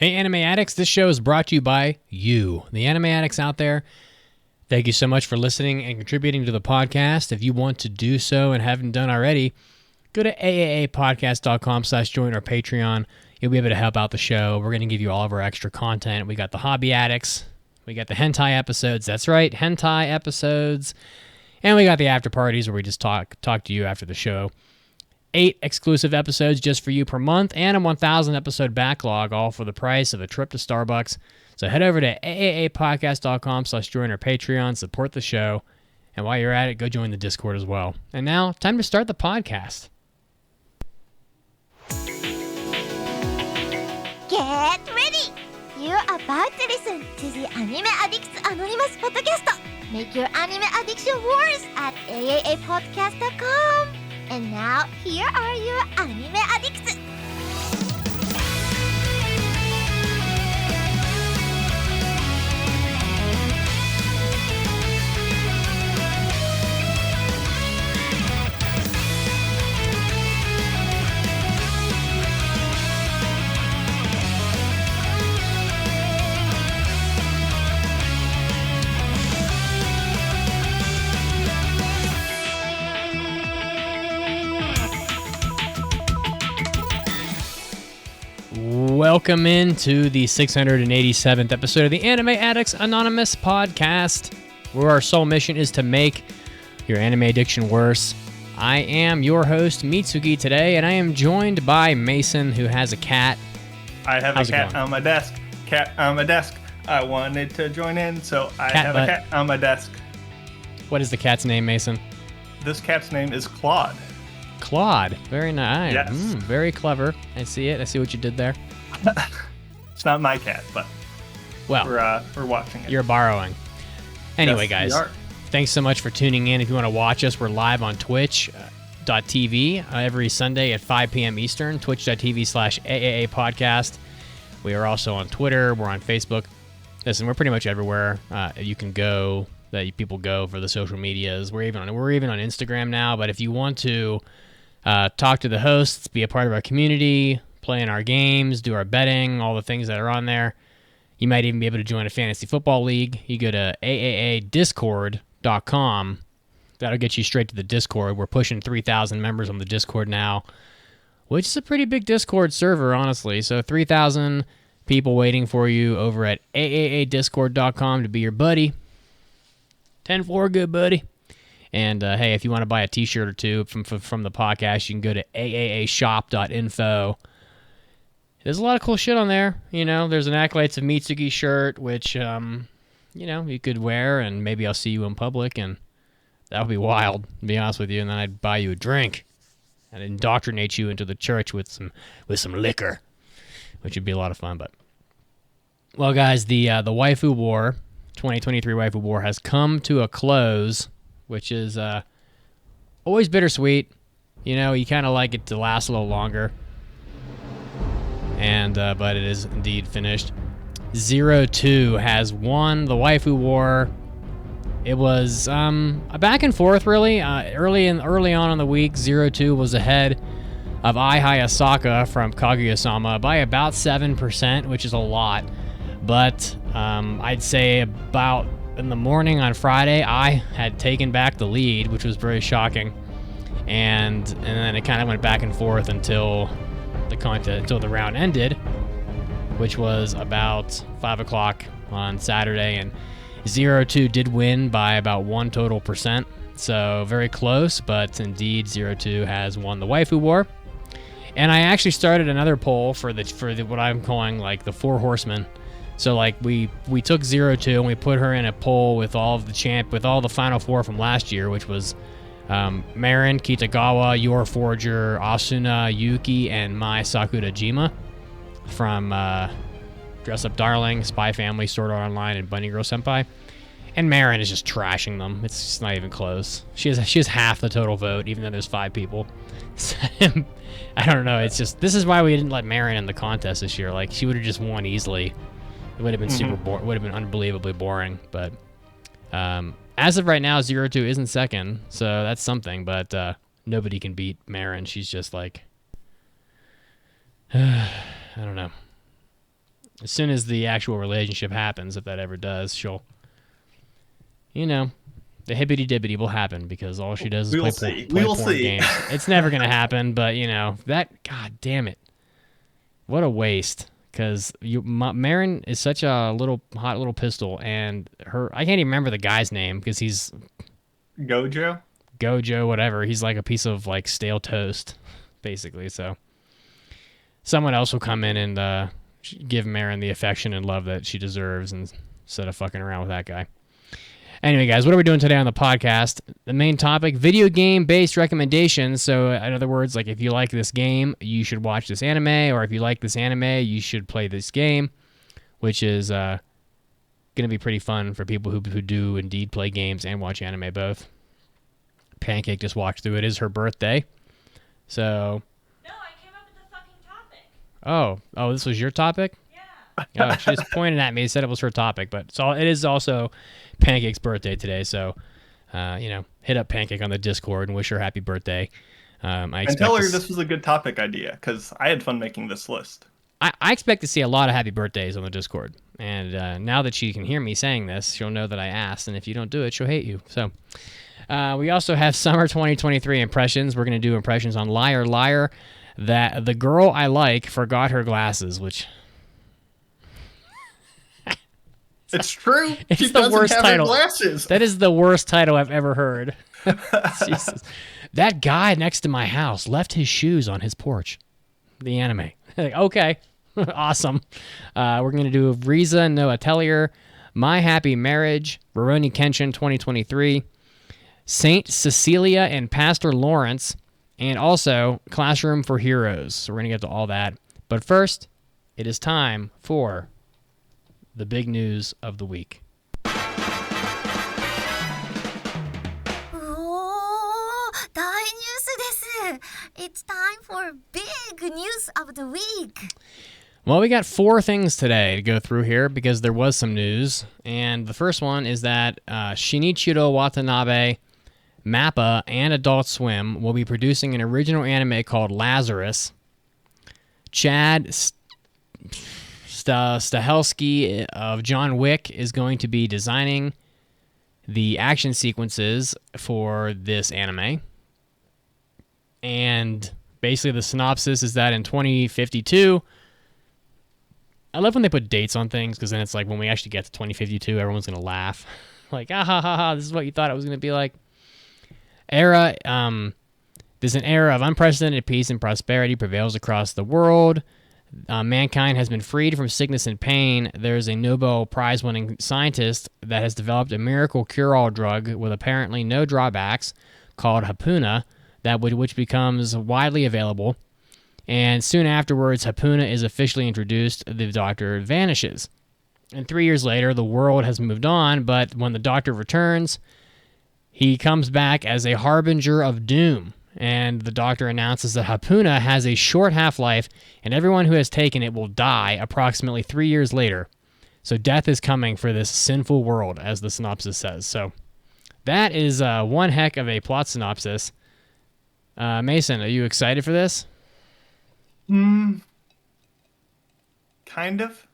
Hey, Anime Addicts, this show is brought to you by you, the Anime Addicts out there. Thank you so much for listening and contributing to the podcast. If you want to do so and haven't done already, go to AAApodcast.com/join our Patreon. You'll be able to help out the show. We're going to give you all of our extra content. We got the Hobby Addicts. We got the hentai episodes. That's right, hentai episodes. And we got the after parties where we just talk to you after the show. 8 exclusive episodes just for you per month and a 1,000 episode backlog, all for the price of a trip to Starbucks. So head over to AAApodcast.com/join our Patreon, support the show, and while you're at it, go join the Discord as well. And now, time to start the podcast. Get ready! You're about to listen to the Anime Addicts Anonymous Podcast. Make your anime addiction worse at AAApodcast.com. And now, here are your anime addicts. Welcome into the 687th episode of the Anime Addicts Anonymous Podcast, where our sole mission is to make your anime addiction worse. I am your host, Mitsuki, today, and I am joined by Mason, who has a cat. I have a cat on my desk. Cat on my desk. I wanted to join in, so I have a cat on my desk. What is the cat's name, Mason? This cat's name is Claude. Claude. Very nice. Yes. Very clever. I see it. I see what you did there. It's not my cat, but we're watching it. You're borrowing. Anyway, yes, guys, thanks so much for tuning in. If you want to watch us, we're live on Twitch.tv every Sunday at 5 p.m. Eastern, twitch.tv/AAA podcast. We are also on Twitter. We're on Facebook. Listen, we're pretty much everywhere you can go, that people go for the social medias. We're even on Instagram now, but if you want to talk to the hosts, be a part of our community, play in our games, do our betting, all the things that are on there. You might even be able to join a fantasy football league. You go to AAAdiscord.com. That'll get you straight to the Discord. We're pushing 3,000 members on the Discord now, which is a pretty big Discord server, honestly. So 3,000 people waiting for you over at AAAdiscord.com to be your buddy. 10-4, good buddy. And hey, if you want to buy a t-shirt or two from the podcast, you can go to AAAshop.info. There's a lot of cool shit on there. You know, there's an Acolytes of Mitsuki shirt, which, you could wear, and maybe I'll see you in public, and that would be wild, to be honest with you. And then I'd buy you a drink and indoctrinate you into the church with some liquor, which would be a lot of fun. But, well, guys, the Waifu War, 2023 Waifu War, has come to a close, which is always bittersweet. You know, you kind of like it to last a little longer. And but it is indeed finished. 02 has won the Waifu War. It was a back and forth, really. Early on in the week, 02 was ahead of Ai Hayasaka from Kaguya-sama by about 7%, which is a lot. But I'd say about in the morning on Friday, I had taken back the lead, which was very shocking. And then it kind of went back and forth until the round ended, which was about 5 o'clock on Saturday, and 02 did win by about 1 total percent, so very close, but indeed 02 has won the Waifu War. And I actually started another poll for what I'm calling like the 4 horsemen. So like we took 02 and we put her in a poll with all the final 4 from last year, which was Marin, Kitagawa, Yor Forger, Asuna, Yuki, and Mai Sakurajima from Dress Up Darling, Spy Family, Sword Art Online, and Bunny Girl Senpai. And Marin is just trashing them. It's just not even close. She has half the total vote, even though there's 5 people. I don't know. It's just, this is why we didn't let Marin in the contest this year. Like, she would have just won easily. It would have been super boring. Would have been unbelievably boring. But as of right now, 02 isn't second, so that's something. But nobody can beat Marin. She's just like, I don't know. As soon as the actual relationship happens, if that ever does, she'll, the hibbity-dibbity will happen because all she does is play porn games. It's never going to happen, but, God damn it. What a waste. Because Marin is such a hot little pistol, and I can't even remember the guy's name because he's... Gojo, whatever. He's like a piece of, like, stale toast, basically, so... Someone else will come in and give Marin the affection and love that she deserves instead of fucking around with that guy. Anyway, guys, what are we doing today on the podcast? The main topic, video game-based recommendations. So, in other words, like if you like this game, you should watch this anime, or if you like this anime, you should play this game, which is going to be pretty fun for people who do indeed play games and watch anime both. Pancake just walked through. It is her birthday. So... Oh, this was your topic? Yeah. Oh, she just pointed at me and said it was her topic, but it is also Pancake's birthday today, so, hit up Pancake on the Discord and wish her happy birthday. And tell her this was a good topic idea, because I had fun making this list. I expect to see a lot of happy birthdays on the Discord, and now that she can hear me saying this, she'll know that I asked, and if you don't do it, she'll hate you. So, we also have Summer 2023 impressions. We're going to do impressions on Liar Liar. That the girl I like forgot her glasses, which... It's true. It's she the doesn't worst have title. Her glasses. That is the worst title I've ever heard. Jesus. That guy next to my house left his shoes on his porch. The anime. Like, okay. Awesome. We're going to do Ryza no Atelier, My Happy Marriage, Rurouni Kenshin 2023, Saint Cecilia and Pastor Lawrence, and also Classroom for Heroes. So we're going to get to all that. But first, it is time for the big news of the week. Oh, 大ニュースです。It's time for big news of the week. Well, we got 4 things today to go through here because there was some news. And the first one is that Shinichiro Watanabe, MAPPA, and Adult Swim will be producing an original anime called Lazarus. Chad Stahelski of John Wick is going to be designing the action sequences for this anime. And basically the synopsis is that in 2052... I love when they put dates on things, because then it's like when we actually get to 2052, everyone's going to laugh. Like, ah ha ha ha, this is what you thought it was going to be like. There's an era of unprecedented peace and prosperity prevails across the world. Mankind has been freed from sickness and pain. There's a Nobel Prize-winning scientist that has developed a miracle cure-all drug with apparently no drawbacks called Hapuna, which becomes widely available. And soon afterwards, Hapuna is officially introduced. The doctor vanishes. And 3 years later, the world has moved on, but when the doctor returns, he comes back as a harbinger of doom. And the doctor announces that Hapuna has a short half-life, and everyone who has taken it will die approximately 3 years later. So death is coming for this sinful world, as the synopsis says. So that is one heck of a plot synopsis. Mason, are you excited for this? Kind of.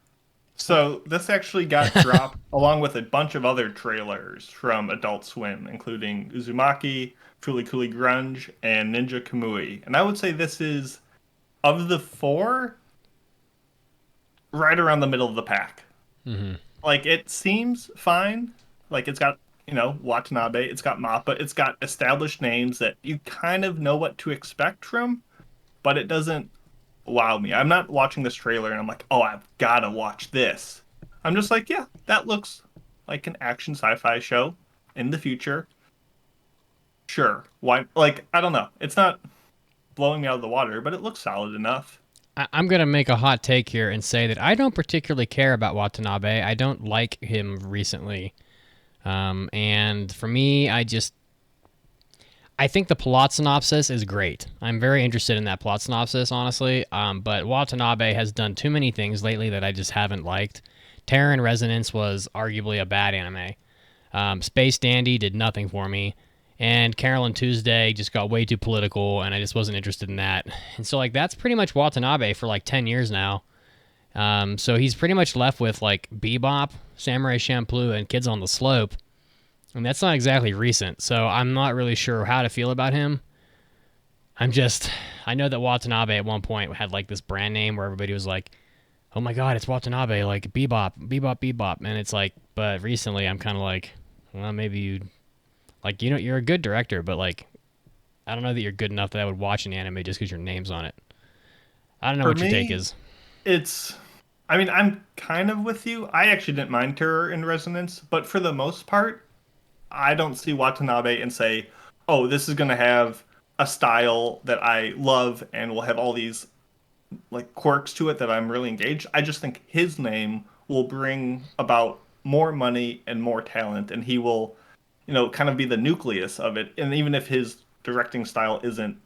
So this actually got dropped along with a bunch of other trailers from Adult Swim, including Uzumaki, Fooly Cooly Grunge, and Ninja Kamui. And I would say this is, of the 4, right around the middle of the pack. Mm-hmm. Like, it seems fine. Like, it's got, Watanabe, it's got MAPPA, it's got established names that you kind of know what to expect from, but it doesn't wow me. I'm not watching this trailer and I'm like, oh, I've got to watch this. I'm just like, yeah, that looks like an action sci-fi show in the future. Sure. Why? Like, I don't know. It's not blowing me out of the water, but it looks solid enough. I'm going to make a hot take here and say that I don't particularly care about Watanabe. I don't like him recently. And for me, I think the plot synopsis is great. I'm very interested in that plot synopsis, honestly. But Watanabe has done too many things lately that I just haven't liked. Terran Resonance was arguably a bad anime. Space Dandy did nothing for me. And Carol and Tuesday just got way too political, and I just wasn't interested in that. And so, that's pretty much Watanabe for 10 years now. So he's pretty much left with like Bebop, Samurai Champloo, and Kids on the Slope. And that's not exactly recent, so I'm not really sure how to feel about him. I know that Watanabe at one point had like this brand name where everybody was like, oh my god, it's Watanabe, like Bebop, Bebop, Bebop. And it's like, but recently I'm kind of like, well, maybe you're a good director, but like, I don't know that you're good enough that I would watch an anime just because your name's on it. I don't know what your take is. I'm kind of with you. I actually didn't mind Terror in Resonance, but for the most part, I don't see Watanabe and say, oh, this is going to have a style that I love and will have all these like quirks to it that I'm really engaged. I just think his name will bring about more money and more talent, and he will, kind of be the nucleus of it. And even if his directing style isn't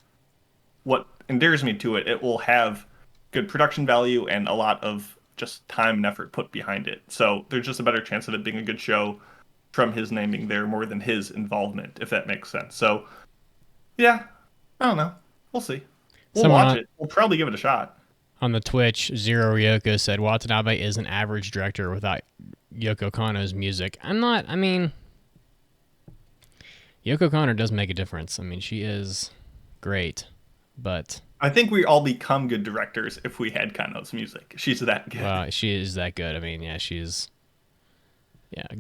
what endears me to it, it will have good production value and a lot of just time and effort put behind it. So there's just a better chance of it being a good show from his naming there more than his involvement, if that makes sense. So, yeah, I don't know. We'll see. We'll watch it. We'll probably give it a shot. On the Twitch, Zero Ryoko said, Watanabe is an average director without Yoko Kanno's music. Yoko Kanno does make a difference. I mean, she is great, but... I think we all become good directors if we had Kanno's music. She's that good. Well, she is that good. I mean, yeah, she's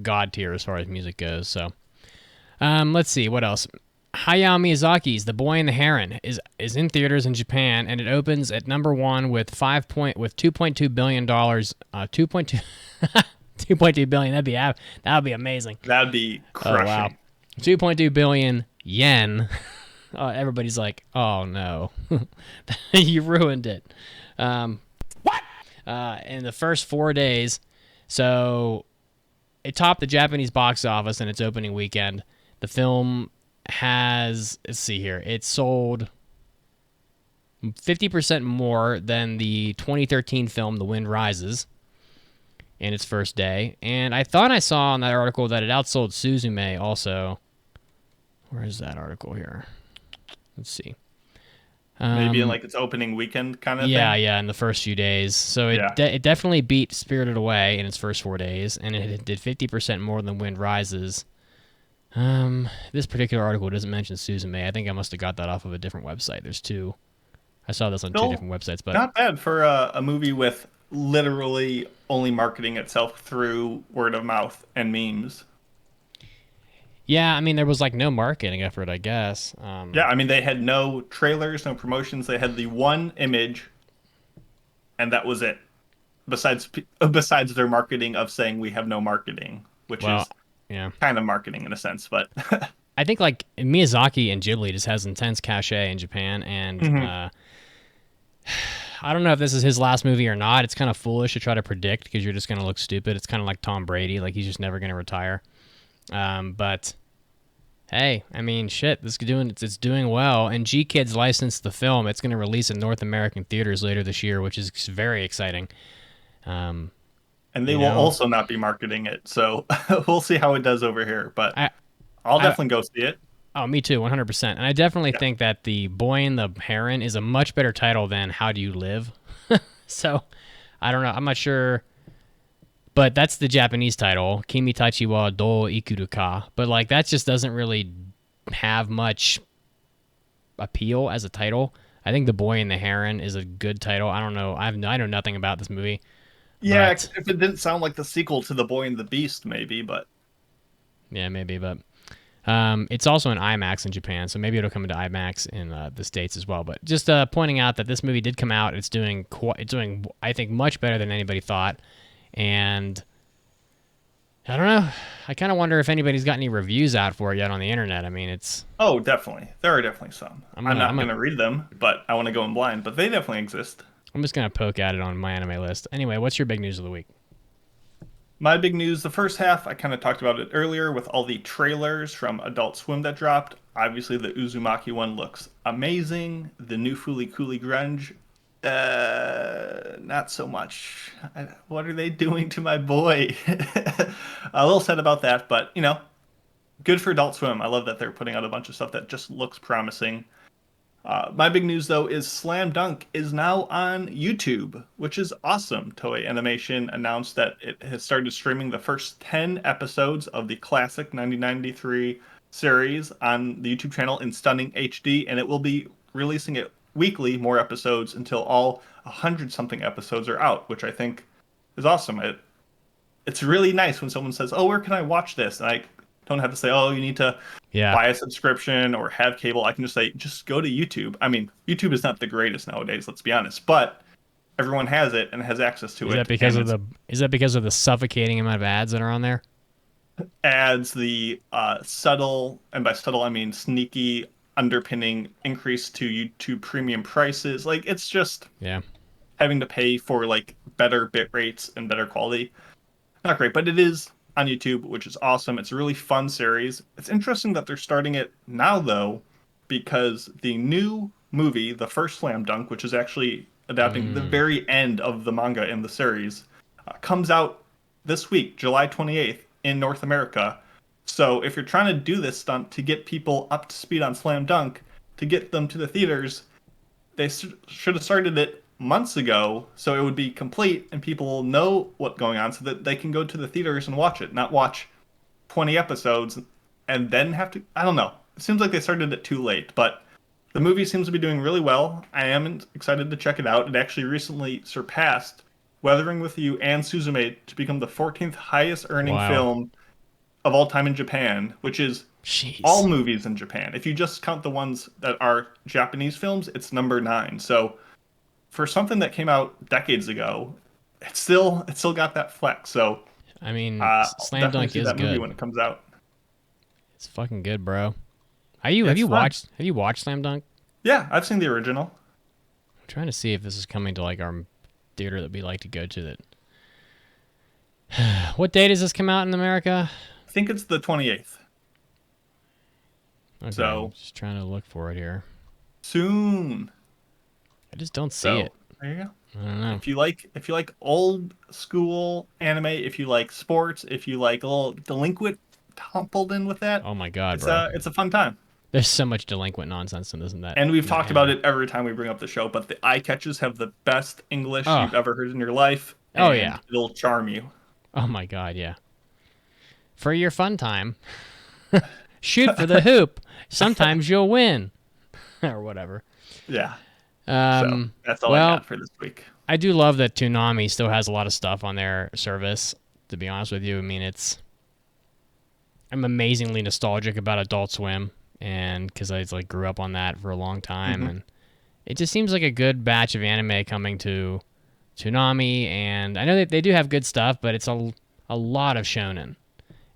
god tier as far as music goes. So, let's see what else. Hayao Miyazaki's The Boy and the Heron is in theaters in Japan, and it opens at number 1 with $2.2 billion. 2.2 billion. That would be amazing. That'd be crushing. Oh, wow. 2.2 billion yen. Everybody's like, oh no, you ruined it. What? In the first 4 days, so it topped the Japanese box office in its opening weekend. The film has, let's see here, it sold 50% more than the 2013 film The Wind Rises in its first day. And I thought I saw on that article that it outsold Suzume also. Where is that article here? Let's see. Maybe in like its opening weekend kind of thing? Yeah, in the first few days. So it definitely beat Spirited Away in its first 4 days, and it did 50% more than Wind Rises. This particular article doesn't mention Suzume. I think I must have got that off of a different website. There's two. I saw this on two different websites, but not bad for a movie with literally only marketing itself through word of mouth and memes. Yeah, I mean, there was like no marketing effort, I guess. Yeah, I mean, they had no trailers, no promotions. They had the one image, and that was it. Besides their marketing of saying we have no marketing, which is kind of marketing in a sense, but I think like Miyazaki and Ghibli just has intense cachet in Japan, and I don't know if this is his last movie or not. It's kind of foolish to try to predict because you're just going to look stupid. It's kind of like Tom Brady, like he's just never going to retire. But hey, I mean, shit, it's doing well. And G-Kids licensed the film. It's going to release in North American theaters later this year, which is very exciting. And they will also not be marketing it, so we'll see how it does over here. But I'll definitely go see it. Oh, me too, 100%. And I definitely think that The Boy and the Heron is a much better title than How Do You Live? So, I don't know. I'm not sure. But that's the Japanese title, Kimi Tachi wa Do Ikuru ka. But like that just doesn't really have much appeal as a title. I think The Boy and the Heron is a good title. I don't know. I know nothing about this movie. Yeah, if it didn't sound like the sequel to The Boy and the Beast, maybe, but... Yeah, maybe, but... it's also in IMAX in Japan, so maybe it'll come into IMAX in the States as well. But just pointing out that this movie did come out. It's doing, I think, much better than anybody thought. And I don't know. I kind of wonder if anybody's got any reviews out for it yet on the internet. I mean, it's... Oh, definitely. There are definitely some. I'm not going to read them, but I want to go in blind. But they definitely exist. I'm just going to poke at it on my anime list. Anyway, what's your big news of the week? My big news, the first half, I kind of talked about it earlier with all the trailers from Adult Swim that dropped. Obviously, the Uzumaki one looks amazing. The new Fooly Cooly Grunge, not so much. What are they doing to my boy? A little sad about that, but, good for Adult Swim. I love that they're putting out a bunch of stuff that just looks promising. My big news, though, is Slam Dunk is now on YouTube, which is awesome. Toei Animation announced that it has started streaming the first 10 episodes of the classic 1993 series on the YouTube channel in stunning HD, and it will be releasing it weekly, more episodes, until all 100-something episodes are out, which I think is awesome. It's really nice when someone says, "Oh, where can I watch this?" And I don't have to say, "Oh, you need to buy a subscription or have cable." I can just say, just go to YouTube. I mean, YouTube is not the greatest nowadays, let's be honest, but everyone has it and has access to it. Is that because of the suffocating amount of ads that are on there? Ads, the subtle, and by subtle I mean sneaky underpinning increase to YouTube premium prices. Like, it's just having to pay for like better bit rates and better quality. Not great, but it is on YouTube, which is awesome. It's a really fun series. It's interesting that they're starting it now, though, because the new movie, the first Slam Dunk, which is actually adapting the very end of the manga in the series, comes out this week, July 28th, in North America. So if you're trying to do this stunt to get people up to speed on Slam Dunk, to get them to the theaters, they should have started it months ago, so it would be complete and people will know what's going on so that they can go to the theaters and watch it, not watch 20 episodes and then have to, I don't know. It seems like they started it too late, but the movie seems to be doing really well. I am excited to check it out. It actually recently surpassed Weathering with You and Suzume to become the 14th highest earning film of all time in Japan, which is all movies in Japan. If you just count the ones that are Japanese films, it's number 9. So for something that came out decades ago, it's still got that flex. So I mean, Slam Dunk is good when it comes out. It's fucking good, bro. Have you watched Slam Dunk? Yeah, I've seen the original. I'm trying to see if this is coming to like our theater that we like to go to. That what date does this come out in America? I think it's the 28th. Okay, so just trying to look for it here. Soon. I just don't see it. There you go. I don't know. If you like old school anime, if you like sports, if you like a little delinquent tumbled in with that, oh my god, it's a fun time. There's so much delinquent nonsense in this and that. And we've talked about it every time we bring up the show, but the eye catches have the best English you've ever heard in your life. Oh yeah, it'll charm you. Oh my god, yeah. For your fun time, shoot for the hoop. Sometimes you'll win, or whatever. Yeah. So that's all I got for this week. I do love that Toonami still has a lot of stuff on their service, to be honest with you. I mean, I'm amazingly nostalgic about Adult Swim, and because I like grew up on that for a long time, and it just seems like a good batch of anime coming to Toonami, and I know that they do have good stuff, but it's a lot of shonen.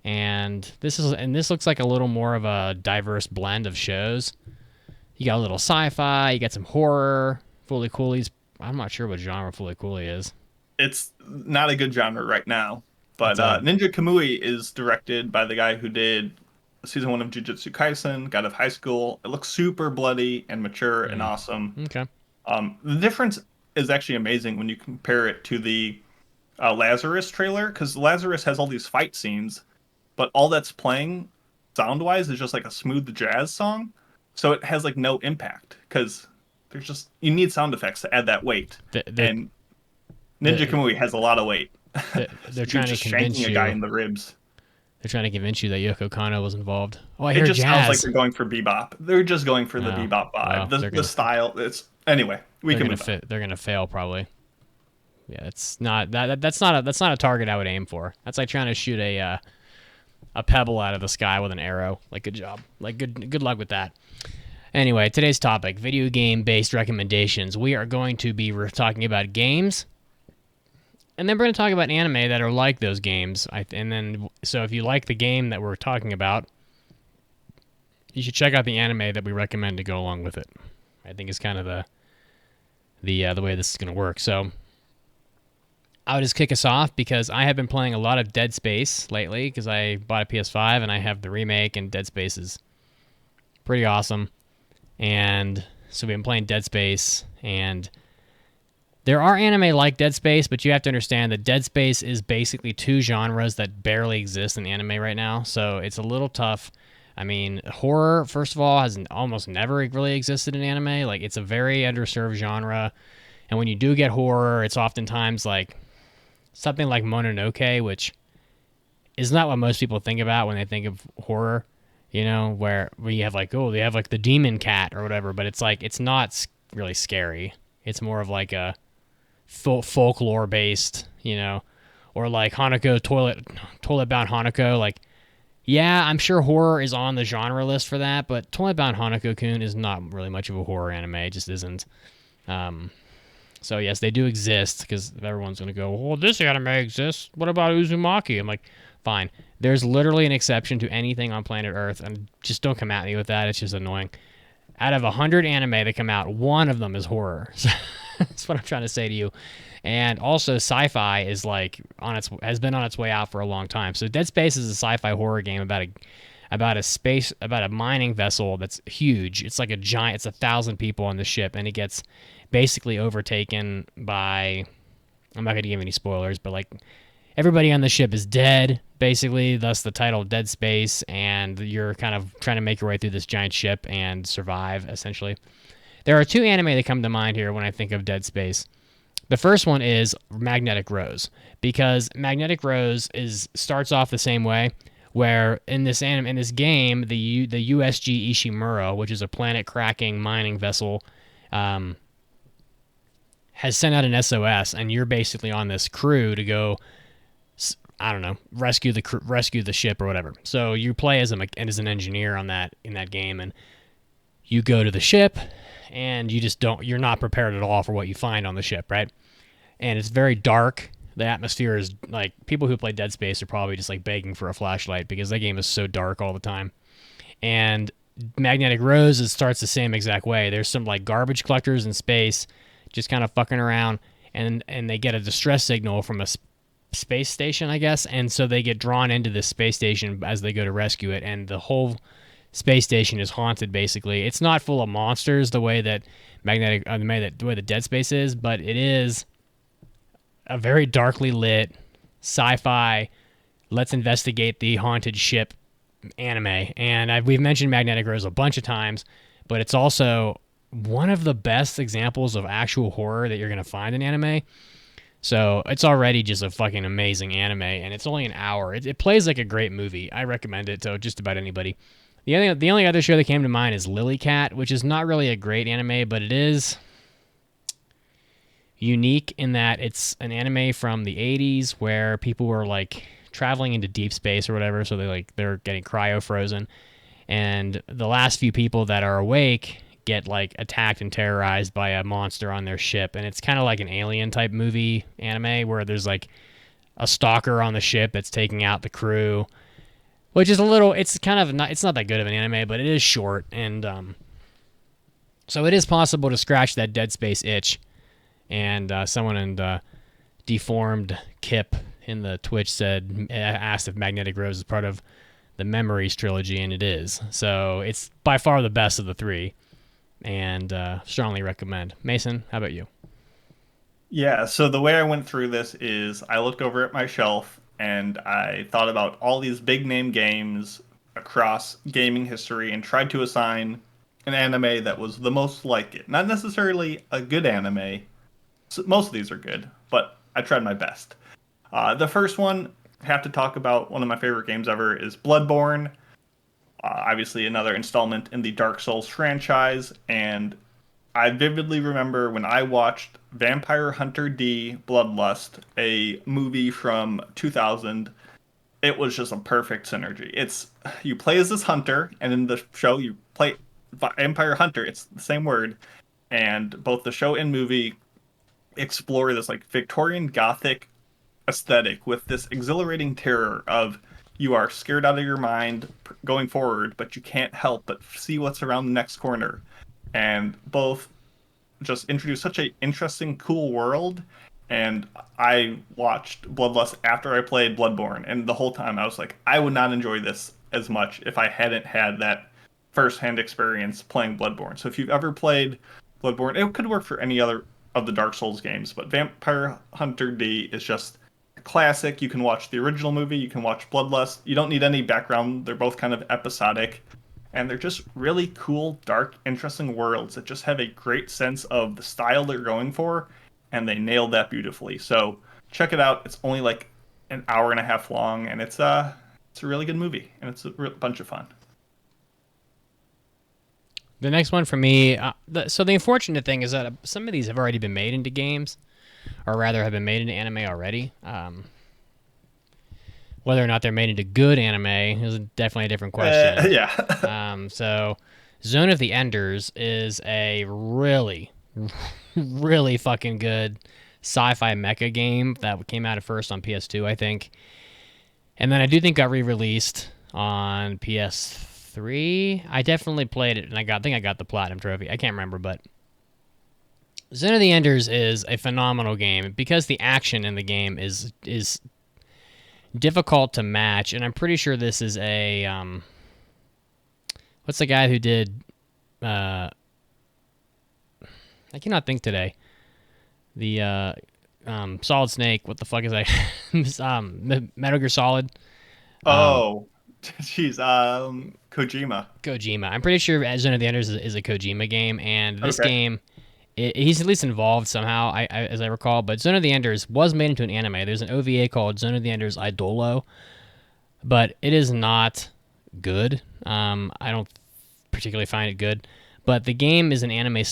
And this looks like a little more of a diverse blend of shows. You got a little sci-fi, you got some horror. Fooly Cooley's, I'm not sure what genre Fooly Cooley is. It's not a good genre right now, but Ninja Kamui is directed by the guy who did season 1 of Jujutsu Kaisen, God of High School. It looks super bloody and mature and awesome. Okay. The difference is actually amazing when you compare it to the Lazarus trailer, because Lazarus has all these fight scenes, but all that's playing sound-wise is just like a smooth jazz song. So it has like no impact because you need sound effects to add that weight. And Ninja Kamui has a lot of weight. They're trying to convince you. A guy in the ribs. They're trying to convince you that Yoko Kanno was involved. Oh, I hear jazz. It just sounds like they're going for bebop. They're just going for the bebop vibe. Well, the style. Anyway. We can. They're gonna fail probably. Yeah, it's not that's not a target I would aim for. That's like trying to shoot a pebble out of the sky with an arrow. Like, good job. Like, good luck with that. Anyway, today's topic, video game-based recommendations. We are going to be talking about games, and then we're going to talk about anime that are like those games. So if you like the game that we're talking about, you should check out the anime that we recommend to go along with it. I think it's kind of the way this is going to work. So I'll just kick us off because I have been playing a lot of Dead Space lately because I bought a PS5 and I have the remake, and Dead Space is pretty awesome. And so we've been playing Dead Space, and there are anime like Dead Space, but you have to understand that Dead Space is basically two genres that barely exist in anime right now, so it's a little tough. I mean, horror, first of all, has almost never really existed in anime. Like, it's a very underserved genre. And when you do get horror, it's oftentimes like something like Mononoke, which is not what most people think about when they think of horror, where you have like, oh, they have like the demon cat or whatever, but it's like, it's not really scary. It's more of like a folklore based, or like Hanako, toilet bound Hanako. Like, yeah, I'm sure horror is on the genre list for that, but Toilet Bound Hanako-kun is not really much of a horror anime. It just isn't. So yes, they do exist, because everyone's going to go, well, this anime exists. What about Uzumaki? I'm like, fine. There's literally an exception to anything on planet Earth, and just don't come at me with that. It's just annoying. Out of 100 anime that come out, one of them is horror. So that's what I'm trying to say to you. And also, sci-fi is like has been on its way out for a long time. So Dead Space is a sci-fi horror game about a mining vessel that's huge. It's like a giant. It's 1,000 people on the ship, and it gets basically overtaken by. I'm not going to give any spoilers, but like everybody on the ship is dead, basically. Thus the title Dead Space, and you're kind of trying to make your way through this giant ship and survive, essentially. There are two anime that come to mind here when I think of Dead Space. The first one is Magnetic Rose, because Magnetic Rose starts off the same way, where in this game, the USG Ishimura, which is a planet-cracking mining vessel, has sent out an SOS, and you're basically on this crew to go, I don't know, rescue the ship or whatever. So you play as an engineer in that game, and you go to the ship, and you're not prepared at all for what you find on the ship, right? And it's very dark. The atmosphere is like, people who play Dead Space are probably just like begging for a flashlight, because that game is so dark all the time. And Magnetic Rose starts the same exact way. There's some like garbage collectors in space just kind of fucking around, and they get a distress signal from a space station, I guess, and so they get drawn into this space station as they go to rescue it, and the whole space station is haunted, basically. It's not full of monsters the way that the way that Dead Space is, but it is a very darkly lit sci-fi, let's investigate the haunted ship anime. And we've mentioned Magnetic Rose a bunch of times, but it's also one of the best examples of actual horror that you're going to find in anime. So it's already just a fucking amazing anime, and it's only an hour. It plays like a great movie. I recommend it to just about anybody. The only other show that came to mind is Lily Cat, which is not really a great anime, but it is unique in that it's an anime from the 80s where people were like traveling into deep space or whatever, so they're getting cryo frozen, and the last few people that are awake get like attacked and terrorized by a monster on their ship. And it's kind of like an Alien type movie anime where there's like a stalker on the ship that's taking out the crew, which is it's not that good of an anime, but it is short. And so it is possible to scratch that Dead Space itch. And someone in Deformed Kip in the Twitch asked if Magnetic Rose is part of the Memories trilogy, and it is. So it's by far the best of the three, and strongly recommend. Mason, how about you? Yeah, so the way I went through this is I looked over at my shelf and I thought about all these big name games across gaming history and tried to assign an anime that was the most like it. Not necessarily a good anime. So most of these are good, but I tried my best. The first one, I have to talk about one of my favorite games ever, is Bloodborne. Obviously another installment in the Dark Souls franchise, and I vividly remember when I watched Vampire Hunter D Bloodlust, a movie from 2000. It was just a perfect synergy. You play as this hunter, and in the show you play Vampire Hunter. It's the same word, and both the show and movie explore this like Victorian Gothic aesthetic with this exhilarating terror of you are scared out of your mind going forward, but you can't help but see what's around the next corner. And both just introduce such an interesting, cool world. And I watched Bloodlust after I played Bloodborne, and the whole time I was like, I would not enjoy this as much if I hadn't had that first-hand experience playing Bloodborne. So if you've ever played Bloodborne, it could work for any other of the Dark Souls games, but Vampire Hunter D is just classic. You can watch the original movie. You can watch Bloodlust. You don't need any background. They're both kind of episodic. And they're just really cool, dark, interesting worlds that just have a great sense of the style they're going for, and they nailed that beautifully. So check it out. It's only like an hour and a half long, and it's a really good movie, and it's a bunch of fun. The next one for me, so the unfortunate thing is that some of these have already been made into games, or rather have been made into anime already. Whether or not they're made into good anime is definitely a different question. Yeah. So Zone of the Enders is a really, really fucking good sci-fi mecha game that came out at first on PS2, I think. And then I do think got re-released on PS3. I definitely played it, and I think I got the Platinum Trophy. I can't remember, but Zone of the Enders is a phenomenal game because the action in the game is difficult to match, and I'm pretty sure this is a what's the guy who did I cannot think today. The Solid Snake, what the fuck is that? Metal Gear Solid. Jeez, Kojima. I'm pretty sure Zone of the Enders is a Kojima game, and this game, he's at least involved somehow, as I recall. But Zone of the Enders was made into an anime. There's an OVA called Zone of the Enders Idolo, but it is not good. I don't particularly find it good. But the game is an anime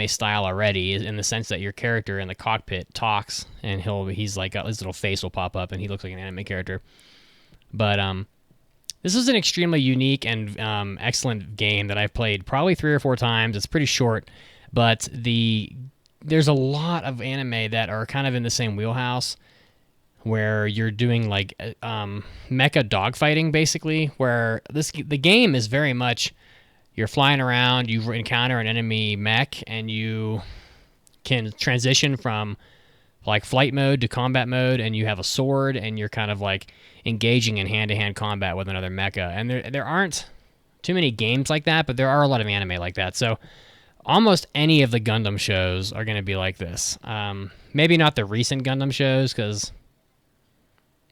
style already, in the sense that your character in the cockpit talks, and he's like his little face will pop up, and he looks like an anime character. But this is an extremely unique and excellent game that I've played probably 3 or 4 times. It's pretty short, but there's a lot of anime that are kind of in the same wheelhouse, where you're doing like mecha dogfighting, basically. Where the game is very much, you're flying around, you encounter an enemy mech, and you can transition from like flight mode to combat mode, and you have a sword, and you're kind of like engaging in hand-to-hand combat with another mecha. And there aren't too many games like that, but there are a lot of anime like that. So almost any of the Gundam shows are going to be like this. Maybe not the recent Gundam shows, because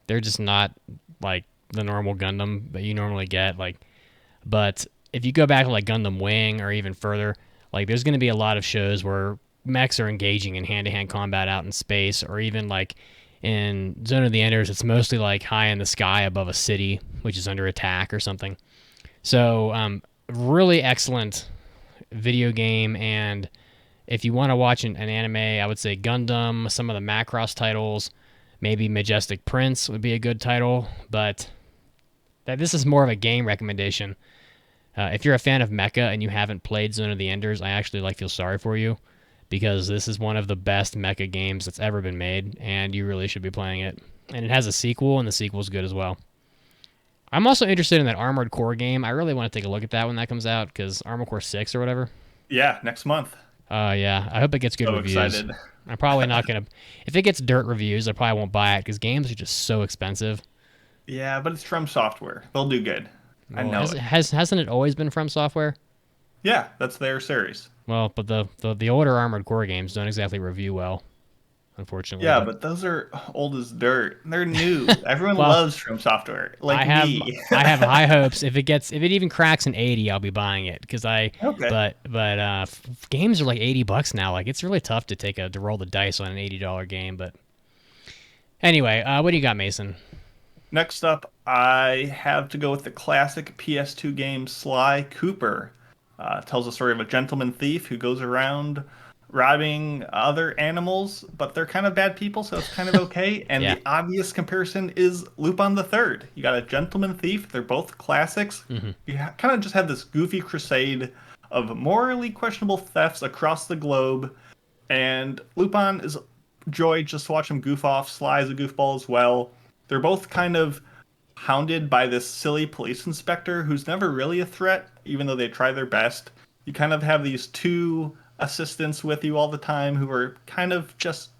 they're just not like the normal Gundam that you normally get. But if you go back to like Gundam Wing or even further, like there's going to be a lot of shows where mechs are engaging in hand-to-hand combat out in space, or even like in Zone of the Enders, it's mostly like high in the sky above a city, which is under attack or something. So really excellent video game, and if you want to watch an anime, I would say Gundam, some of the Macross titles, maybe Majestic Prince would be a good title, but this is more of a game recommendation. If you're a fan of mecha and you haven't played Zone of the Enders, I actually feel sorry for you, because this is one of the best mecha games that's ever been made, and you really should be playing it. And it has a sequel, and the sequel's good as well. I'm also interested in that Armored Core game. I really want to take a look at that when that comes out, because Armored Core 6 or whatever. Yeah, next month. Yeah, I hope it gets good reviews. Excited. I'm probably not going to... If it gets dirt reviews, I probably won't buy it, because games are just so expensive. Yeah, but it's from Software. They'll do good. I know it. Hasn't it always been From Software? Yeah, that's their series. Well, but the older Armored Core games don't exactly review well, unfortunately. Yeah, but those are old as dirt. They're new. Everyone loves From Software. I have high hopes. If it even cracks an 80, I'll be buying it, because But games are like $80 now. Like, it's really tough to roll the dice on an $80 game. But anyway, what do you got, Mason? Next up, I have to go with the classic PS2 game Sly Cooper. Tells the story of a gentleman thief who goes around robbing other animals, but they're kind of bad people, so it's kind of okay. And The obvious comparison is Lupin the Third. You got a gentleman thief. They're both classics. Mm-hmm. You kind of just have this goofy crusade of morally questionable thefts across the globe. And Lupin is joy just to watch him goof off. Sly is a goofball as well. They're both kind of hounded by this silly police inspector who's never really a threat, even though they try their best. You kind of have these two assistants with you all the time who are kind of just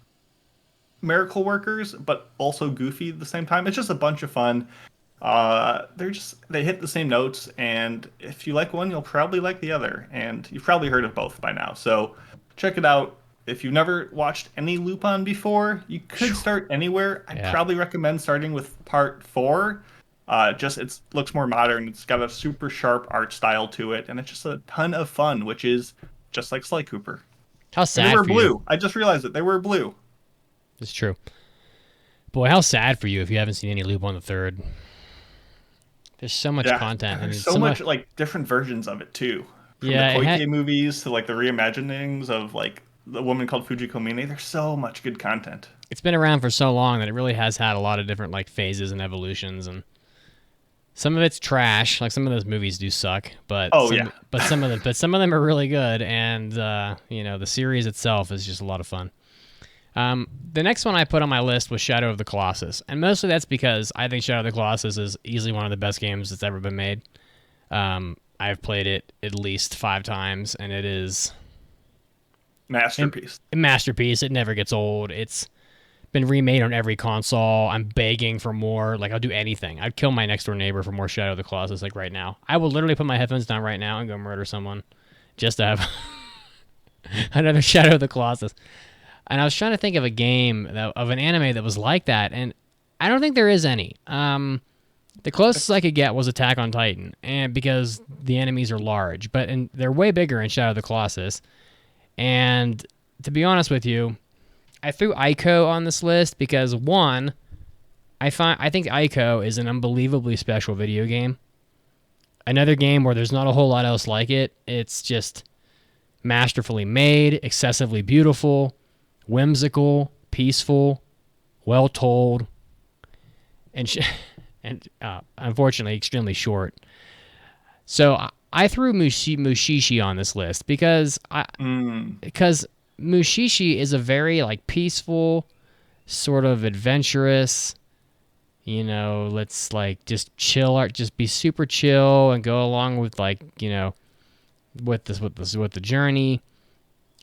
miracle workers, but also goofy at the same time. It's just a bunch of fun. They hit the same notes, and if you like one, you'll probably like the other. And you've probably heard of both by now. So check it out. if you've never watched any Lupin before, you could start anywhere. I'd probably recommend starting with part 4. Just it looks more modern. It's got a super sharp art style to it, and it's just a ton of fun, which is just like Sly Cooper. How sad they were for blue. you. I just realized it. They were blue. It's true. Boy, how sad for you if you haven't seen any Lupin the Third. There's so much content. There's so much like different versions of it too. From the Koike movies to like the reimaginings of like The Woman Called Fujiko Mine. There's so much good content. It's been around for so long that it really has had a lot of different like phases and evolutions, and some of it's trash. Like some of those movies do suck, but some of them are really good, and the series itself is just a lot of fun. The next one I put on my list was Shadow of the Colossus, and mostly that's because I think Shadow of the Colossus is easily one of the best games that's ever been made. I've played it at least 5 times, and it is masterpiece. A masterpiece. It never gets old. It's been remade on every console. I'm begging for more. Like, I'll do anything. I'd kill my next door neighbor for more Shadow of the Colossus, like right now. I will literally put my headphones down right now and go murder someone just to have another Shadow of the Colossus. And I was trying to think of a game, of an anime that was like that, and I don't think there is any. The closest I could get was Attack on Titan, and because the enemies are large, they're way bigger in Shadow of the Colossus. And to be honest with you, I threw Ico on this list because, one, I think Ico is an unbelievably special video game. Another game where there's not a whole lot else like it. It's just masterfully made, excessively beautiful, whimsical, peaceful, well told, and unfortunately extremely short. So I threw Mushishi on this list because Mushishi is a very like peaceful, sort of adventurous, let's like just chill art, just be super chill and go along with like, with the journey.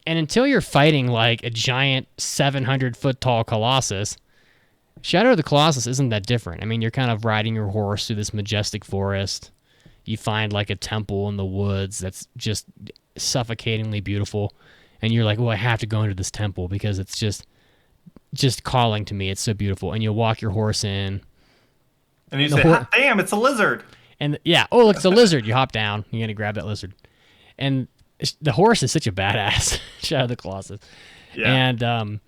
And until you're fighting like a giant 700-foot tall Colossus, Shadow of the Colossus isn't that different. I mean, you're kind of riding your horse through this majestic forest. You find like a temple in the woods that's just suffocatingly beautiful. And you're like, well, I have to go into this temple because it's just calling to me. It's so beautiful. And you walk your horse in. And you say, hot damn, it's a lizard. And look, it's a lizard. You hop down. You're going to grab that lizard. And the horse is such a badass. Shadow of the Colossus. Yeah.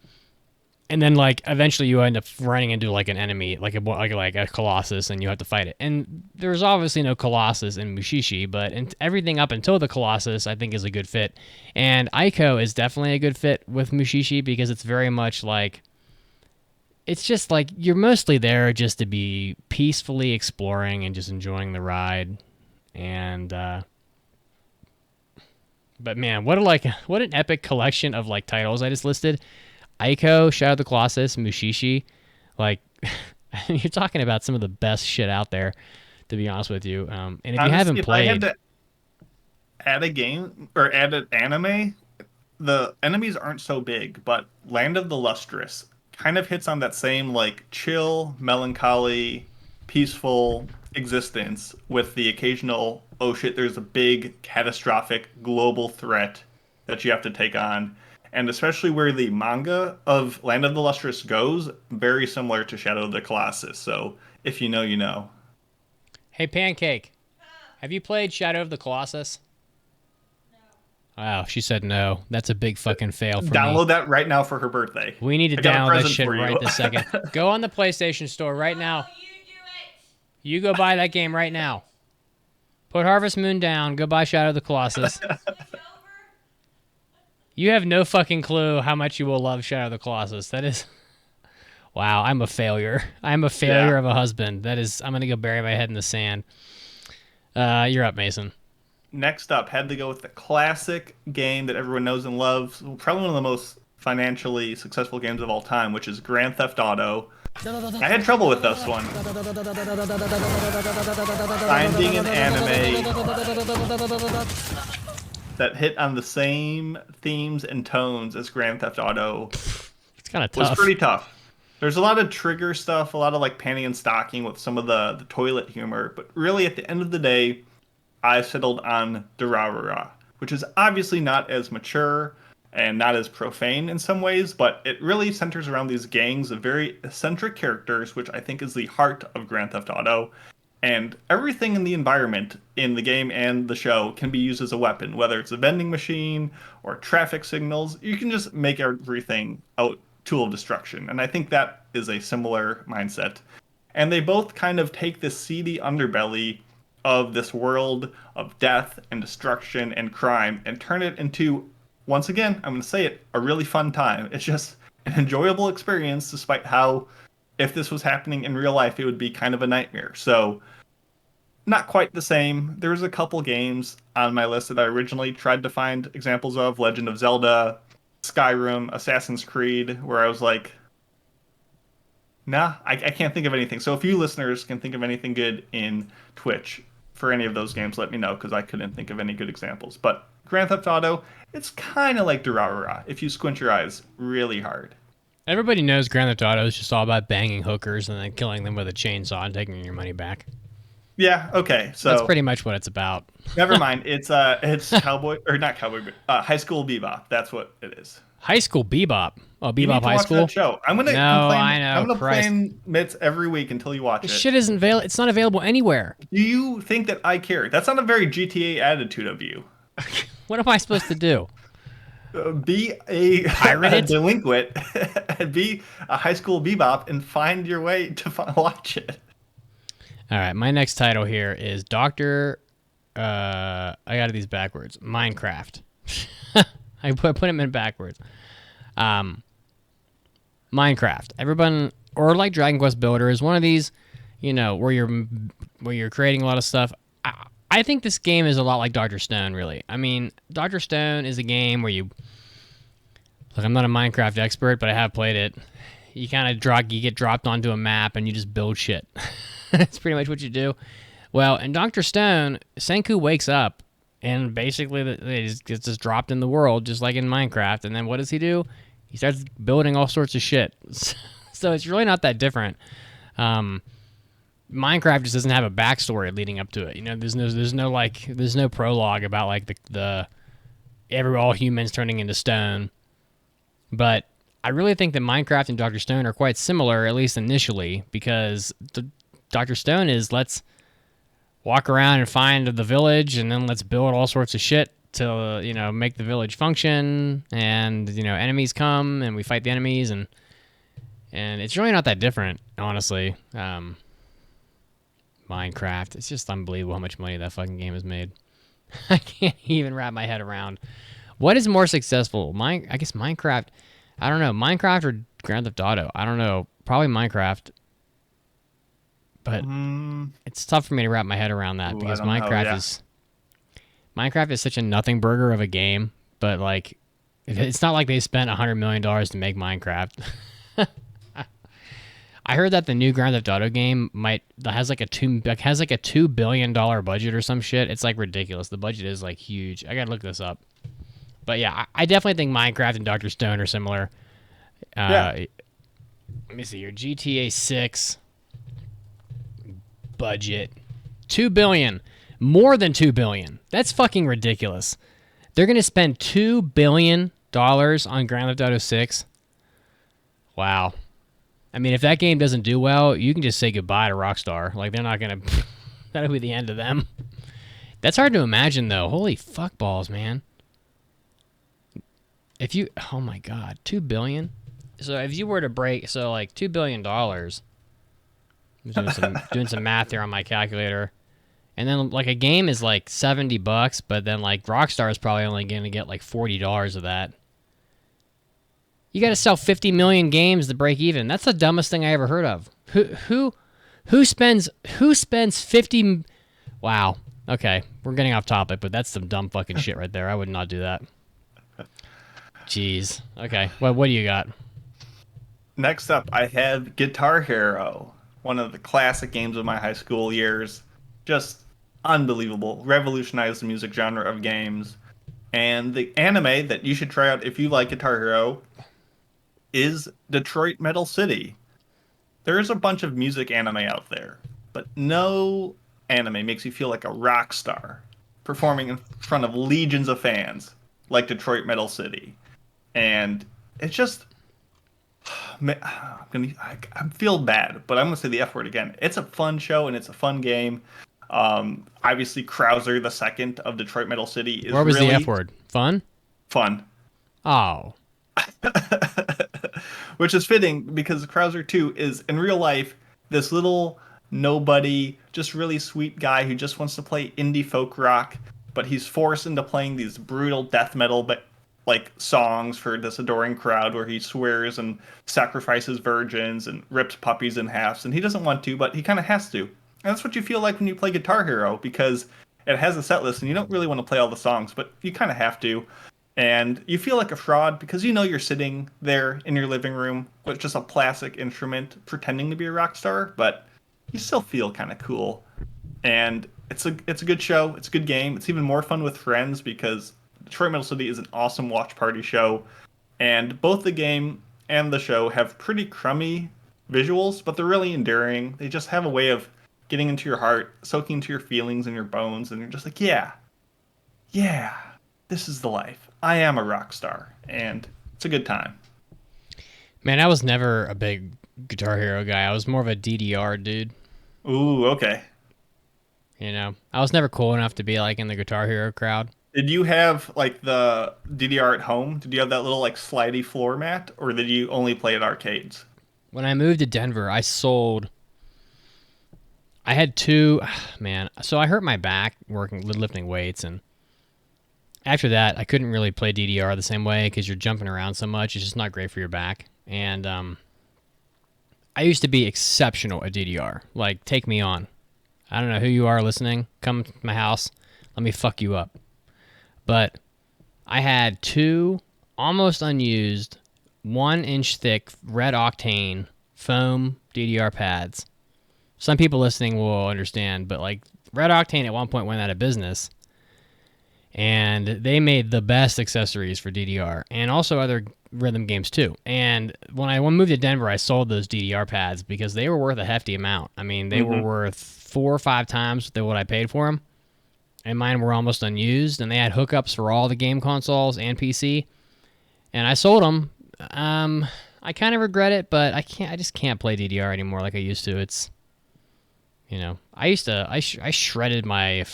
And then like eventually you end up running into like an enemy, like a Colossus, and you have to fight it. And there's obviously no Colossus in Mushishi, but everything up until the Colossus I think is a good fit. And Ico is definitely a good fit with Mushishi because it's very much like, it's just like you're mostly there just to be peacefully exploring and just enjoying the ride. And but man, what an epic collection of like titles I just listed. Ico, Shadow of the Colossus, Mushishi, like you're talking about some of the best shit out there, to be honest with you. And if honestly, you haven't played, I had to add a game or add an anime, the enemies aren't so big, but Land of the Lustrous kind of hits on that same like chill, melancholy, peaceful existence with the occasional, oh shit, there's a big catastrophic global threat that you have to take on. And especially where the manga of Land of the Lustrous goes, very similar to Shadow of the Colossus. So if you know, you know. Hey, Pancake, have you played Shadow of the Colossus? No. Wow, she said no. That's a big fucking fail for me. Download that right now for her birthday. We need to download that shit right this second. Go on the PlayStation Store right now. No, you do it. You go buy that game right now. Put Harvest Moon down. Go buy Shadow of the Colossus. You have no fucking clue how much you will love Shadow of the Colossus. That is... Wow, I'm a failure. I'm a failure of a husband. That is... I'm going to go bury my head in the sand. You're up, Mason. Next up, had to go with the classic game that everyone knows and loves. Probably one of the most financially successful games of all time, which is Grand Theft Auto. I had trouble with this one. Finding an anime that hit on the same themes and tones as Grand Theft Auto. It's kind of tough. Was pretty tough. There's a lot of trigger stuff, a lot of like panty and stocking with some of the toilet humor, but really at the end of the day, I settled on Durarara, which is obviously not as mature and not as profane in some ways, but it really centers around these gangs of very eccentric characters, which I think is the heart of Grand Theft Auto. And everything in the environment in the game and the show can be used as a weapon, whether it's a vending machine or traffic signals. You can just make everything a tool of destruction. And I think that is a similar mindset. And they both kind of take this seedy underbelly of this world of death and destruction and crime and turn it into, once again, I'm going to say it, a really fun time. It's just an enjoyable experience, despite how, if this was happening in real life, it would be kind of a nightmare. So, not quite the same. There's a couple games on my list that I originally tried to find examples of, Legend of Zelda, Skyrim, Assassin's Creed, where I was like, nah, I can't think of anything. So if you listeners can think of anything good in Twitch for any of those games, let me know, because I couldn't think of any good examples. But Grand Theft Auto, it's kind of like Durarara if you squint your eyes really hard. Everybody knows Grand Theft Auto is just all about banging hookers and then killing them with a chainsaw and taking your money back. Yeah, okay. So that's pretty much what it's about. Never mind. It's Cowboy, or not Cowboy, but High School Bebop. That's what it is. High School Bebop. Oh, You need Bebop to High watch School. That show. I'm gonna No, complain. I know. I'm gonna Christ. complain Mitts every week until you watch This it. shit isn't available. It's not available anywhere. Do you think that I care? That's not a very GTA attitude of you. What am I supposed to do? Be a Pirate it? delinquent, and be a High School Bebop, and find your way to watch it. All right, my next title here is Doctor. I got these backwards. Minecraft. I put them in backwards. Minecraft. Everyone, or like Dragon Quest Builder, is one of these, where you're creating a lot of stuff. I think this game is a lot like Dr. Stone, really. I mean, Dr. Stone is a game where you. Look, I'm not a Minecraft expert, but I have played it. You get dropped onto a map and you just build shit. That's pretty much what you do. Well, in Dr. Stone, Senku wakes up and basically he gets just dropped in the world, just like in Minecraft. And then what does he do? He starts building all sorts of shit. So it's really not that different. Minecraft just doesn't have a backstory leading up to it. There's no prologue about like all humans turning into stone. But I really think that Minecraft and Dr. Stone are quite similar, at least initially, because Dr. Stone is let's walk around and find the village, and then let's build all sorts of shit to make the village function, and enemies come and we fight the enemies, and it's really not that different, honestly. Minecraft, it's just unbelievable how much money that fucking game has made. I can't even wrap my head around what is more successful. I guess Minecraft. I don't know, Minecraft or Grand Theft Auto. I don't know, probably Minecraft. But it's tough for me to wrap my head around that because Minecraft is such a nothing burger of a game. But like, it's not like they spent $100 million to make Minecraft. I heard that the new Grand Theft Auto game has like a $2 billion budget or some shit. It's like ridiculous. The budget is like huge. I gotta look this up. But yeah, I definitely think Minecraft and Dr. Stone are similar. Let me see here. GTA 6 budget $2 billion, more than $2 billion. That's fucking ridiculous. They're gonna spend $2 billion on Grand Theft Auto 6. Wow. I mean, if that game doesn't do well, you can just say goodbye to Rockstar. Like, they're not gonna. That'll be the end of them. That's hard to imagine, though. Holy fuck balls, man. Oh my god, $2 billion. So if you were to like $2 billion. I'm doing some math here on my calculator, and then like a game is like $70, but then like Rockstar is probably only going to get like $40 of that. You got to sell 50 million games to break even. That's the dumbest thing I ever heard of. Who spends 50? Wow. Okay, we're getting off topic, but that's some dumb fucking shit right there. I would not do that. Jeez. Okay. What do you got? Next up, I have Guitar Hero, one of the classic games of my high school years. Just unbelievable. Revolutionized the music genre of games. And the anime that you should try out if you like Guitar Hero is Detroit Metal City. There's a bunch of music anime out there, but no anime makes you feel like a rock star performing in front of legions of fans like Detroit Metal City. and it's just I feel bad, but I'm gonna say the F word again. It's a fun show and it's a fun game. Obviously, Krauser, the second of Detroit Metal City, is Where was really the F word? Fun? fun. Oh. Which is fitting because Krauser 2 is in real life this little nobody, just really sweet guy who just wants to play indie folk rock, but he's forced into playing these brutal death metal but like songs for this adoring crowd where he swears and sacrifices virgins and rips puppies in halves, and he doesn't want to, but he kind of has to. And that's what you feel like when you play Guitar Hero, because it has a set list and you don't really want to play all the songs, but you kind of have to. And you feel like a fraud because you know you're sitting there in your living room with just a plastic instrument pretending to be a rock star, but you still feel kind of cool. And it's a good show. It's a good game. It's even more fun with friends because Detroit Metal City is an awesome watch party show. And both the game and the show have pretty crummy visuals, but they're really endearing. They just have a way of getting into your heart, soaking into your feelings and your bones, and you're just like, yeah, this is the life. I am a rock star, and it's a good time. Man, I was never a big Guitar Hero guy. I was more of a DDR dude. Ooh, okay. You know, I was never cool enough to be like in the Guitar Hero crowd. Did you have like the DDR at home? Did you have that little like slidey floor mat, or did you only play at arcades? When I moved to Denver, I had two, man. So I hurt my back lifting weights, and after that, I couldn't really play DDR the same way because you're jumping around so much. It's just not great for your back. And I used to be exceptional at DDR. Like, take me on. I don't know who you are listening. Come to my house. Let me fuck you up. But I had two almost unused 1-inch thick red octane foam DDR pads. Some people listening will understand, but like Red Octane at one point went out of business, and they made the best accessories for DDR and also other rhythm games too. And when I moved to Denver, I sold those DDR pads because they were worth a hefty amount. I mean, they were worth 4 or 5 times what I paid for them, and mine were almost unused, and they had hookups for all the game consoles and PC, and I sold them. I kind of regret it, but I just can't play DDR anymore like I used to. It's, you know, I shredded my,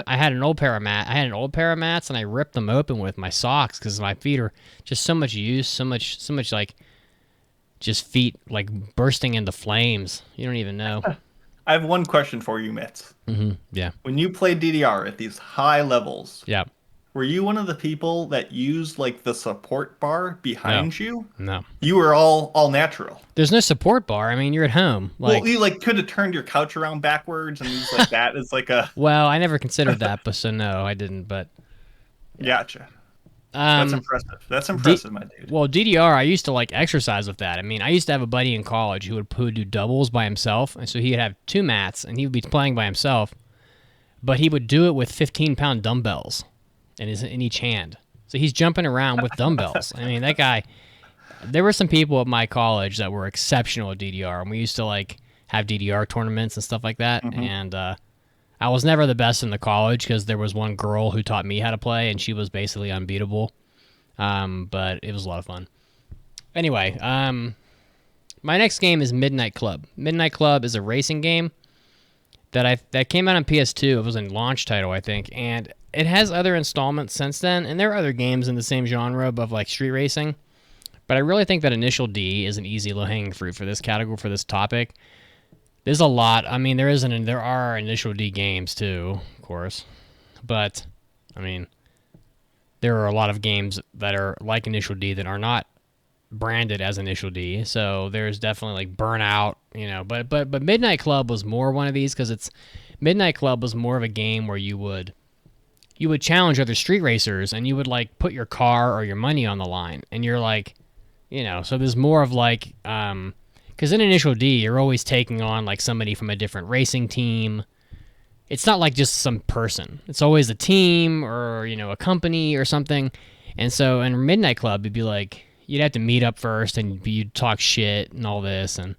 I had an old pair of mats and I ripped them open with my socks because my feet are just so much use, so much like just feet like bursting into flames. You don't even know. I have one question for you, Mitz. Mm-hmm. Yeah. When you played DDR at these high levels, yeah, were you one of the people that used like the support bar behind you? No. You were all natural. There's no support bar. I mean, you're at home. Like, well, you like could have turned your couch around backwards and used like that as like a. Well, I never considered that, but so no, I didn't. But gotcha. That's impressive. That's impressive, my dude. Well, DDR, I used to like exercise with that. I mean, I used to have a buddy in college who would do doubles by himself, and so he'd have 2 mats, and he would be playing by himself, but he would do it with 15-pound dumbbells in each hand. So he's jumping around with dumbbells. I mean, that guy. There were some people at my college that were exceptional at DDR, and we used to like have DDR tournaments and stuff like that. And I was never the best in the college because there was one girl who taught me how to play, and she was basically unbeatable. But it was a lot of fun. Anyway, my next game is Midnight Club. Midnight Club is a racing game that came out on PS2. It was a launch title, I think, and it has other installments since then, and there are other games in the same genre of like street racing. But I really think that Initial D is an easy low-hanging fruit for this category, for this topic. There's a lot. I mean, there are Initial D games too, of course. But, I mean, there are a lot of games that are like Initial D that are not branded as Initial D. So there's definitely like Burnout, you know. But Midnight Club was more one of these because Midnight Club was more of a game where you would challenge other street racers and you would like put your car or your money on the line, and you're like, you know, so there's more of like, because in Initial D, you're always taking on like somebody from a different racing team. It's not like just some person. It's always a team or, you know, a company or something. And so in Midnight Club, it'd be like, you'd have to meet up first and you'd talk shit and all this and,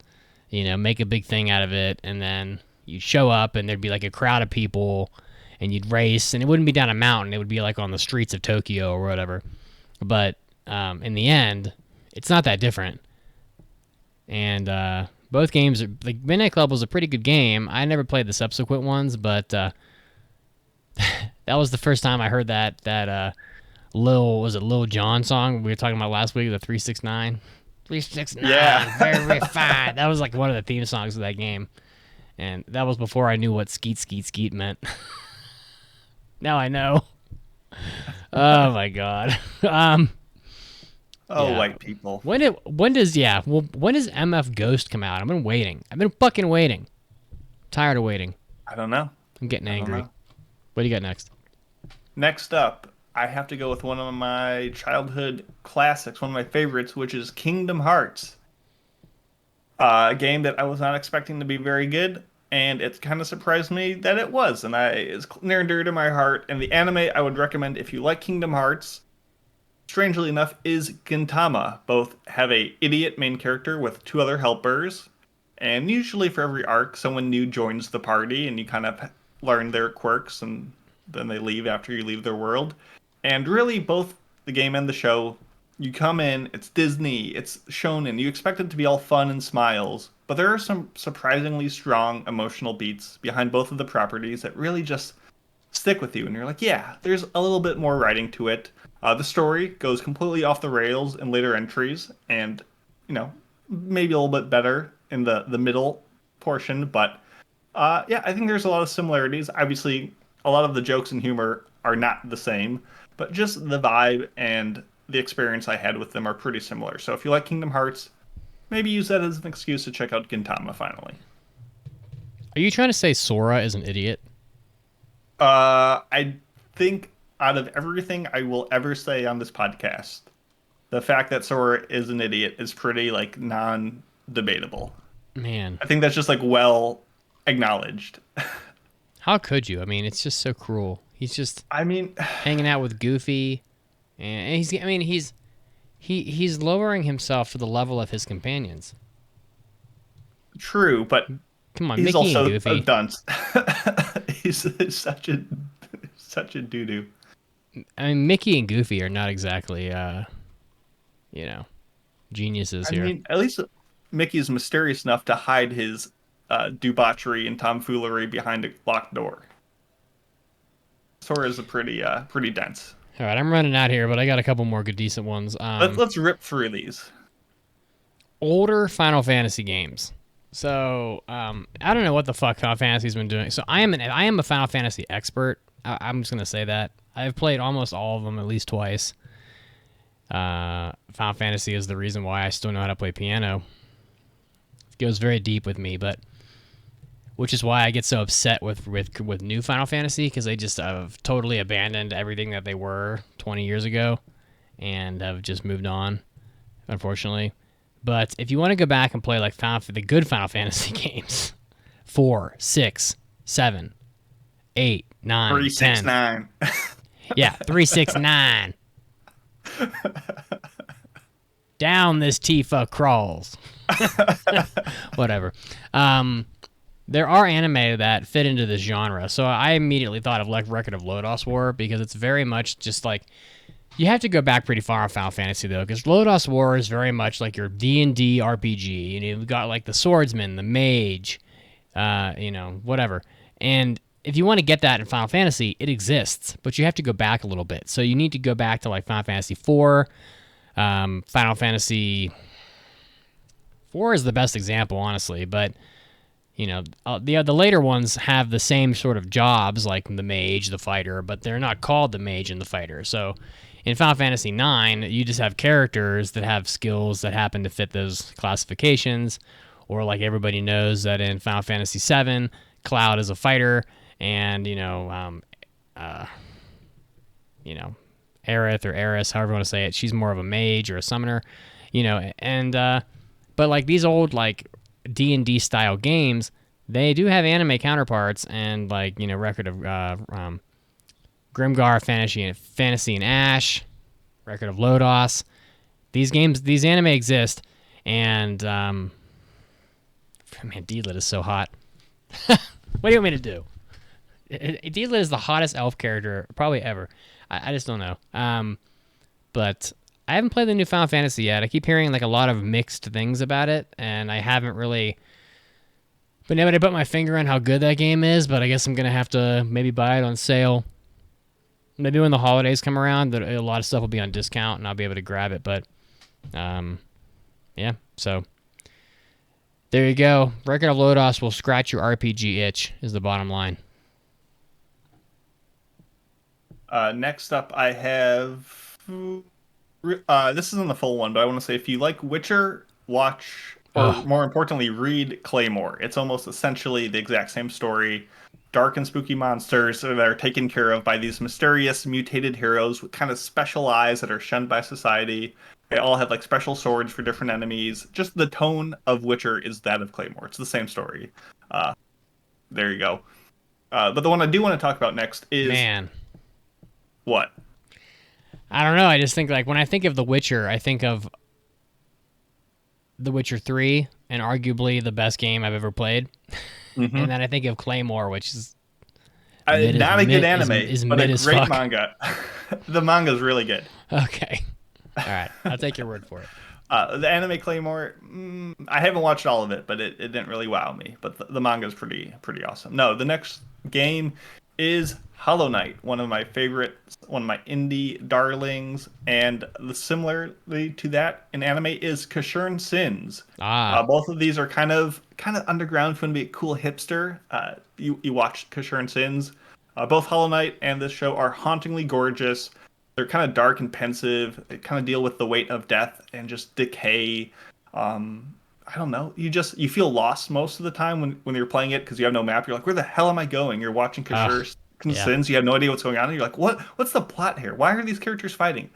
you know, make a big thing out of it. And then you'd show up and there'd be like a crowd of people and you'd race, and it wouldn't be down a mountain. It would be like on the streets of Tokyo or whatever. But in the end, it's not that different. And both games are like Midnight Club was a pretty good game. I never played the subsequent ones, but that was the first time I heard that Lil Jon song we were talking about last week, the 369. 369. Yeah. Very fine. That was like one of the theme songs of that game. And that was before I knew what skeet skeet skeet meant. Now I know. Oh my god. Oh, yeah. white people. When does MF Ghost come out? I've been waiting. I've been fucking waiting. Tired of waiting. I don't know. I'm getting angry. know. What do you got next? Next up, I have to go with one of my childhood classics, one of my favorites, which is Kingdom Hearts. A game that I was not expecting to be very good, and it kind of surprised me that it was, and it's near and dear to my heart. And the anime I would recommend if you like Kingdom Hearts, strangely enough, is Gintama. Both have a idiot main character with 2 other helpers, and usually for every arc, someone new joins the party, and you kind of learn their quirks, and then they leave after you leave their world. And really, both the game and the show, you come in, it's Disney, it's shonen, you expect it to be all fun and smiles, but there are some surprisingly strong emotional beats behind both of the properties that really just stick with you, and you're like, yeah, there's a little bit more writing to it. The story goes completely off the rails in later entries, and, maybe a little bit better in the middle portion, but yeah, I think there's a lot of similarities. Obviously, a lot of the jokes and humor are not the same, but just the vibe and the experience I had with them are pretty similar. So if you like Kingdom Hearts, maybe use that as an excuse to check out Gintama finally. Are you trying to say Sora is an idiot? I think out of everything I will ever say on this podcast, the fact that Sora is an idiot is pretty, non-debatable. Man. I think that's just, well acknowledged. How could you? I mean, it's just so cruel. He's just hanging out with Goofy, and he's lowering himself to the level of his companions. True, but come on, he's Mickey also and Goofy. a dunce. he's such a doo-doo. I mean, Mickey and Goofy are not exactly, geniuses here. I mean, at least Mickey's mysterious enough to hide his debauchery and tomfoolery behind a locked door. Sora is pretty dense. All right, I'm running out here, but I got a couple more good, decent ones. Let's rip through these. Older Final Fantasy games. So, I don't know what the fuck Final Fantasy's been doing. So, I am a Final Fantasy expert. I'm just gonna say that. I've played almost all of them at least twice. Final Fantasy is the reason why I still know how to play piano. It goes very deep with me, which is why I get so upset with new Final Fantasy, because they just have totally abandoned everything that they were 20 years ago and have just moved on, unfortunately. But if you want to go back and play the good Final Fantasy games, 4, 6, 7, 8, 9, 3, 6, 10. 9. Yeah, 3, 6, 9. Down this Tifa crawls. Whatever. There are anime that fit into this genre, so I immediately thought of Record of Lodoss War, because it's very much just you have to go back pretty far on Final Fantasy though, because Lodoss War is very much like your D&D RPG, and you've got the swordsman, the mage, whatever. And if you want to get that in Final Fantasy, it exists, but you have to go back a little bit. So you need to go back to Final Fantasy IV. Final Fantasy IV is the best example, honestly, but the later ones have the same sort of jobs, like the mage, the fighter, but they're not called the mage and the fighter. So in Final Fantasy IX, you just have characters that have skills that happen to fit those classifications, or everybody knows that in Final Fantasy VII, Cloud is a fighter, and Aerith or Eris, however you want to say it, she's more of a mage or a summoner, but these old D&D style games, they do have anime counterparts, and Record of Grimgar, Fantasy and Ash, Record of Lodoss. These anime exist, and man, Deedlit is so hot. What do you want me to do? Deedlit is the hottest elf character probably ever. I just don't know. But I haven't played the new Final Fantasy yet. I keep hearing like a lot of mixed things about it, and I haven't really been able to put my finger on how good that game is, but I guess I'm going to have to maybe buy it on sale. Maybe when the holidays come around, a lot of stuff will be on discount, and I'll be able to grab it, but yeah, so there you go. Record of Lodos will scratch your RPG itch, is the bottom line. Next up, I have... this isn't the full one, but I want to say if you like Witcher, watch, or more importantly, read Claymore. It's almost essentially the exact same story. Dark and spooky monsters that are taken care of by these mysterious mutated heroes with kind of special eyes that are shunned by society. They all have like special swords for different enemies. Just the tone of Witcher is that of Claymore. It's the same story. There you go. But the one I do want to talk about next is... Man. What? I don't know. I just think like when I think of The Witcher, I think of The Witcher 3, and arguably the best game I've ever played. Mm-hmm. And then I think of Claymore, which is not a good anime, but a great fuck. manga. The manga's really good. Okay. All right. I'll take your word for it. The anime Claymore, I haven't watched all of it, but it didn't really wow me. But the manga's pretty awesome. No, the next game is Hollow Knight, one of my favorites, one of my indie darlings, and similarly to that in anime is Kashurn Sins. Both of these are kind of underground, if you want to be a cool hipster. You watch Kashurn Sins. Both Hollow Knight and this show are hauntingly gorgeous. They're kind of dark and pensive. They kind of deal with the weight of death and just decay. I don't know. You feel lost most of the time when you're playing it because you have no map. You're like, where the hell am I going? You're watching Kashurn Sins. You have no idea what's going on. And you're like, what's the plot here? Why are these characters fighting?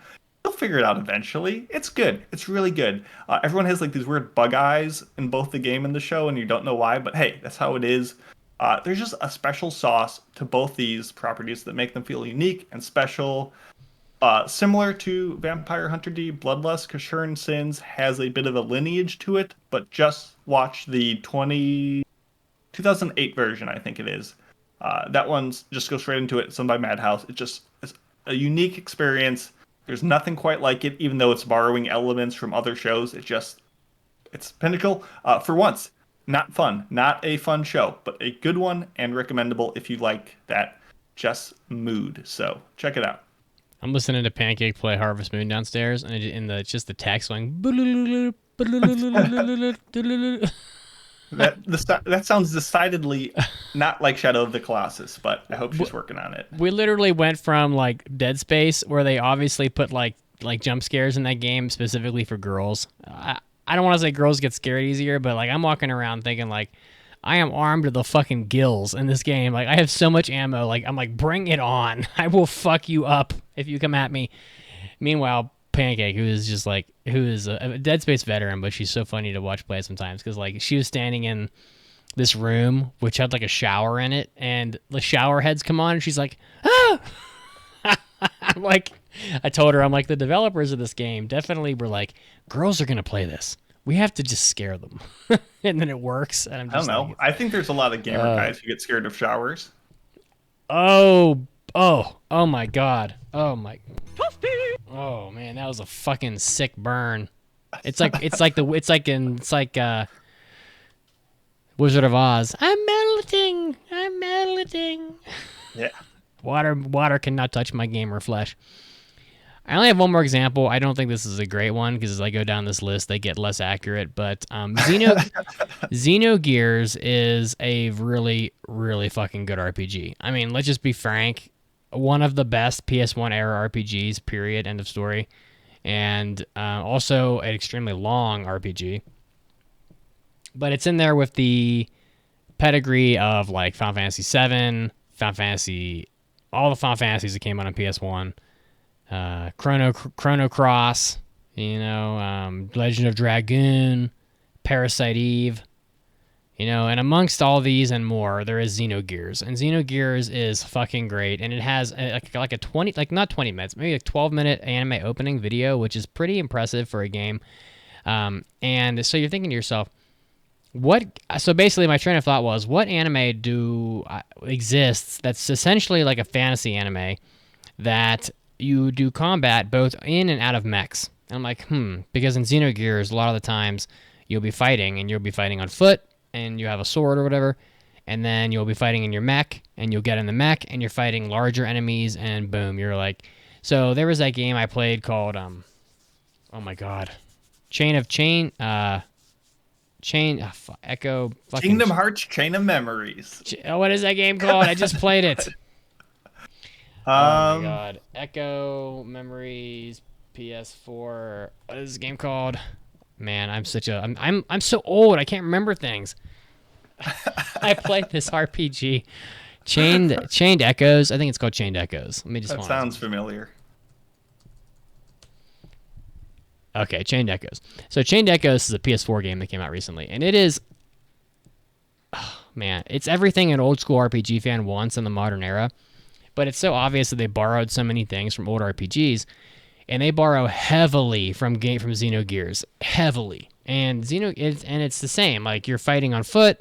You'll figure it out eventually. It's good. It's really good. Everyone has like these weird bug eyes in both the game and the show, and you don't know why. But hey, that's how it is. There's just a special sauce to both these properties that make them feel unique and special. Similar to Vampire Hunter D Bloodlust, Kashurn Sins has a bit of a lineage to it, but just watch the 2008 version, I think it is. That one just goes straight into it. It's done by Madhouse. It's a unique experience. There's nothing quite like it, even though it's borrowing elements from other shows. It's pinnacle. For once, not fun. Not a fun show, but a good one and recommendable if you like that just mood. So check it out. I'm listening to Pancake play Harvest Moon downstairs, and it's just the text going. That sounds decidedly not like Shadow of the Colossus, but I hope she's working on it. We literally went from like Dead Space, where they obviously put like jump scares in that game specifically for girls. I don't want to say girls get scared easier, but like I'm walking around thinking like I am armed to the fucking gills in this game. Like I have so much ammo. Like I'm like, bring it on. I will fuck you up if you come at me. Meanwhile, Pancake, who is a Dead Space veteran, but she's so funny to watch play sometimes because like she was standing in this room which had like a shower in it, and the shower heads come on, and she's like, ah! I'm like, I told her, I'm like, the developers of this game definitely were like, girls are gonna play this. We have to just scare them, and then it works. And I don't know. Like, I think there's a lot of gamer guys who get scared of showers. Oh my god. Oh man, that was a fucking sick burn. It's like Wizard of Oz. I'm melting. Yeah. Water cannot touch my gamer flesh. I only have one more example. I don't think this is a great one because as I go down this list, they get less accurate. But Xenogears is a really, really fucking good RPG. I mean, let's just be frank. One of the best PS1 era RPGs, period, end of story. And also an extremely long RPG. But it's in there with the pedigree of like Final Fantasy VII, all the Final Fantasies that came out on PS1. Chrono Cross, Legend of Dragoon, Parasite Eve, and amongst all these and more, there is Xenogears, and Xenogears is fucking great, and it has like a 20, like not 20 minutes, maybe like 12-minute anime opening video, which is pretty impressive for a game, and so you're thinking to yourself, so basically my train of thought was, what anime exists that's essentially like a fantasy anime that you do combat both in and out of mechs. And I'm like, because in Xenogears, a lot of the times you'll be fighting, and you'll be fighting on foot, and you have a sword or whatever, and then you'll be fighting in your mech, and you'll get in the mech, and you're fighting larger enemies, and boom, you're like... So there was that game I played called, oh my god, Echo... fucking... Kingdom Hearts Chain of Memories. What is that game called? I just played it. Oh my god. Echo Memories PS4. What is this game called? Man, I'm so old. I can't remember things. I played this RPG. Chained Echoes. I think it's called Chained Echoes. Let me just. That sounds familiar. Okay, Chained Echoes. So Chained Echoes is a PS4 game that came out recently, and it is. Oh, man, it's everything an old school RPG fan wants in the modern era, but it's so obvious that they borrowed so many things from old RPGs, and they borrow heavily from Xenogears, heavily. And it's the same. Like, you're fighting on foot.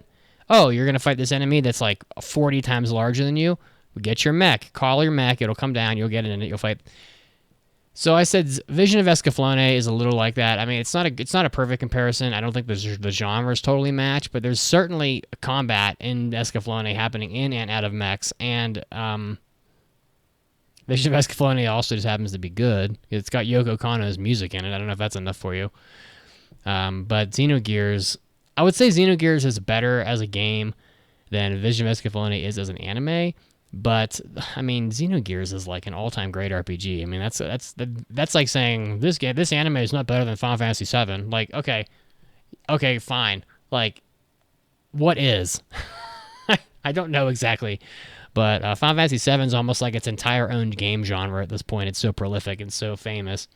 Oh, you're gonna fight this enemy that's like 40 times larger than you. Get your mech. Call your mech. It'll come down. You'll get in it. You'll fight. So I said Vision of Escaflowne is a little like that. I mean, it's not a perfect comparison. I don't think the genres totally match, but there's certainly combat in Escaflowne happening in and out of mechs, and Vision of Escaflowne also just happens to be good. It's got Yoko Kanno's music in it. I don't know if that's enough for you. But Xenogears, I would say Xenogears is better as a game than Vision of Escaflowne is as an anime. But I mean, Xenogears is like an all-time great RPG. I mean, that's like saying this anime is not better than Final Fantasy VII. Like, okay, fine. Like, what is? I don't know exactly. But Final Fantasy VII is almost like its entire own game genre at this point. It's so prolific and so famous.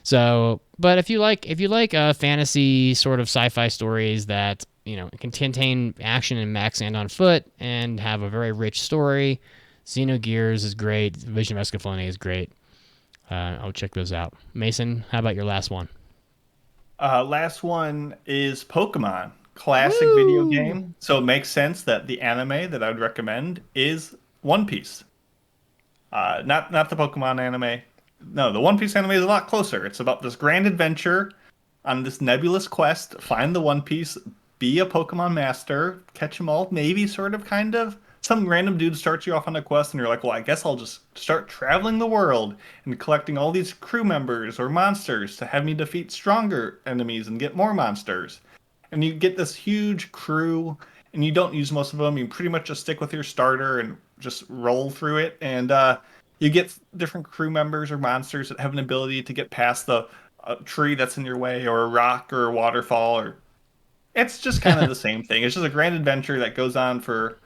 So, but if you like fantasy sort of sci-fi stories that, you know, can contain action and mechs and on foot and have a very rich story, Xenogears is great. Vision of Escaflowne is great. I'll check those out. Mason, how about your last one? Last one is Pokemon. Classic video game. So it makes sense that the anime that I would recommend is One Piece. Not the Pokemon anime. No, the One Piece anime is a lot closer. It's about this grand adventure on this nebulous quest. Find the One Piece, be a Pokemon master, catch them all, maybe, sort of, kind of. Some random dude starts you off on a quest, and you're like, well, I guess I'll just start traveling the world and collecting all these crew members or monsters to have me defeat stronger enemies and get more monsters. And you get this huge crew, and you don't use most of them. You pretty much just stick with your starter and just roll through it. And you get different crew members or monsters that have an ability to get past the tree that's in your way, or a rock, or a waterfall, or it's just kind of the same thing. It's just a grand adventure that goes on for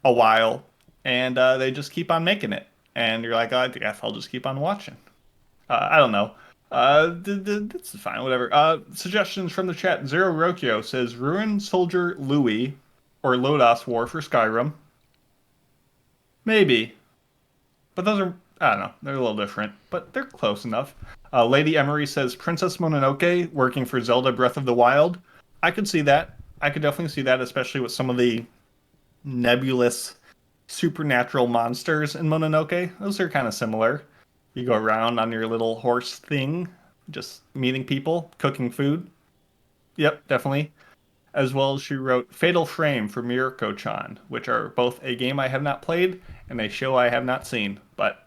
a while, and they just keep on making it. And you're like, oh, I guess I'll just keep on watching. I don't know. This is fine, whatever. Suggestions from the chat. Zero Rokyo says Ruin Soldier Louis or Lodos War for Skyrim. Maybe. But those are, I don't know, they're a little different, but they're close enough. Lady Emery says Princess Mononoke working for Zelda Breath of the Wild. I could see that. I could definitely see that, especially with some of the nebulous supernatural monsters in Mononoke. Those are kind of similar. You go around on your little horse thing, just meeting people, cooking food. Yep, definitely. As well as she wrote Fatal Frame for Mirko-chan, which are both a game I have not played and a show I have not seen. But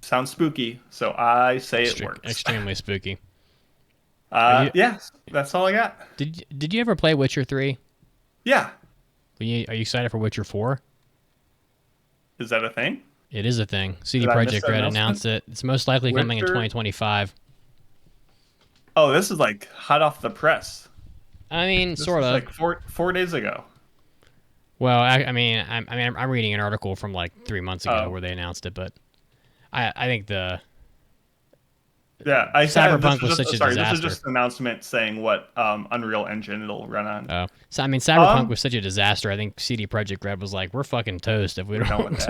sounds spooky, so I say it works. Extremely spooky. Yes, that's all I got. Did you ever play Witcher 3? Yeah. Are you excited for Witcher 4? Is that a thing? It is a thing. CD Projekt Red announced it. It's most likely coming in 2025. Oh, this is like hot off the press. I mean, This sort is of. like four days ago. Well, I'm reading an article from like 3 months ago where they announced it, but I think Cyberpunk was such a disaster. This is just an announcement saying what Unreal Engine it'll run on. Oh, so I mean, Cyberpunk was such a disaster. I think CD Projekt Red was like, we're fucking toast if we don't.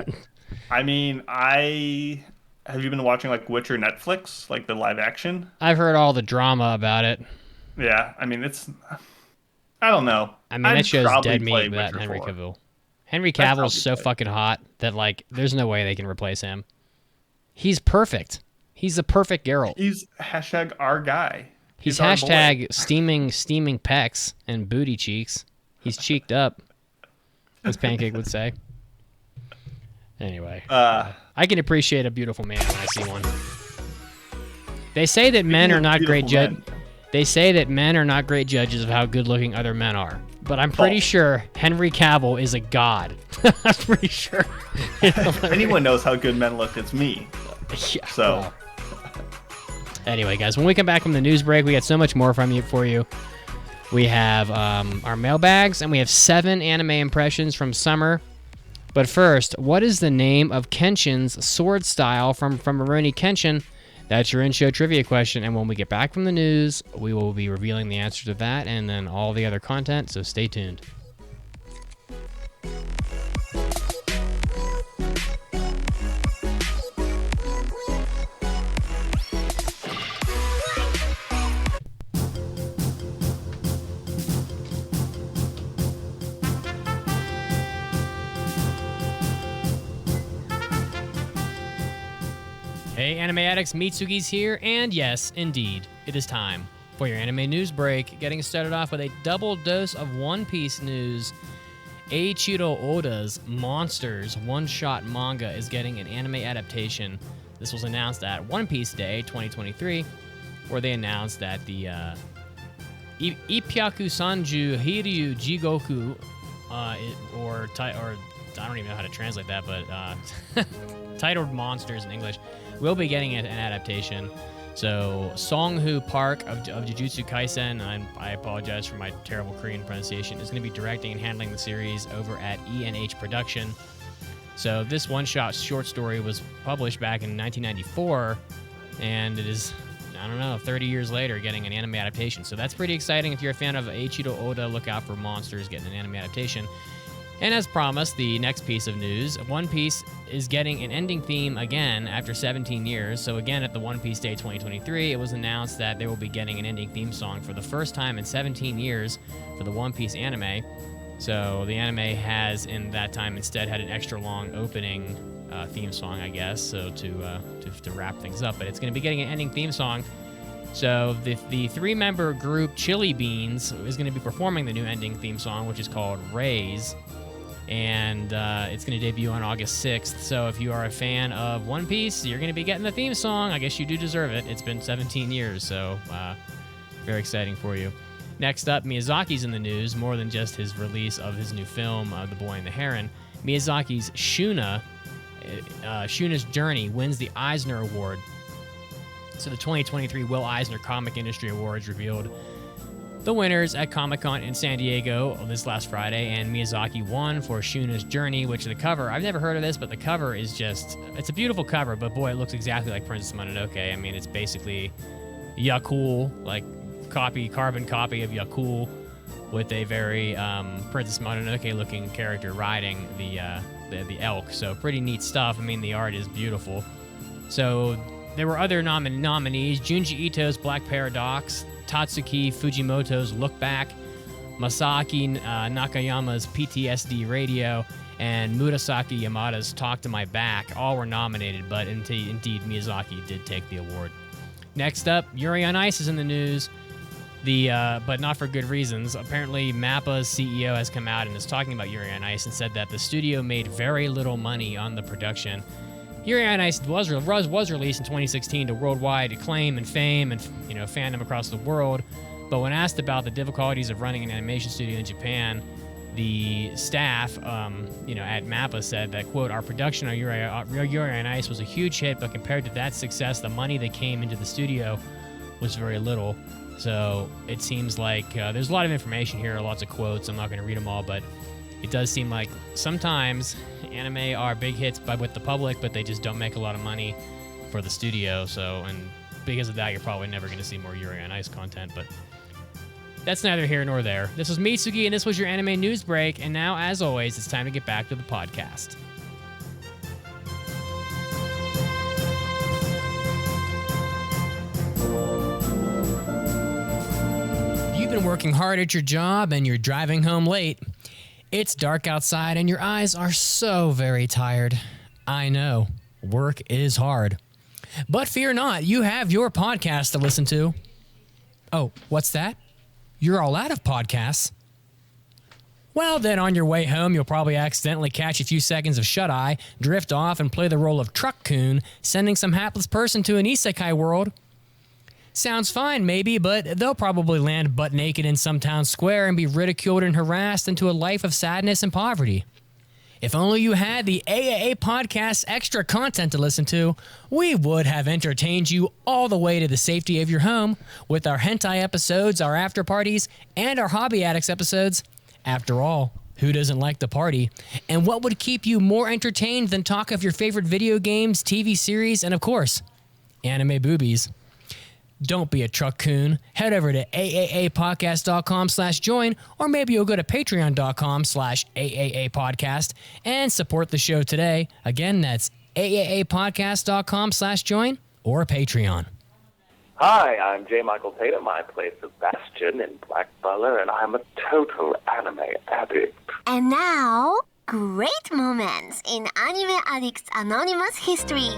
I mean, have you been watching like Witcher Netflix, like the live action? I've heard all the drama about it. Yeah, I mean, I don't know. I mean, that show's dead meat without Henry Cavill. Henry Cavill's so fucking hot that like, there's no way they can replace him. He's perfect. He's the perfect Geralt. He's hashtag our guy. He's our hashtag boy. steaming pecs and booty cheeks. He's cheeked up, as Pancake would say. Anyway, I can appreciate a beautiful man when I see one. They say that men are not great judges. They say that men are not great judges of how good-looking other men are. But I'm pretty sure Henry Cavill is a god. I'm pretty sure. Anyone knows how good men look, it's me. Yeah, So. well. Anyway, guys, when we come back from the news break, we got so much more for you. We have our mailbags, and we have 7 anime impressions from Summer. But first, what is the name of Kenshin's sword style from Rurouni Kenshin? That's your in-show trivia question, and when we get back from the news, we will be revealing the answer to that and then all the other content, so stay tuned. Hey, Anime Addicts, Mitsugi's here, and yes, indeed, it is time for your anime news break. Getting started off with a double dose of One Piece news. Eiichiro Oda's Monsters one-shot manga is getting an anime adaptation. This was announced at One Piece Day 2023, where they announced that the Ipyaku Sanju Hiryu Jigoku, or I don't even know how to translate that, but titled Monsters in English, will be getting an adaptation. So Song-Hoo Park of Jujutsu Kaisen, and I apologize for my terrible Korean pronunciation, is going to be directing and handling the series over at ENH Production. So this one-shot short story was published back in 1994, and it is, 30 years later, getting an anime adaptation. So that's pretty exciting. If you're a fan of Eiichiro Oda, look out for Monsters getting an anime adaptation. And as promised, the next piece of news, One Piece is getting an ending theme again after 17 years. So again, at the One Piece Day 2023, it was announced that they will be getting an ending theme song for the first time in 17 years for the One Piece anime. So the anime has, in that time, instead had an extra long opening theme song, I guess, so to wrap things up. But it's going to be getting an ending theme song. So the 3-member group Chili Beans is going to be performing the new ending theme song, which is called Ryza. And it's going to debut on August 6th. So if you are a fan of One Piece, you're going to be getting the theme song. I guess you do deserve it. It's been 17 years, so very exciting for you. Next up, Miyazaki's in the news, more than just his release of his new film, The Boy and the Heron. Miyazaki's Shuna's Journey wins the Eisner Award. So the 2023 Will Eisner Comic Industry Awards revealed the winners at Comic-Con in San Diego this last Friday, and Miyazaki won for Shuna's Journey, which the cover, I've never heard of this, but the cover is just, it's a beautiful cover, but boy, it looks exactly like Princess Mononoke. I mean, it's basically Yakul, like carbon copy of Yakul, with a very Princess Mononoke-looking character riding the elk. So pretty neat stuff. I mean, the art is beautiful. So there were other nominees: Junji Ito's Black Paradox, Tatsuki Fujimoto's Look Back, Masaki Nakayama's PTSD Radio, and Murasaki Yamada's Talk to My Back. All were nominated, but indeed Miyazaki did take the award. Next up, Yuri on Ice is in the news, but not for good reasons. Apparently, MAPPA's CEO has come out and is talking about Yuri on Ice and said that the studio made very little money on the production. Yuri on Ice was released in 2016 to worldwide acclaim and fame and fandom across the world. But when asked about the difficulties of running an animation studio in Japan, the staff, at MAPPA said that, quote, "Our production on Yuri on Ice was a huge hit, but compared to that success, the money that came into the studio was very little." So it seems like there's a lot of information here, lots of quotes. I'm not going to read them all, but it does seem like sometimes anime are big hits with the public, but they just don't make a lot of money for the studio. So, and because of that, you're probably never going to see more Yuri on Ice content, but that's neither here nor there. This was Mitsugi, and this was your anime news break. And now, as always, it's time to get back to the podcast. You've been working hard at your job and you're driving home late. It's dark outside and your eyes are so very tired. I know, work is hard. But fear not, you have your podcast to listen to. Oh, what's that? You're all out of podcasts. Well, then on your way home, you'll probably accidentally catch a few seconds of shut-eye, drift off, and play the role of Truck Coon, sending some hapless person to an isekai world. Sounds fine, maybe, but they'll probably land butt naked in some town square and be ridiculed and harassed into a life of sadness and poverty. If only you had the AAA Podcast extra content to listen to, we would have entertained you all the way to the safety of your home with our hentai episodes, our after parties, and our Hobby Addicts episodes. After all, who doesn't like to party? And what would keep you more entertained than talk of your favorite video games, TV series, and of course, anime boobies? Don't be a truck coon. Head over to aapodcast.com/join, or maybe you'll go to patreon.com/AAApodcast and support the show today. Again, that's aapodcast.com/join or Patreon. Hi, I'm J. Michael Tatum. I play Sebastian in Black Butler, and I'm a total anime addict. And now, great moments in Anime Addicts Anonymous history.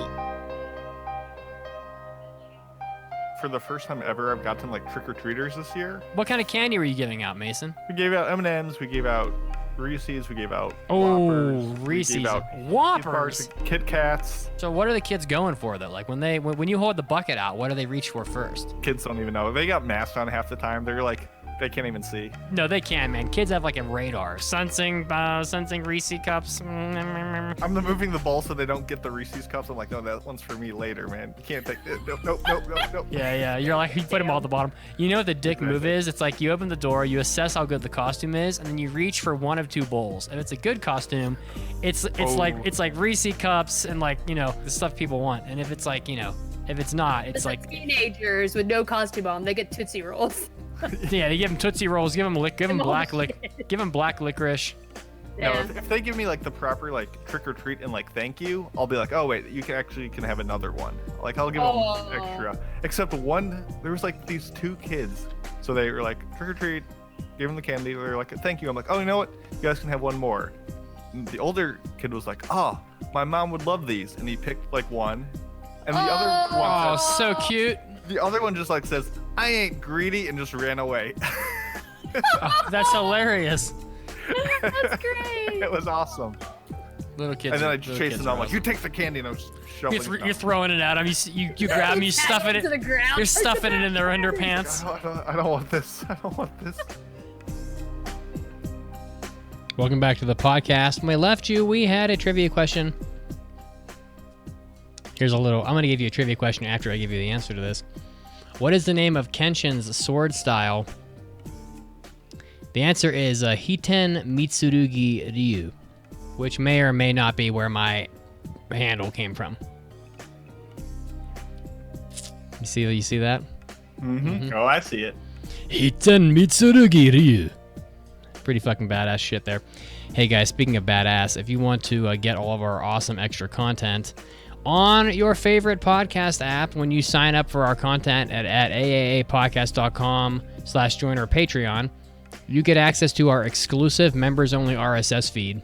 For the first time ever, I've gotten like trick-or-treaters this year. What kind of candy were you giving out, Mason? We gave out M&Ms, we gave out Reese's, we gave out Oh, Whoppers, Reese's. we gave out Whoppers. Kit Kats. So what are the kids going for, though? Like, when you hold the bucket out, what do they reach for first? Kids don't even know. They got masks on half the time. They're like, they can't even see. No, they can, man. Kids have, like, a radar. Sensing Reese cups. I'm moving the bowl so they don't get the Reese's cups. I'm like, no, that one's for me later, man. You can't take it. Nope. Yeah. You're like, you put them all at the bottom. You know what the dick move is? It's like you open the door, you assess how good the costume is, and then you reach for one of two bowls. If it's a good costume, it's like Reese cups and, like, you know, the stuff people want. And if it's like, you know, if it's not, it's like teenagers with no costume on. They get Tootsie Rolls. Yeah, they give them Tootsie Rolls, give them black licorice. No, Yeah. if they give me like the proper like trick or treat and like thank you, I'll be like, oh wait, you can have another one. Like I'll give them extra. Except there was like these two kids, so they were like trick or treat, gave them the candy. They were like, thank you. I'm like, oh, you know what? You guys can have one more. And the older kid was like, oh, my mom would love these, and he picked like one, and the other one. Oh, so cute. The other one just like says, I ain't greedy, and just ran away. Oh, that's hilarious. That's great. It was awesome. Little kids. And then I just chased them. I'm like, you take the candy, and I was shoving it. You're throwing it at them. You grab them. You stuffing it. To the ground. You're stuffing it in their underpants. I don't want this. I don't want this. Welcome back to the podcast. When we left you, we had a trivia question. I'm going to give you a trivia question after I give you the answer to this. What is the name of Kenshin's sword style? The answer is Hiten Mitsurugi Ryu, which may or may not be where my handle came from. You see that? Mm-hmm. Oh, I see it. Hiten Mitsurugi Ryu. Pretty fucking badass shit there. Hey guys, speaking of badass, if you want to get all of our awesome extra content on your favorite podcast app when you sign up for our content at aapodcast.com/join or Patreon, you get access to our exclusive members-only RSS feed,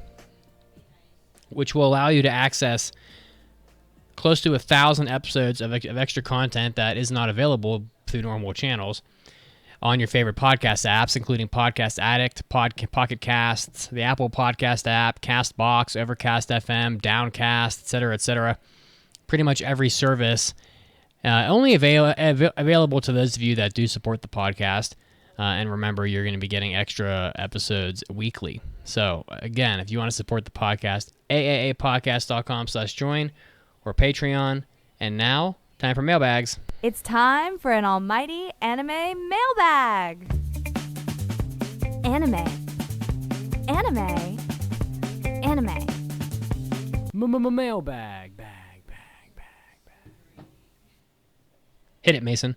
which will allow you to access close to 1,000 episodes of extra content that is not available through normal channels on your favorite podcast apps, including Podcast Addict, Pocket Casts, the Apple Podcast app, CastBox, Overcast FM, Downcast, etc. Pretty much every service. Only available to those of you that do support the podcast. And remember, you're going to be getting extra episodes weekly. So, again, if you want to support the podcast, aapodcast.com/join or Patreon. And now, time for mailbags. It's time for an almighty anime mailbag. Anime. Mailbag. Hit it, Mason.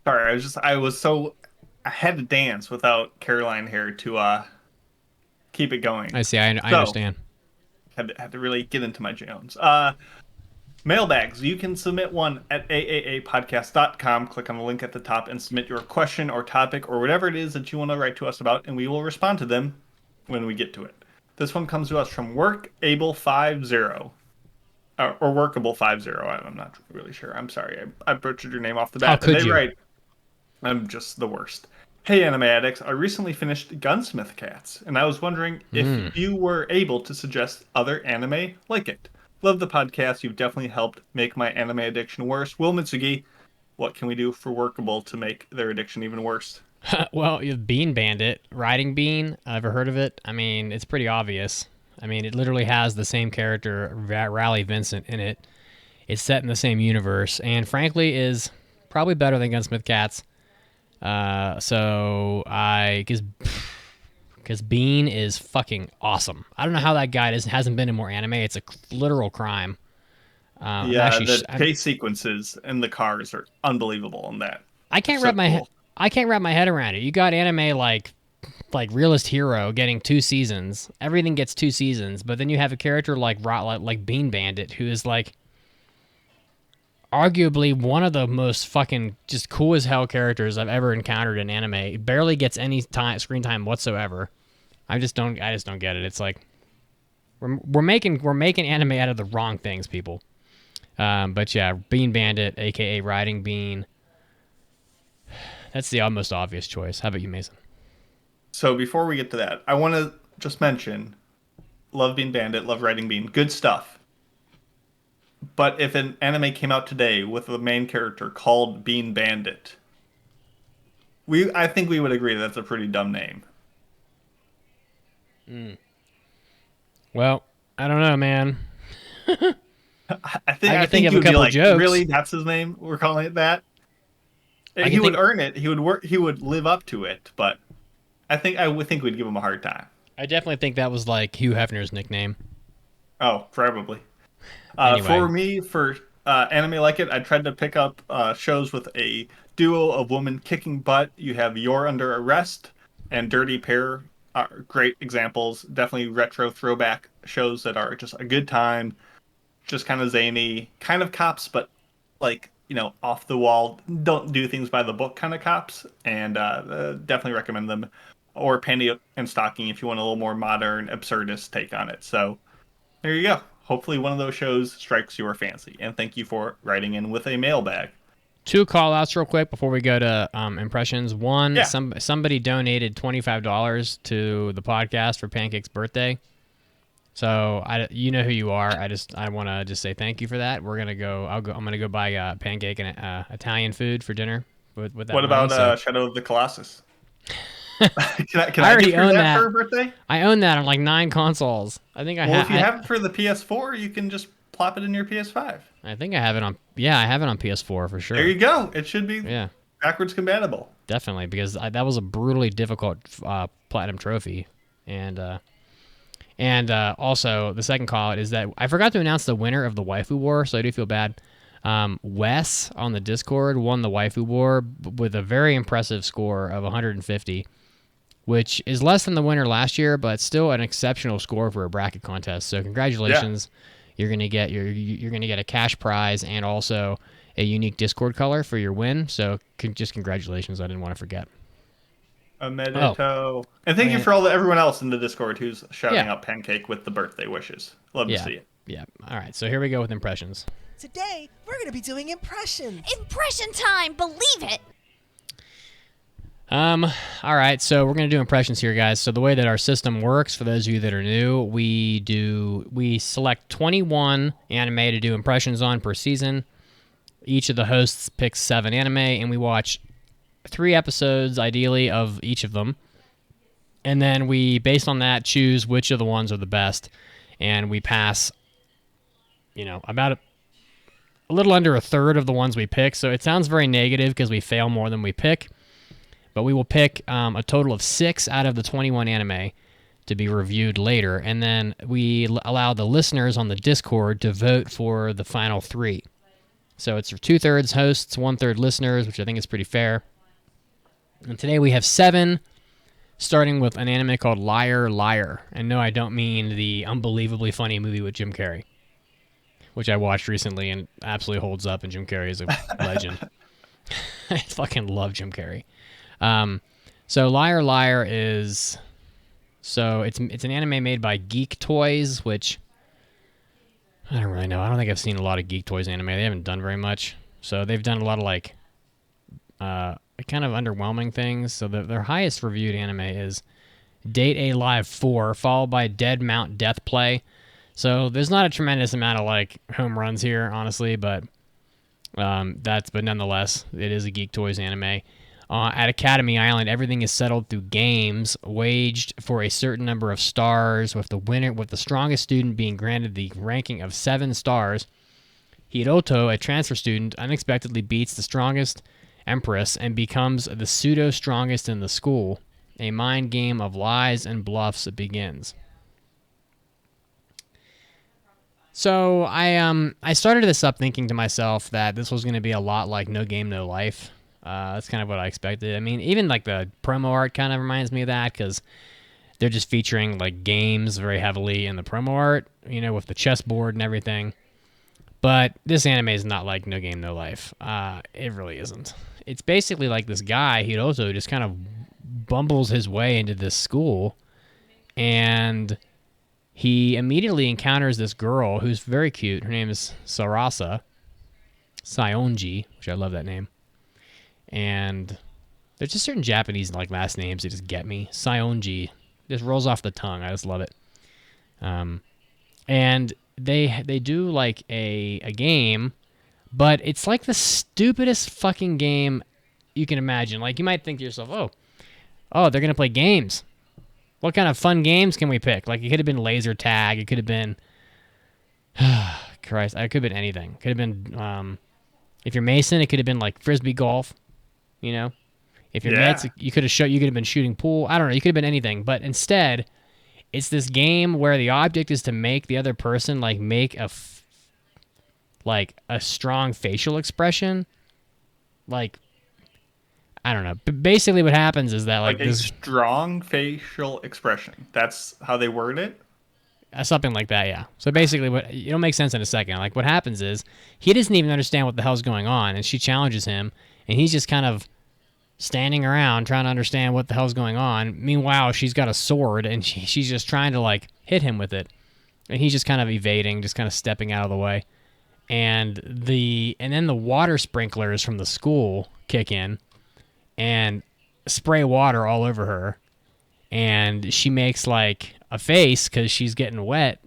Sorry, I had to dance without Caroline here to keep it going. I see. I understand. Had to really get into my Jones. Mailbags. You can submit one at aapodcast.com. Click on the link at the top and submit your question or topic or whatever it is that you want to write to us about, and we will respond to them when we get to it. This one comes to us from WorkAble50. or Workable 50. I'm not really sure. I'm sorry. I butchered your name off the bat. How could and they you? write, I'm just the worst. Hey, Anime Addicts. I recently finished Gunsmith Cats, and I was wondering if you were able to suggest other anime like it. Love the podcast. You've definitely helped make my anime addiction worse. Will Mitsugi, what can we do for Workable to make their addiction even worse? Well, you have Bean Bandit, Riding Bean. Ever heard of it? I mean, it's pretty obvious. I mean, it literally has the same character, Raleigh Vincent, in it. It's set in the same universe, and frankly, is probably better than Gunsmith Cats. Because Bean is fucking awesome. I don't know how that guy hasn't been in more anime. It's a literal crime. The chase sequences in the cars are unbelievable in that. I can't wrap my head around it. You got anime like Realist Hero getting 2 seasons. Everything gets 2 seasons, but then you have a character like Bean Bandit, who is like arguably one of the most fucking just cool as hell characters I've ever encountered in anime. It barely gets any screen time whatsoever. I just don't get it. It's like we're making anime out of the wrong things, people. But yeah, Bean Bandit, aka Riding Bean. That's the almost obvious choice. How about you, Mason? So before we get to that, I want to just mention, love Bean Bandit, love Riding Bean, good stuff. But if an anime came out today with a main character called Bean Bandit, I think we would agree that's a pretty dumb name. Well, I don't know, man. I think of you a would be couple like, jokes. really? That's his name? We're calling it that? He would earn it. He would work. He would live up to it. But I would think we'd give him a hard time. I definitely think that was like Hugh Hefner's nickname. Oh, probably. Anyway. For me, for anime like it, I tried to pick up shows with a duo of women kicking butt. You have You're Under Arrest and Dirty Pair. Great examples. Definitely retro throwback shows that are just a good time. Just kind of zany, kind of cops, but like, off the wall, don't do things by the book kind of cops. And definitely recommend them. Or Panty and Stocking if you want a little more modern, absurdist take on it. So there you go. Hopefully one of those shows strikes your fancy. And thank you for writing in with a mailbag. 2 call-outs real quick before we go to impressions. One, Yeah. somebody donated $25 to the podcast for Pancake's birthday. So you know who you are. I want to just say thank you for that. I'm gonna go buy Pancake and Italian food for dinner with that. What money, about Shadow of the Colossus? Can I I already get own that that. for her birthday? I own that on like 9 consoles. I think Well, if you have it for the PS4, you can just plop it in your PS5. I think I have it on. Yeah, I have it on PS4 for sure. There you go. It should be Yeah, backwards compatible. definitely, because that was a brutally difficult platinum trophy, and also the second call out is that I forgot to announce the winner of the Waifu War, so I do feel bad. Wes on the Discord won the Waifu War with a very impressive score of 150, which is less than the winner last year, but still an exceptional score for a bracket contest. So congratulations. You're gonna get you're gonna get a cash prize and also a unique Discord color for your win. So just congratulations. I didn't want to forget. A Medito. And thank you for everyone else in the Discord who's shouting out Pancake with the birthday wishes. Love to see it. Yeah. All right. So here we go with impressions. Today, we're going to be doing impressions. Impression time, believe it. All right, so we're gonna do impressions here, guys. So the way that our system works, for those of you that are new, we select 21 anime to do impressions on per season. Each of the hosts picks 7 anime, and we watch 3 episodes, ideally, of each of them. And then we, based on that, choose which of the ones are the best, and we pass, about a little under a third of the ones we pick. So it sounds very negative because we fail more than we pick. But we will pick a total of 6 out of the 21 anime to be reviewed later. And then we allow the listeners on the Discord to vote for the final 3. So it's 2/3 hosts, 1/3 listeners, which I think is pretty fair. And today we have 7, starting with an anime called Liar, Liar. And no, I don't mean the unbelievably funny movie with Jim Carrey, which I watched recently and absolutely holds up, and Jim Carrey is a legend. I fucking love Jim Carrey. So Liar Liar is, so it's an anime made by Geek Toys, which I don't really know. I don't think I've seen a lot of Geek Toys anime. They haven't done very much. So they've done a lot of like kind of underwhelming things. So their highest reviewed anime is Date A Live 4, followed by Dead Mount Death Play. So there's not a tremendous amount of like home runs here, honestly, but nonetheless, it is a Geek Toys anime. At Academy Island, everything is settled through games waged for a certain number of stars, with the strongest student being granted the ranking of 7 stars. Hiroto, a transfer student, unexpectedly beats the strongest Empress and becomes the pseudo-strongest in the school. A mind game of lies and bluffs begins. So I started this up thinking to myself that this was going to be a lot like No Game, No Life. That's kind of what I expected. I mean, even like the promo art kind of reminds me of that, because they're just featuring like games very heavily in the promo art, you know, with the chessboard and everything. But this anime is not like No Game, No Life. It really isn't. It's basically like this guy, Hiroto, just kind of bumbles his way into this school, and he immediately encounters this girl who's very cute. Her name is Sarasa Saionji, which I love that name. And there's just certain Japanese like last names that just get me. Saionji just rolls off the tongue. I just love it. And they do like a game, but it's like the stupidest fucking game you can imagine. Like, you might think to yourself, oh, they're gonna play games. What kind of fun games can we pick? Like, it could have been laser tag. It could have been, Christ, it could have been anything. Could have been, if you're Mason, it could have been like frisbee golf. You know, if you're Mets, you could have been shooting pool. I don't know. You could have been anything, but instead, it's this game where the object is to make the other person like make a strong facial expression. Like, I don't know. But basically, what happens is that like a strong facial expression. That's how they word it. Something like that, yeah. So basically, it'll make sense in a second. Like, what happens is he doesn't even understand what the hell's going on, and she challenges him, and he's just kind of standing around trying to understand what the hell's going on. Meanwhile, she's got a sword, and she's just trying to like hit him with it, and he's just kind of evading, just kind of stepping out of the way. And then the water sprinklers from the school kick in and spray water all over her, and she makes like a face because she's getting wet,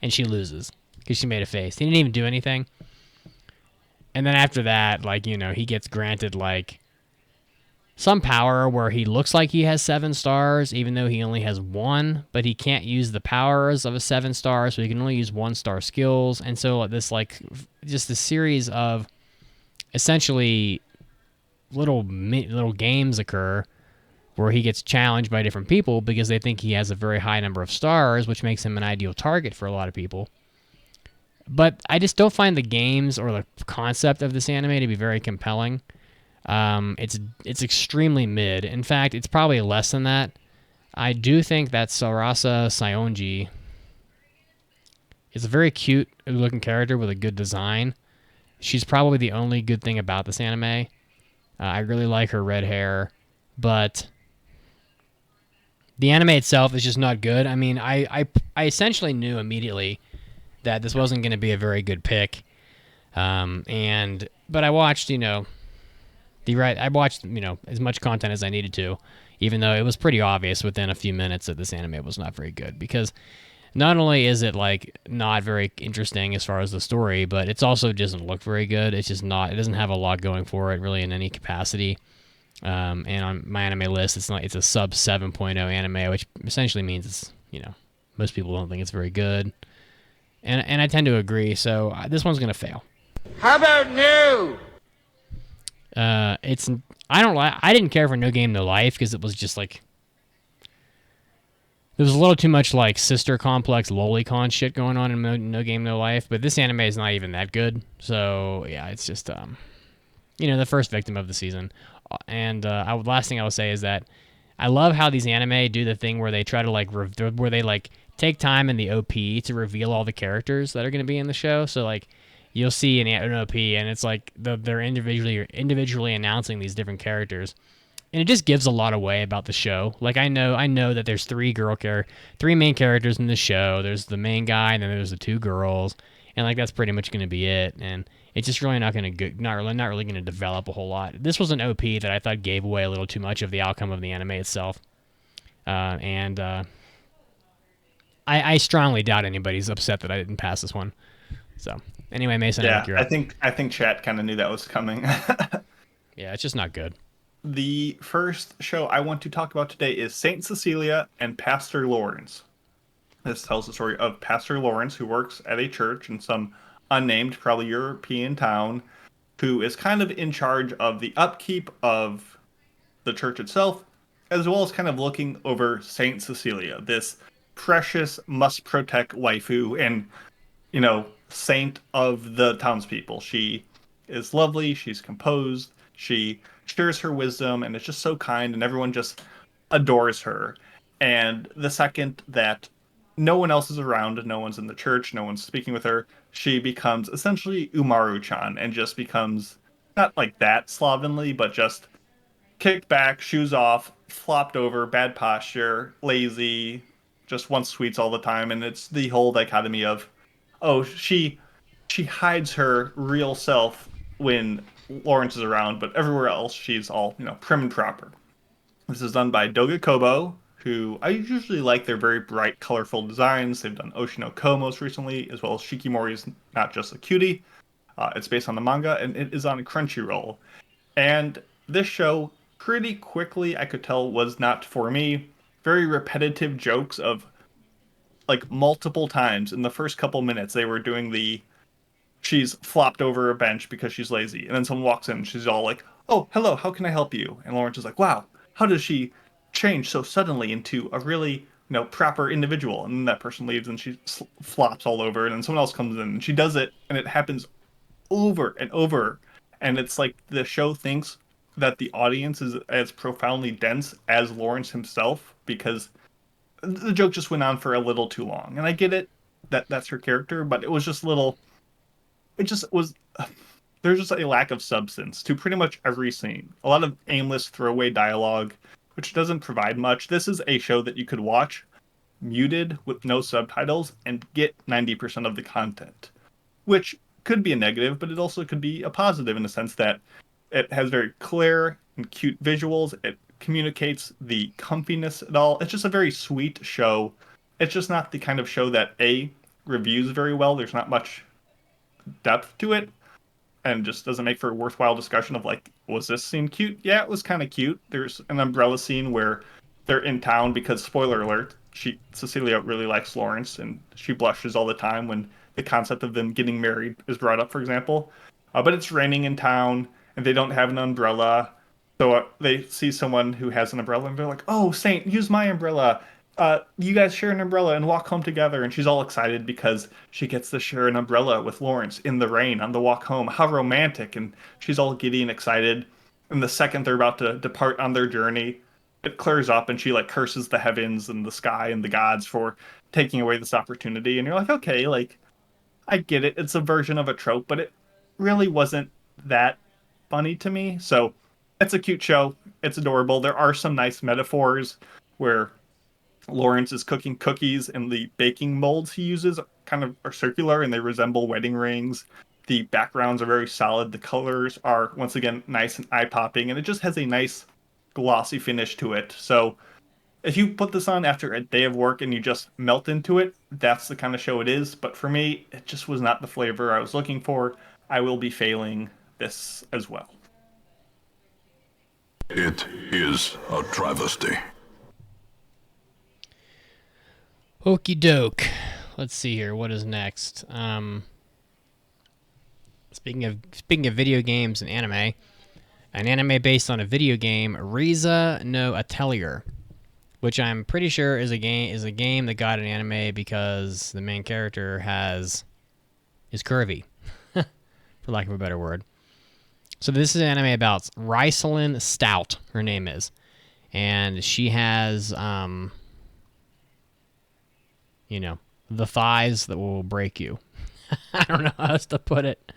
and she loses because she made a face. He didn't even do anything. And then after that, like, you know, he gets granted like some power where he looks like he has 7 stars, even though he only has 1, but he can't use the powers of a 7 star, so he can only use 1-star skills. And so this like just a series of essentially little games occur where he gets challenged by different people because they think he has a very high number of stars, which makes him an ideal target for a lot of people. But I just don't find the games or the concept of this anime to be very compelling. It's extremely mid. In fact, it's probably less than that. I do think that Sarasa Saionji is a very cute looking character with a good design. She's probably the only good thing about this anime. I really like her red hair, but the anime itself is just not good. I mean, I essentially knew immediately that this wasn't going to be a very good pick. But I watched, I watched, as much content as I needed to, even though it was pretty obvious within a few minutes that this anime was not very good, because not only is it like not very interesting as far as the story, but it's also doesn't look very good. It's just not, it doesn't have a lot going for it really in any capacity. And on my anime list, it's a sub 7.0 anime, which essentially means it's, most people don't think it's very good. And I tend to agree, so this one's going to fail. How about new? I didn't care for No Game, No Life, because it was just like, there was a little too much like sister complex lolicon shit going on in No Game, No Life, but this anime is not even that good. So yeah, it's just, the first victim of the season. And last thing I will say is that I love how these anime do the thing where they try to where they take time in the OP to reveal all the characters that are going to be in the show. So like, you'll see an OP, and it's like they're individually announcing these different characters. And it just gives a lot away about the show. Like I know that there's three main characters in the show. There's the main guy, and then there's the two girls, and like that's pretty much going to be it. And it's just really not going to not really going to develop a whole lot. This was an OP that I thought gave away a little too much of the outcome of the anime itself. I strongly doubt anybody's upset that I didn't pass this one. So anyway, Mason, Yeah, you're up. I think chat kind of knew that was coming. Yeah, it's just not good. The first show I want to talk about today is Saint Cecilia and Pastor Lawrence. This tells the story of Pastor Lawrence, who works at a church in some unnamed, probably European town, who is kind of in charge of the upkeep of the church itself, as well as kind of looking over Saint Cecilia, this precious, must-protect waifu and, saint of the townspeople. She is lovely, she's composed, she shares her wisdom, and is just so kind, and everyone just adores her. And the second that no one else is around, no one's in the church, no one's speaking with her, she becomes essentially Umaru-chan, and just becomes, not like that slovenly, but just kicked back, shoes off, flopped over, bad posture, lazy, just wants sweets all the time. And it's the whole dichotomy of, she hides her real self when Lawrence is around, but everywhere else she's all, prim and proper. This is done by Doga Kobo, who I usually like their very bright, colorful designs. They've done Oshinoko most recently, as well as Shikimori's Not Just a Cutie. It's based on the manga, and it is on Crunchyroll. And this show, pretty quickly, I could tell, was not for me. Very repetitive jokes of, like, multiple times in the first couple minutes, they were doing she's flopped over a bench because she's lazy. And then someone walks in and she's all like, "Oh, hello, how can I help you?" And Lawrence is like, "Wow, how does she change so suddenly into a really, proper individual?" And then that person leaves and she flops all over. And then someone else comes in and she does it. And it happens over and over. And it's like the show thinks that the audience is as profoundly dense as Lawrence himself, because the joke just went on for a little too long. And I get it that that's her character, but it was just there's just a lack of substance to pretty much every scene. A lot of aimless throwaway dialogue, which doesn't provide much. This is a show that you could watch muted with no subtitles and get 90% of the content, which could be a negative, but it also could be a positive in the sense that it has very clear and cute visuals. It communicates the comfiness at all. It's just a very sweet show. It's just not the kind of show that reviews very well. There's not much depth to it, and just doesn't make for a worthwhile discussion of like, was this scene cute? Yeah, it was kind of cute. There's an umbrella scene where they're in town because, spoiler alert, Cecilia really likes Lawrence, and she blushes all the time when the concept of them getting married is brought up, for example. But it's raining in town, and they don't have an umbrella. So they see someone who has an umbrella, and they're like, "Oh, Saint, use my umbrella. You guys share an umbrella and walk home together." And she's all excited because she gets to share an umbrella with Lawrence in the rain on the walk home. How romantic. And she's all giddy and excited. And the second they're about to depart on their journey, it clears up and she like curses the heavens and the sky and the gods for taking away this opportunity. And you're like, okay, like, I get it. It's a version of a trope, but it really wasn't that funny to me. So it's a cute show. It's adorable. There are some nice metaphors where Lawrence is cooking cookies, and the baking molds he uses kind of are circular and they resemble wedding rings. The backgrounds are very solid. The colors are, once again, nice and eye-popping, and it just has a nice glossy finish to it. So if you put this on after a day of work and you just melt into it, that's the kind of show it is. But for me, it just was not the flavor I was looking for. I will be failing this as well. It is a travesty. Okie doke. Let's see here. What is next? Speaking of video games and anime, an anime based on a video game, Ryza no Atelier, which I'm pretty sure is a game that got an anime because the main character is curvy, for lack of a better word. So this is an anime about Ryza Stout, her name is, and she has the thighs that will break you. I don't know how else to put it.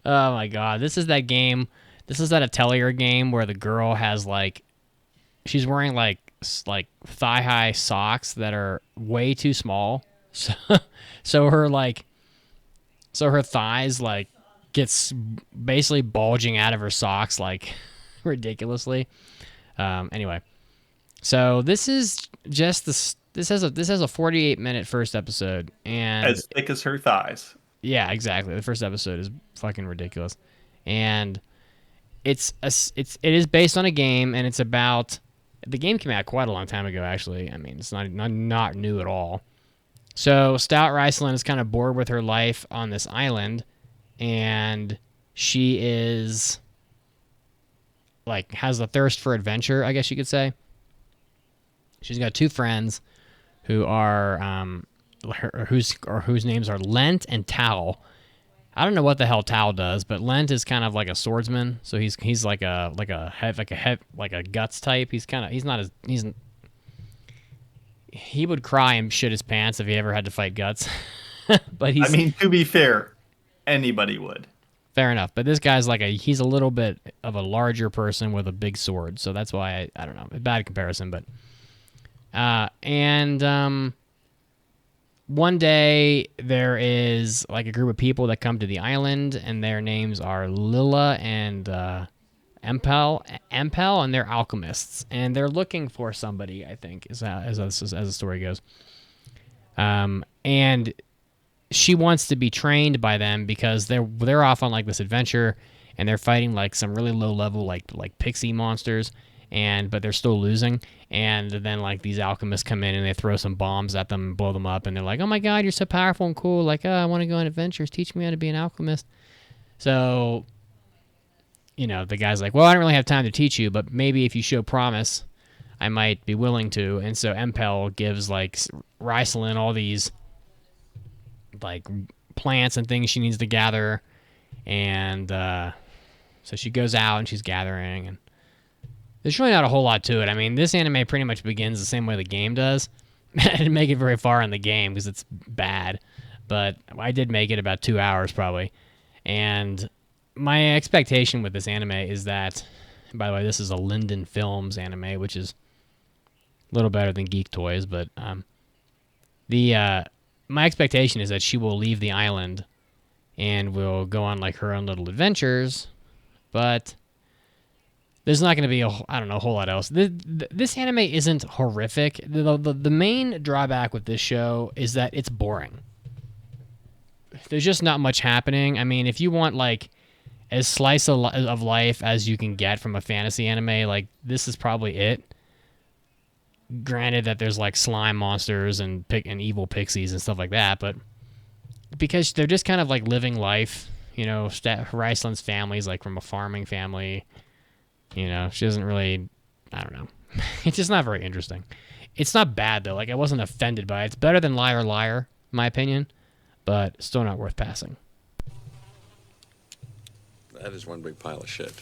Oh my god, this is that game. This is that Atelier game where the girl has like she's wearing like thigh high socks that are way too small. So so her thighs like gets basically bulging out of her socks like ridiculously. Anyway, so this is just this has a 48-minute first episode, and as thick as her thighs. Yeah, exactly. The first episode is fucking ridiculous, and it is based on a game, and it's about the game came out quite a long time ago. Actually, I mean it's not new at all. So Stout Ryza is kind of bored with her life on this island, and she is like has a thirst for adventure, I guess you could say. She's got two friends who are whose names are Lent and Tao. I don't know what the hell Tao does, but Lent is kind of like a swordsman, so he's like a guts type. He would cry and shit his pants if he ever had to fight guts. But I mean, to be fair, anybody would. Fair enough, but this guy's he's a little bit of a larger person with a big sword, so that's why I don't know, a bad comparison, but one day there is like a group of people that come to the island, and their names are Lila and Empel, and they're alchemists, and they're looking for somebody, I think, as the story goes. And she wants to be trained by them because they're off on like this adventure, and they're fighting like some really low level like pixie monsters, but they're still losing. And then like these alchemists come in and they throw some bombs at them and blow them up, and they're like, "Oh my god, you're so powerful and cool! Like, I want to go on adventures. Teach me how to be an alchemist." So, the guy's like, "Well, I don't really have time to teach you, but maybe if you show promise, I might be willing to." And so Empel gives like Ryza all these like plants and things she needs to gather, and so she goes out and she's gathering, and there's really not a whole lot to it. I mean, this anime pretty much begins the same way the game does. I didn't make it very far in the game because it's bad, but I did make it about 2 hours probably. And my expectation with this anime is that, by the way, this is a Linden Films anime, which is a little better than Geek Toys, but my expectation is that she will leave the island and will go on like her own little adventures, but there's not going to be a whole lot else. This anime isn't horrific. The main drawback with this show is that it's boring. There's just not much happening. I mean, if you want like as slice of life as you can get from a fantasy anime, like this is probably it. Granted that there's like slime monsters and evil pixies and stuff like that, but because they're just kind of like living life, Ryza's family is like from a farming family. She doesn't really, I don't know. It's just not very interesting. It's not bad, though. Like, I wasn't offended by it. It's better than Liar Liar, in my opinion, but still not worth passing. That is one big pile of shit.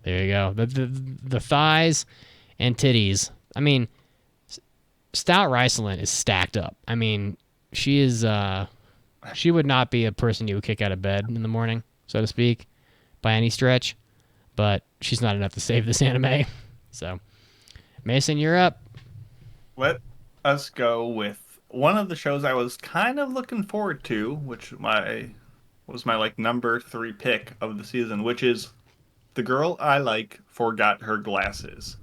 There you go. The thighs and titties. I mean, Stout Ryza is stacked up. I mean, she is, she would not be a person you would kick out of bed in the morning, so to speak, by any stretch. But she's not enough to save this anime. So, Mason, you're up. Let us go with one of the shows I was kind of looking forward to, which was my like number 3 pick of the season, which is The Girl I Like Forgot Her Glasses.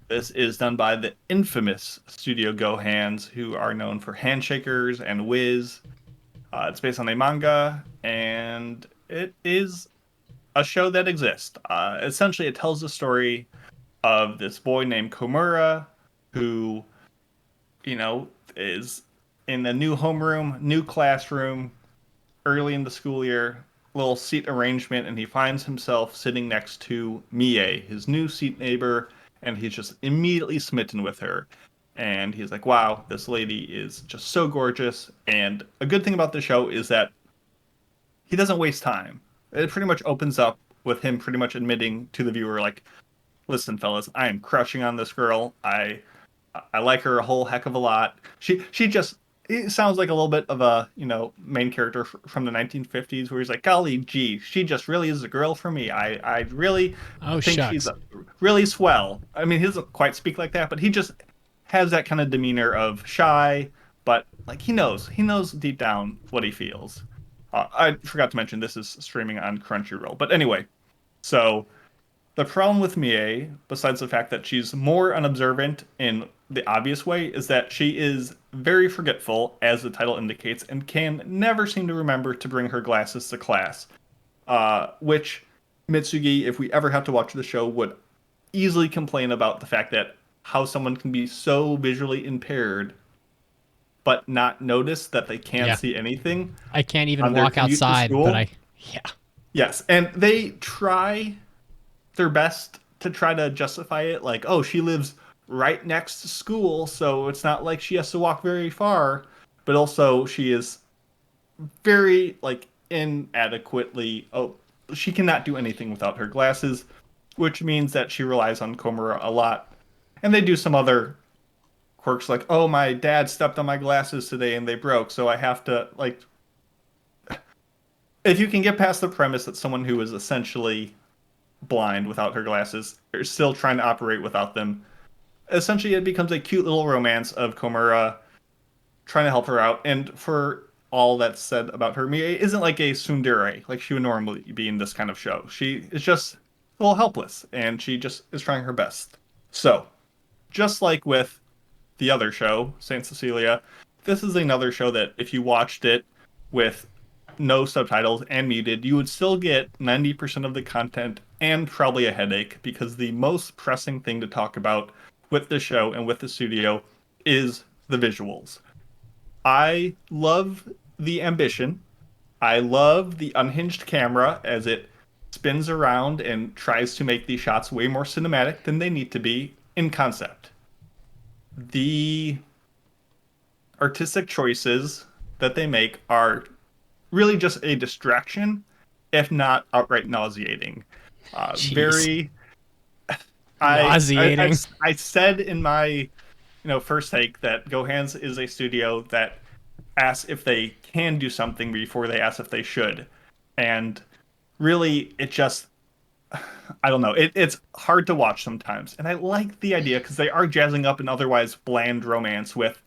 This is done by the infamous Studio Go Hands, who are known for Handshakers and Wiz. It's based on a manga, and it is a show that exists. Essentially, it tells the story of this boy named Komura, who, is in a new homeroom, new classroom, early in the school year, little seat arrangement, and he finds himself sitting next to Mie, his new seat neighbor, and he's just immediately smitten with her. And he's like, wow, this lady is just so gorgeous. And a good thing about the show is that he doesn't waste time. It pretty much opens up with him pretty much admitting to the viewer, like, listen, fellas, I am crushing on this girl. I like her a whole heck of a lot. She just, it sounds like a little bit of a, main character from the 1950s where he's like, golly gee, she just really is a girl for me. I really think she's really swell. I mean, he doesn't quite speak like that, but he just has that kind of demeanor of shy, but like he knows deep down what he feels. I forgot to mention this is streaming on Crunchyroll. But anyway, so the problem with Mie, besides the fact that she's more unobservant in the obvious way, is that she is very forgetful, as the title indicates, and can never seem to remember to bring her glasses to class. Which Mitsugi, if we ever have to watch the show, would easily complain about the fact that how someone can be so visually impaired but not notice that they can't see anything. I can't even walk outside, but Yes, and they try their best to try to justify it, like, oh, she lives right next to school, so it's not like she has to walk very far, but also she is very, like, inadequately, she cannot do anything without her glasses, which means that she relies on Komura a lot. And they do some other quirks like, oh, my dad stepped on my glasses today and they broke, so I have to, like, if you can get past the premise that someone who is essentially blind without her glasses is still trying to operate without them, essentially it becomes a cute little romance of Komura trying to help her out. And for all that's said about her, Mie isn't like a tsundere like she would normally be in this kind of show. She is just a little helpless, and she just is trying her best. So, just like with the other show, Saint Cecilia, this is another show that if you watched it with no subtitles and muted, you would still get 90% of the content and probably a headache, because the most pressing thing to talk about with the show and with the studio is the visuals. I love the ambition. I love the unhinged camera as it spins around and tries to make these shots way more cinematic than they need to be in concept. The artistic choices that they make are really just a distraction, if not outright nauseating. Very nauseating. I said in my first take that GoHands is a studio that asks if they can do something before they ask if they should. And really, it just, I don't know, it's hard to watch sometimes. And I like the idea because they are jazzing up an otherwise bland romance with,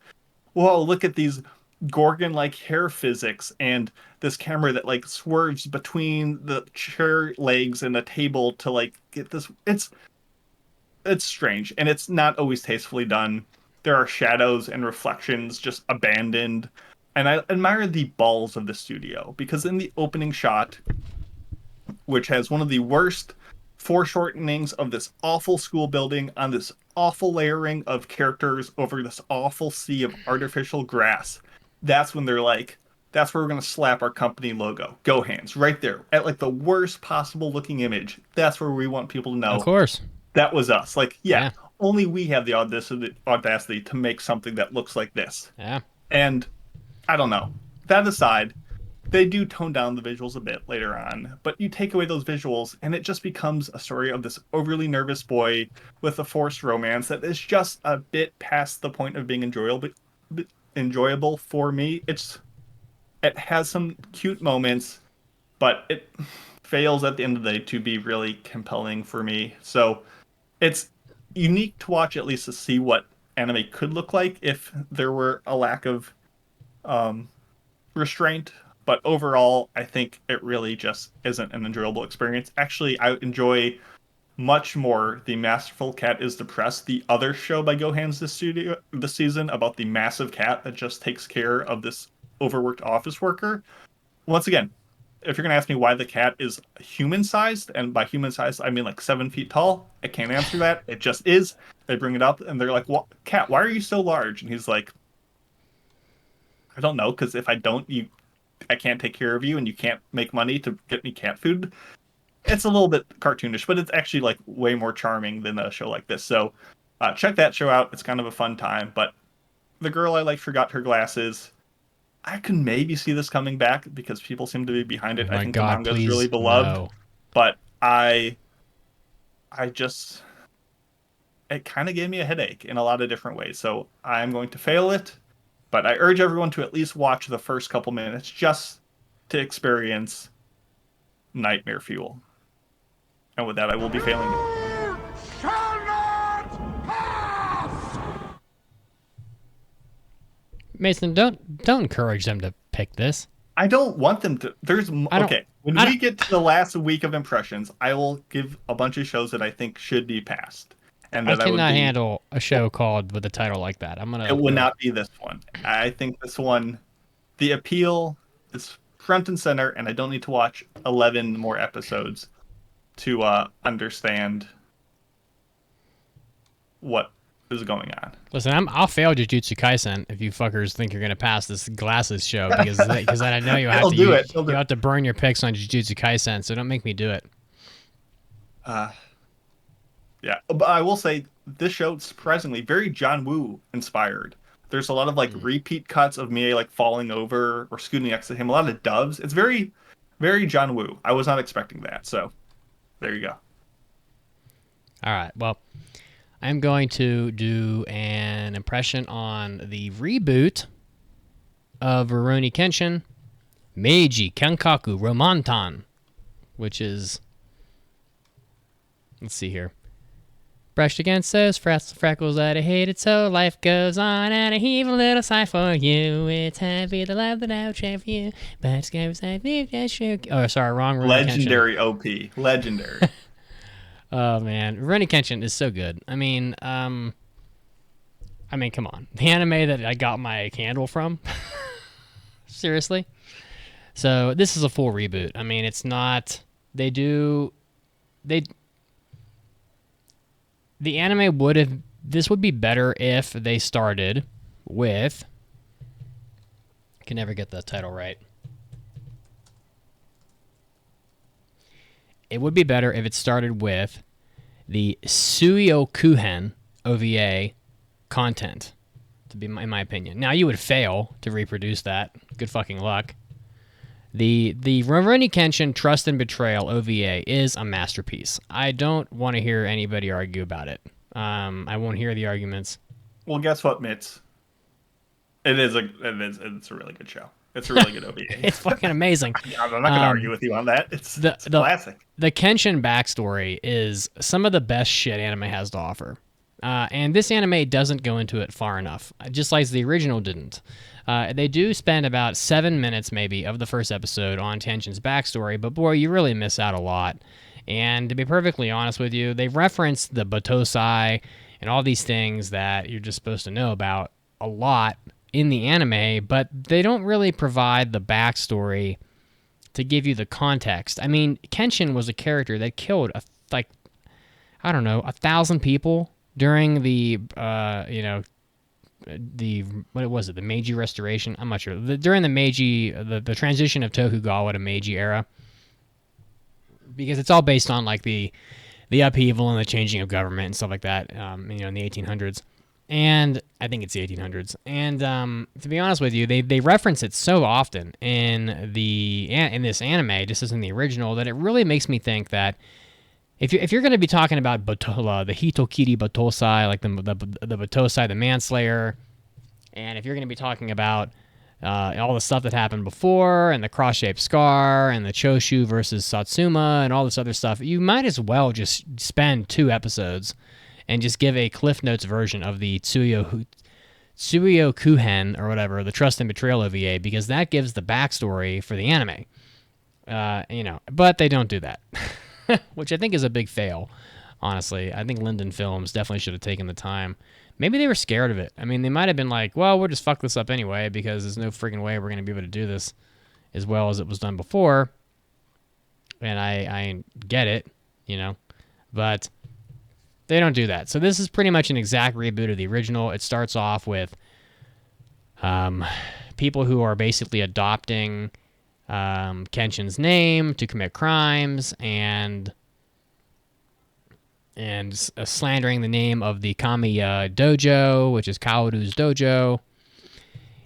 whoa, look at these Gorgon-like hair physics and this camera that like swerves between the chair legs and a table to like get this. It's strange, and it's not always tastefully done. There are shadows and reflections just abandoned. And I admire the balls of the studio, because in the opening shot, which has one of the worst foreshortenings of this awful school building on this awful layering of characters over this awful sea of artificial grass, that's when they're like, that's where we're going to slap our company logo. GoHands, right there, at like the worst possible looking image. That's where we want people to know. Of course. That was us. Like, yeah. Only we have the audacity to make something that looks like this. Yeah. And I don't know. That aside, they do tone down the visuals a bit later on, but you take away those visuals and it just becomes a story of this overly nervous boy with a forced romance that is just a bit past the point of being enjoyable for me. It has some cute moments, but it fails at the end of the day to be really compelling for me. So it's unique to watch, at least to see what anime could look like if there were a lack of restraint. But overall, I think it really just isn't an enjoyable experience. Actually, I enjoy much more The Masterful Cat is Depressed, the other show by GoHands this season about the massive cat that just takes care of this overworked office worker. Once again, if you're going to ask me why the cat is human-sized, and by human-sized, I mean like 7 feet tall, I can't answer that. It just is. They bring it up, and they're like, well, cat, why are you so large? And he's like, I don't know, because if I don't, I can't take care of you, and you can't make money to get me cat food. It's a little bit cartoonish, but it's actually like way more charming than a show like this. So check that show out. It's kind of a fun time. But the girl I like forgot her glasses. I could maybe see this coming back because people seem to be behind it. Oh I think God, the manga is please, really beloved. no. But it kind of gave me a headache in a lot of different ways. So I'm going to fail it. But I urge everyone to at least watch the first couple minutes just to experience nightmare fuel. And with that, I will be failing you. Mason, don't encourage them to pick this. I don't want them to. Okay. When we get to the last week of impressions, I will give a bunch of shows that I think should be passed. And that I cannot handle a show called with a title like that. It would not be this one. I think this one, the appeal is front and center, and I don't need to watch 11 more episodes to understand what is going on. Listen, I'll fail Jujutsu Kaisen if you fuckers think you're gonna pass this glasses show because I know you have to. You have to burn your picks on Jujutsu Kaisen, so don't make me do it. Yeah, but I will say this show surprisingly very John Woo inspired. There's a lot of like repeat cuts of Mie like falling over or scooting next to him. A lot of doves. It's very, very John Woo. I was not expecting that. So there you go. All right. Well, I'm going to do an impression on the reboot of Rurouni Kenshin, Meiji Kenkaku Romantan, which is, let's see here. Brushed against those freckles that I hated, so life goes on, and I heave a little sigh for you. It's happy the love that I would share for you, but it's going to Oh, sorry, wrong. Legendary OP. Legendary. Oh man, Rurouni Kenshin is so good. I mean, come on, the anime that I got my candle from. Seriously. So this is a full reboot. I mean, it's not. The anime would have. This would be better if they started with. I can never get the title right. It would be better if it started with the Suiokuhen OVA content, in my opinion. Now, you would fail to reproduce that. Good fucking luck. The Rurouni Kenshin Trust and Betrayal OVA is a masterpiece. I don't want to hear anybody argue about it. I won't hear the arguments. Well, guess what, Mitz? It's a really good show. It's a really good OVA. It's fucking amazing. I'm not going to argue with you on that. It's classic. The Kenshin backstory is some of the best shit anime has to offer. And this anime doesn't go into it far enough, just like the original didn't. They do spend about 7 minutes, maybe, of the first episode on Kenshin's backstory, but boy, you really miss out a lot. And to be perfectly honest with you, they reference the Batosai and all these things that you're just supposed to know about a lot in the anime, but they don't really provide the backstory to give you the context. I mean, Kenshin was a character that killed 1,000 people during the what was it, the Meiji Restoration? I'm not sure. During the Meiji, the transition of Tokugawa to Meiji era, because it's all based on like the upheaval and the changing of government and stuff like that. In the 1800s. And I think it's the 1800s. And to be honest with you, they reference it so often in this anime, just as in the original, that it really makes me think that if you're going to be talking about the Hitokiri Batosai, like the Batosai, the Manslayer, and if you're going to be talking about all the stuff that happened before, and the cross-shaped scar, and the Choshu versus Satsuma, and all this other stuff, you might as well just spend 2 episodes and just give a Cliff Notes version of the Tsuyokuhen, or whatever, the Trust and Betrayal OVA, because that gives the backstory for the anime. But they don't do that, which I think is a big fail, honestly. I think Linden Films definitely should have taken the time. Maybe they were scared of it. I mean, they might have been like, well, we'll just fuck this up anyway, because there's no freaking way we're going to be able to do this as well as it was done before. And I get it, but they don't do that. So this is pretty much an exact reboot of the original. It starts off with people who are basically adopting Kenshin's name to commit crimes and slandering the name of the Kamiya dojo, which is Kaoru's dojo.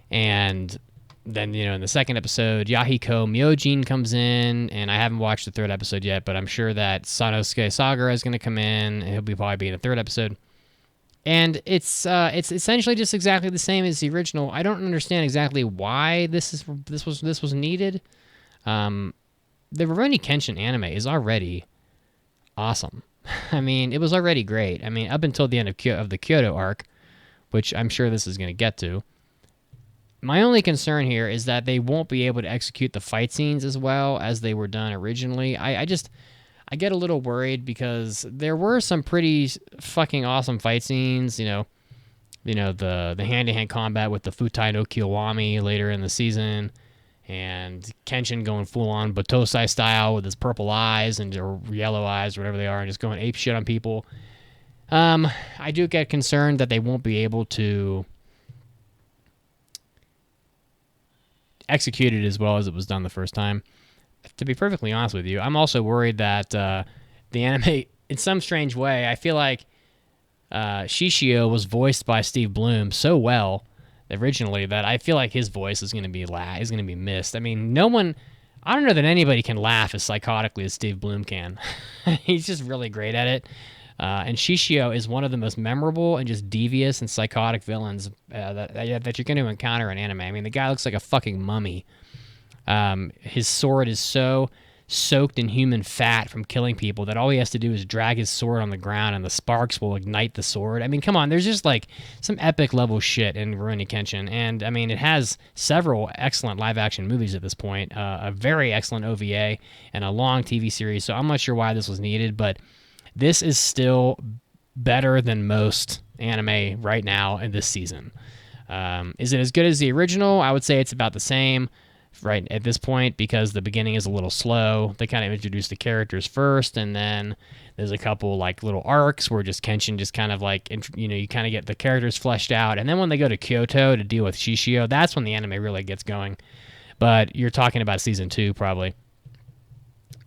And then, in the second episode, Yahiko Myojin comes in, and I haven't watched the 3rd episode yet, but I'm sure that Sanosuke Sagara is going to come in, and he'll probably be in the 3rd episode. And it's essentially just exactly the same as the original. I don't understand exactly why this was needed. The Rurouni Kenshin anime is already awesome. I mean, it was already great. I mean, up until the end of the Kyoto arc, which I'm sure this is going to get to. My only concern here is that they won't be able to execute the fight scenes as well as they were done originally. I get a little worried because there were some pretty fucking awesome fight scenes, you know, the hand-to-hand combat with the Futai no Kiwami later in the season, and Kenshin going full-on Batosai style with his purple eyes or yellow eyes, or whatever they are, and just going ape shit on people. I do get concerned that they won't be able to execute it as well as it was done the first time. To be perfectly honest with you, I'm also worried that the anime, in some strange way, I feel like Shishio was voiced by Steve Bloom so well originally that I feel like his voice is going to be missed. I mean, I don't know that anybody can laugh as psychotically as Steve Bloom can. He's just really great at it. And Shishio is one of the most memorable and just devious and psychotic villains that you're going to encounter in anime. I mean, the guy looks like a fucking mummy. His sword is so soaked in human fat from killing people that all he has to do is drag his sword on the ground and the sparks will ignite the sword. I mean, come on, there's just like some epic level shit in Rurouni Kenshin. And I mean, it has several excellent live action movies at this point, a very excellent OVA and a long TV series. So I'm not sure why this was needed, but this is still better than most anime right now in this season. Is it as good as the original? I would say it's about the same right at this point because the beginning is a little slow. They kind of introduce the characters first, and then there's a couple like little arcs where just Kenshin just kind of like, you kind of get the characters fleshed out. And then when they go to Kyoto to deal with Shishio, that's when the anime really gets going. But you're talking about season 2 probably.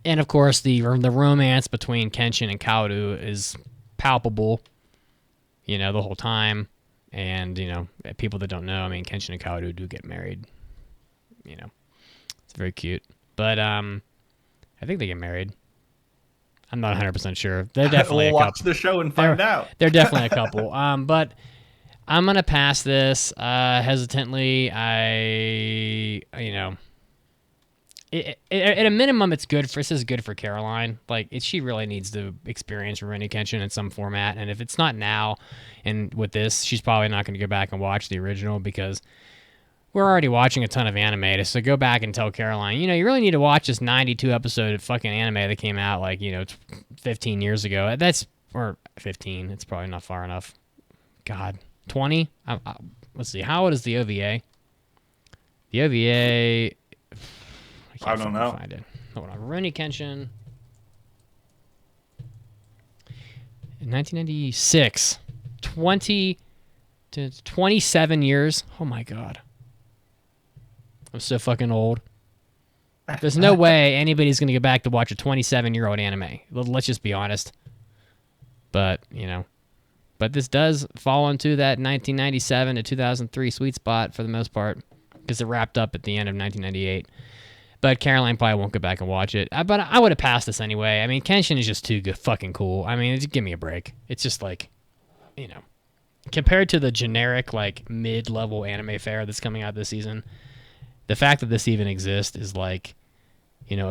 And of course, the romance between Kenshin and Kaoru is palpable, the whole time. And, people that don't know, I mean, Kenshin and Kaoru do get married. It's very cute. But I think they get married. I'm not 100% sure. They're definitely we'll a couple. Watch the show and find out. They're definitely a couple. But I'm going to pass this hesitantly. At a minimum, this is good for Caroline. Like, she really needs to experience Rurouni Kenshin in some format. And if it's not now, and with this, she's probably not going to go back and watch the original because we're already watching a ton of anime. So go back and tell Caroline, you really need to watch this 92 episode fucking anime that came out 15 years ago. Or 15. It's probably not far enough. God, 20. Let's see. How old is the OVA? The OVA. I don't know. Find it. Hold on. Rurouni Kenshin. In 1996. 27 years. Oh my god. I'm so fucking old. There's no way anybody's going to go back to watch a 27-year-old anime. Let's just be honest. But, But this does fall into that 1997 to 2003 sweet spot for the most part. Because it wrapped up at the end of 1998. But Caroline probably won't go back and watch it. But I would have passed this anyway. I mean, Kenshin is just too good, fucking cool. I mean, just give me a break. It's just like, compared to the generic, mid-level anime fare that's coming out this season, the fact that this even exists is a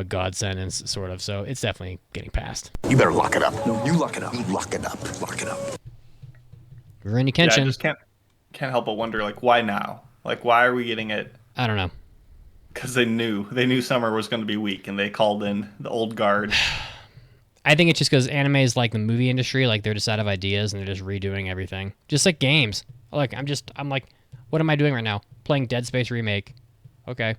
godsend, and sort of. So it's definitely getting passed. You better lock it up. No, you lock it up. Lock it up. Lock it up. Rurouni Kenshin. Yeah, I just can't help but wonder, why now? Why are we getting it? I don't know. Because they knew summer was going to be weak, and they called in the old guard. I think it's just because anime is like the movie industry. They're just out of ideas, and they're just redoing everything. Just like games. I'm like, what am I doing right now? Playing Dead Space Remake. Okay.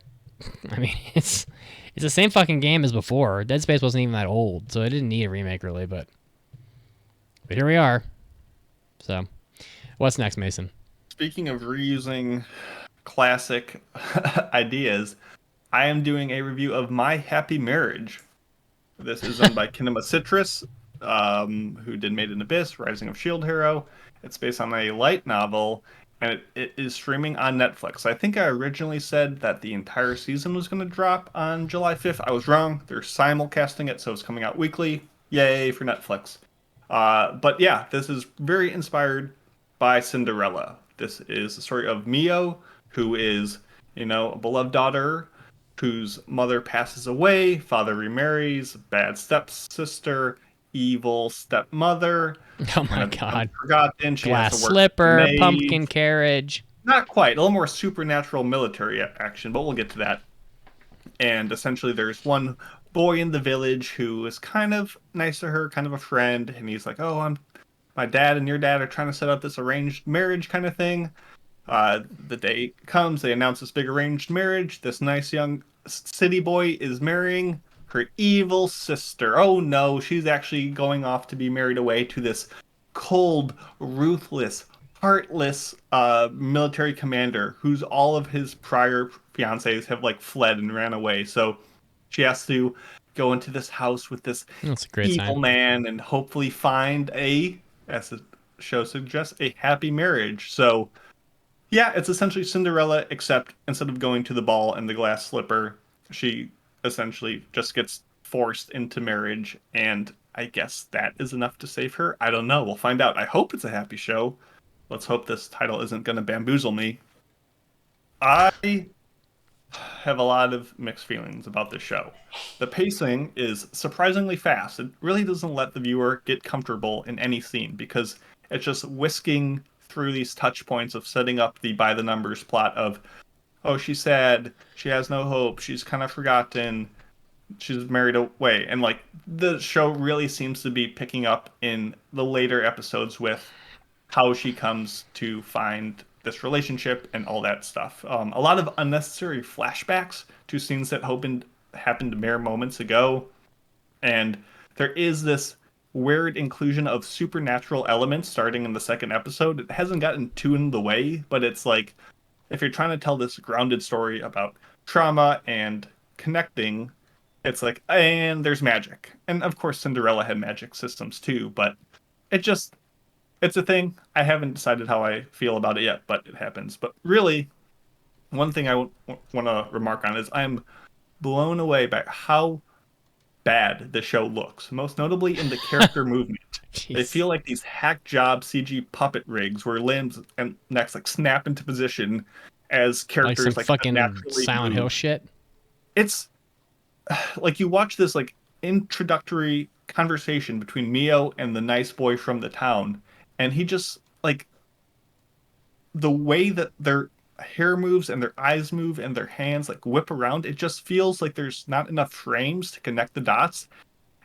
I mean, it's the same fucking game as before. Dead Space wasn't even that old, so it didn't need a remake, really, but here we are. So, what's next, Mason? Speaking of reusing classic ideas, I am doing a review of My Happy Marriage. This is done by Kinema Citrus, who did Made in Abyss, Rising of Shield Hero. It's based on a light novel, and it is streaming on Netflix. I think I originally said that the entire season was going to drop on July 5th. I was wrong. They're simulcasting it, so it's coming out weekly. Yay for Netflix. But yeah, this is very inspired by Cinderella. This is the story of Mio, who is, a beloved daughter whose mother passes away, father remarries, bad stepsister, evil stepmother. Oh my God. Forgotten. She Glass has to work slipper, maid. pumpkin carriage. Not quite. A little more supernatural military action, but we'll get to that. And essentially there's one boy in the village who is kind of nice to her, kind of a friend, and he's like, oh, my dad and your dad are trying to set up this arranged marriage kind of thing. The day comes, they announce this big arranged marriage. This nice young city boy is marrying her evil sister. Oh no, she's actually going off to be married away to this cold, ruthless, heartless military commander who's all of his prior fiancés have fled and ran away. So she has to go into this house with this evil man and hopefully find as the show suggests, a happy marriage. So yeah, it's essentially Cinderella, except instead of going to the ball and the glass slipper, she essentially just gets forced into marriage, and I guess that is enough to save her. I don't know. We'll find out. I hope it's a happy show. Let's hope this title isn't going to bamboozle me. I have a lot of mixed feelings about this show. The pacing is surprisingly fast. It really doesn't let the viewer get comfortable in any scene because it's just whisking through these touch points of setting up the by the numbers plot of, oh, she's sad, she has no hope, she's kind of forgotten, she's married away. And the show really seems to be picking up in the later episodes with how she comes to find this relationship and all that stuff. A lot of unnecessary flashbacks to scenes that happened mere moments ago. And there is this weird inclusion of supernatural elements starting in the second episode. It hasn't gotten too in the way, but it's if you're trying to tell this grounded story about trauma and connecting, it's and there's magic. And of course Cinderella had magic systems too, but it's a thing. I haven't decided how I feel about it yet, but it happens. But really, one thing I want to remark on is I'm blown away by how bad the show looks, most notably in the character movement. They feel like these hack job CG puppet rigs where limbs and necks snap into position as characters some fucking Silent Hill shit. It's you watch this introductory conversation between Mio and the nice boy from the town, and he just the way that their hair moves and their eyes move and their hands whip around, it just feels like there's not enough frames to connect the dots,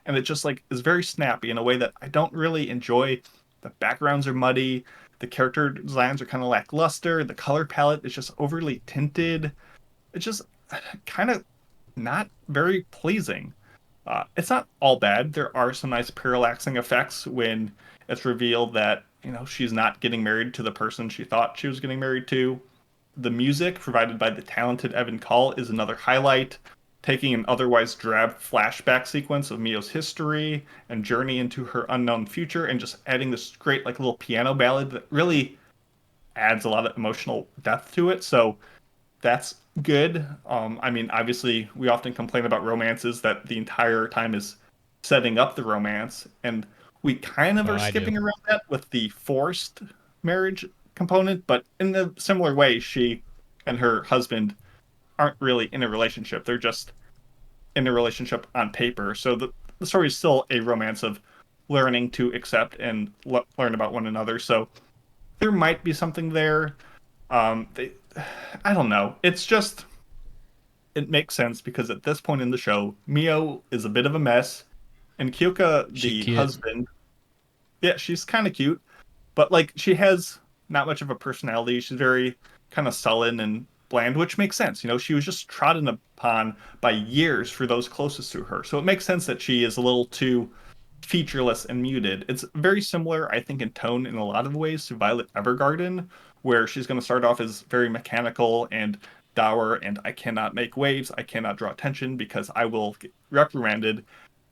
and it just is very snappy in a way that I don't really enjoy. The backgrounds are muddy, the character designs are kind of lackluster, the color palette is just overly tinted. It's just kind of not very pleasing. It's not all bad. There are some nice parallaxing effects when it's revealed that she's not getting married to the person she thought she was getting married to. The music provided by the talented Evan Call is another highlight, taking an otherwise drab flashback sequence of Mio's history and journey into her unknown future and just adding this great little piano ballad that really adds a lot of emotional depth to it. So that's good. Obviously we often complain about romances that the entire time is setting up the romance, and we kind of are skipping around that with the forced marriage component, but in a similar way, she and her husband aren't really in a relationship. They're just in a relationship on paper. So the story is still a romance of learning to accept and learn about one another. So there might be something there. I don't know. It's just, it makes sense because at this point in the show, Mio is a bit of a mess, and Kyoka, the husband, yeah, she's kind of cute, but she has not much of a personality. She's very kind of sullen and bland, which makes sense. She was just trodden upon by years for those closest to her. So it makes sense that she is a little too featureless and muted. It's very similar, I think, in tone in a lot of ways to Violet Evergarden, where she's going to start off as very mechanical and dour and I cannot make waves, I cannot draw attention because I will get reprimanded.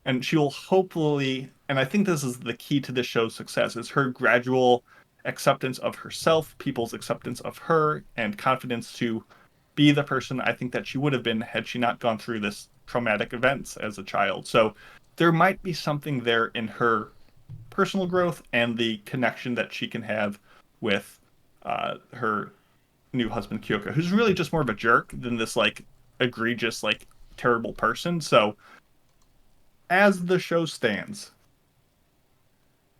And she will hopefully, and I think this is the key to this show's success, is her gradual acceptance of herself, people's acceptance of her, and confidence to be the person I think that she would have been had she not gone through this traumatic events as a child. So there might be something there in her personal growth and the connection that she can have with her new husband Kyoko, who's really just more of a jerk than this like egregious like terrible person. So as the show stands,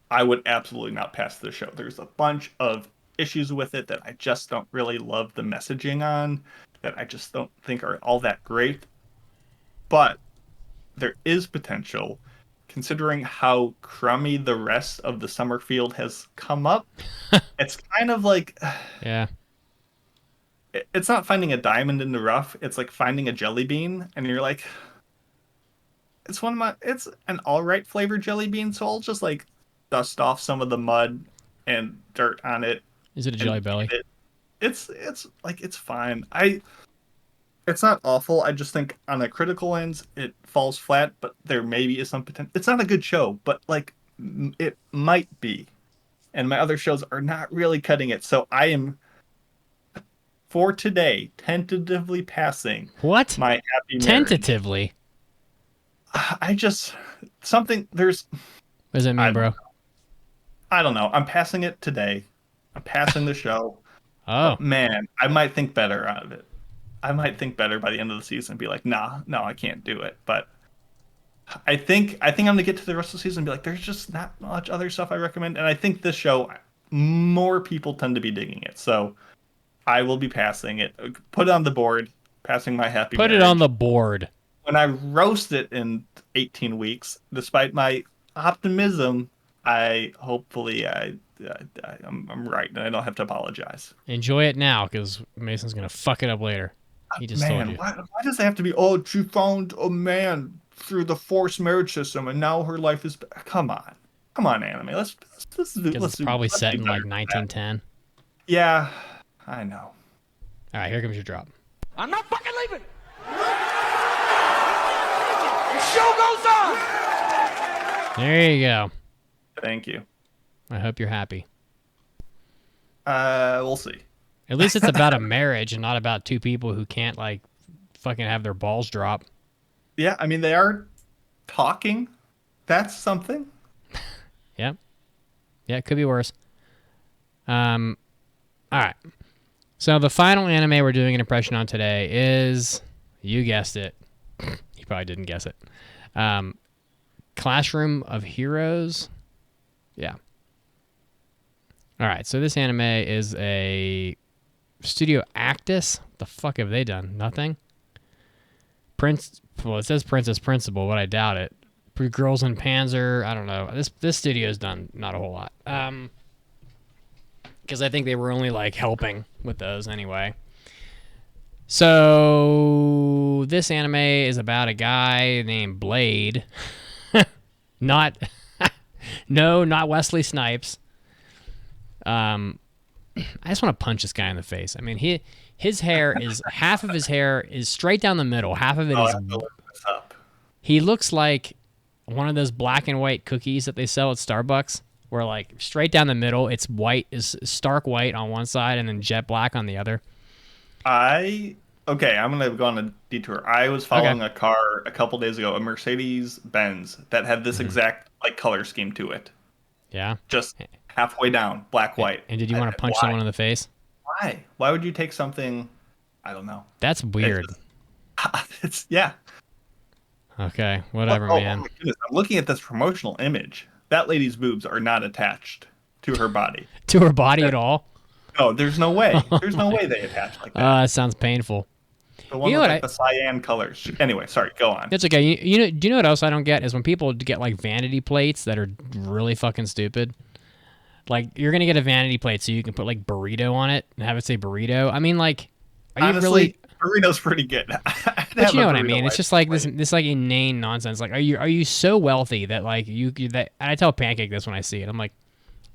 I would absolutely not pass the show. There's a bunch of issues with it that I just don't really love the messaging on, that I just don't think are all that great. But there is potential, considering how crummy the rest of the summer field has come up. It's kind of like... Yeah. It's not finding a diamond in the rough. It's like finding a jelly bean, and you're like... It's an all-right flavored jelly bean, so I'll just like dust off some of the mud and dirt on it. Is it a Jelly Belly? It's fine. It's not awful. I just think on a critical lens, it falls flat, but there maybe is some potential. It's not a good show, but like it might be. And my other shows are not really cutting it. So I am, for today, tentatively passing. What? My happy marriage. Tentatively? There's... What does that mean, bro? I don't know. I'm passing it today. I'm passing the show. Oh. But man, I might think better out of it. I might think better by the end of the season and be like, no, I can't do it. But I think I'm gonna get to the rest of the season and be like, there's just not much other stuff I recommend. And I think this show, more people tend to be digging it. So I will be passing it. Put it on the board, passing my happy Put marriage. it on the board. When I roast it in 18 weeks, despite my optimism, I'm right, and I don't have to apologize. Enjoy it now, because Mason's gonna fuck it up later. He just told you. Why does it have to be? Oh, she found a man through the forced marriage system, and now her life is. Come on, anime. Let's Because it's probably set in like 1910. Yeah, I know. All right, here comes your drop. I'm not fucking leaving. The show goes on. There you go. Thank you. I hope you're happy. We'll see. At least it's about a marriage and not about two people who can't like fucking have their balls drop. Yeah, I mean they are talking. That's something. Yeah, it could be worse. All right. So the final anime we're doing an impression on today is, you guessed it. You probably didn't guess it. Classroom of Heroes. Yeah. All right. So this anime is a Studio Actus. What the fuck have they done? Nothing. Well, it says Princess Principal, but I doubt it. Girls in Panzer. I don't know. This studio's done not a whole lot. Because I think they were only like helping with those anyway. So this anime is about a guy named Blade. Not Wesley Snipes. I just want to punch this guy in the face. I mean, his hair is half of his hair is straight down the middle. Half of it is. He looks like one of those black and white cookies that they sell at Starbucks, where like straight down the middle, it's white, is stark white on one side, and then jet black on the other. I'm gonna go on a detour. I was following a car a couple days ago, a Mercedes Benz that had this exact like color scheme to it. Yeah. Just halfway down, black, white. And did you want to punch someone in the face? Why? Why would you take something? I don't know. That's weird. Yeah. Okay, whatever, man. Oh my goodness. I'm looking at this promotional image. That lady's boobs are not attached to her body. To her body at all? No, there's no way. There's no way they attach like that. That sounds painful. The one with like the cyan colors. Anyway, sorry, go on. That's okay. Do you know what else I don't get is when people get like vanity plates that are really fucking stupid. Like, you're going to get a vanity plate so you can put like burrito on it and have it say burrito. I mean, like, are you really... Burrito's pretty good. But you know what I mean? It's just like this like inane nonsense. Like, are you so wealthy that like that? And I tell Pancake this when I see it. I'm like,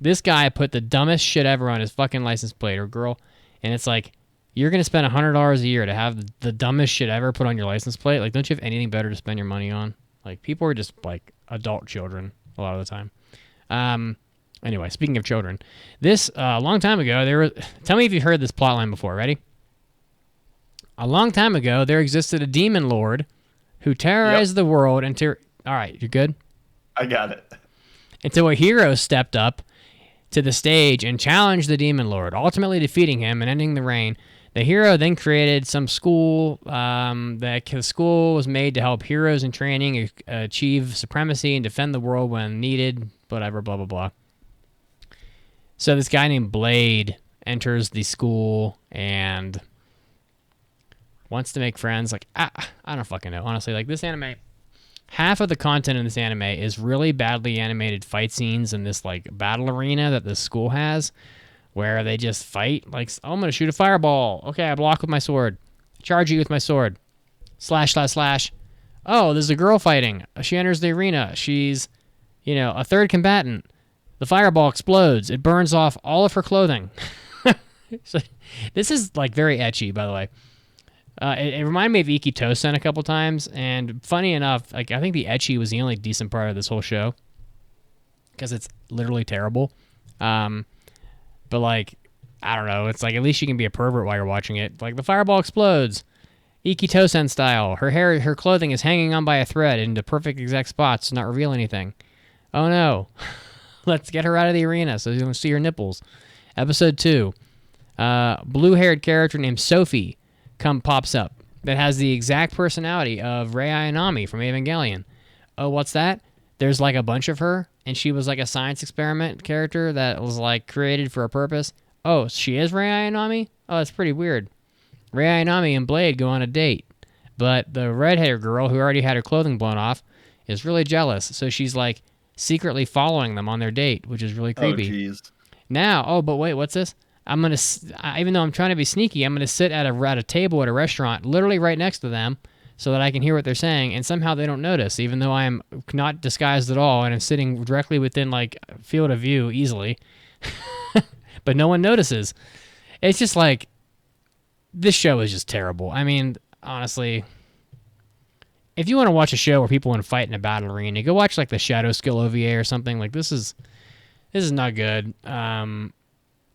this guy put the dumbest shit ever on his fucking license plate, or girl, and it's like, you're gonna spend $100 a year to have the dumbest shit ever put on your license plate. Like, don't you have anything better to spend your money on? Like, people are just like adult children a lot of the time. Anyway, speaking of children, this a long time ago tell me if you've heard this plotline before. Ready? A long time ago, there existed a demon lord who terrorized the world until... All right, you good? I got it. Until a hero stepped up, to the stage and challenged the Demon Lord, ultimately defeating him and ending the reign. The hero then created some school. The school was made to help heroes in training achieve supremacy and defend the world when needed, whatever, blah, blah, blah. So this guy named Blade enters the school and wants to make friends. Like, I don't fucking know. Honestly, like, this anime, half of the content in this anime is really badly animated fight scenes in this, like, battle arena that this school has, where they just fight. Like, oh, I'm going to shoot a fireball. Okay, I block with my sword. Charge you with my sword. Slash, slash, slash. Oh, there's a girl fighting. She enters the arena. She's, a third combatant. The fireball explodes. It burns off all of her clothing. So, this is, like, very ecchi, by the way. It reminded me of Iki Tosen a couple times, and funny enough, like, I think the ecchi was the only decent part of this whole show, because it's literally terrible. But, like, I don't know. It's like, at least you can be a pervert while you're watching it. Like, the fireball explodes. Iki Tosen style. Her clothing is hanging on by a thread into perfect exact spots to not reveal anything. Oh, no. Let's get her out of the arena so you don't see her nipples. Episode 2. Blue-haired character named Sophie pops up that has the exact personality of Rei Ayanami from Evangelion. Oh, what's that? There's, like, a bunch of her, and she was, like, a science experiment character that was, like, created for a purpose. Oh, she is Rei Ayanami? Oh, that's pretty weird. Rei Ayanami and Blade go on a date, but the red-haired girl who already had her clothing blown off is really jealous, so she's, like, secretly following them on their date, which is really creepy. Oh, jeez. Now, but wait, what's this? I'm going to, even though I'm trying to be sneaky, I'm going to sit at a table at a restaurant, literally right next to them, so that I can hear what they're saying, and somehow they don't notice, even though I am not disguised at all, and I'm sitting directly within, like, field of view easily. But no one notices. It's just like, this show is just terrible. I mean, honestly, if you want to watch a show where people want to fight in a battle arena, go watch, like, the Shadow Skill OVA or something. Like, this is not good.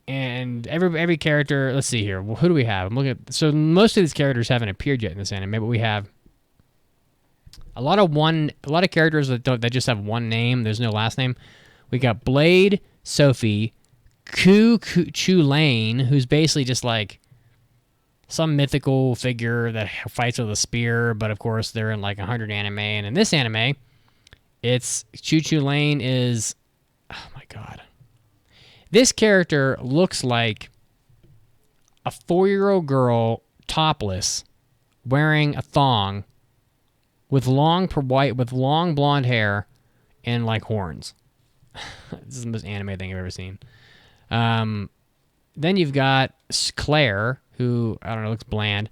And every character, let's see here. Well, who do we have? I'm looking at, so most of these characters haven't appeared yet in this anime, but we have a lot of characters that just have one name. There's no last name. We got Blade, Sophie, Chu Lane, who's basically just like some mythical figure that fights with a spear, but of course they're in like 100 anime, and in this anime, it's Chu Lane is, oh my god. This character looks like a 4-year-old girl, topless, wearing a thong, with long blonde hair, and like horns. This is the most anime thing I've ever seen. Then you've got Claire, who, I don't know, looks bland.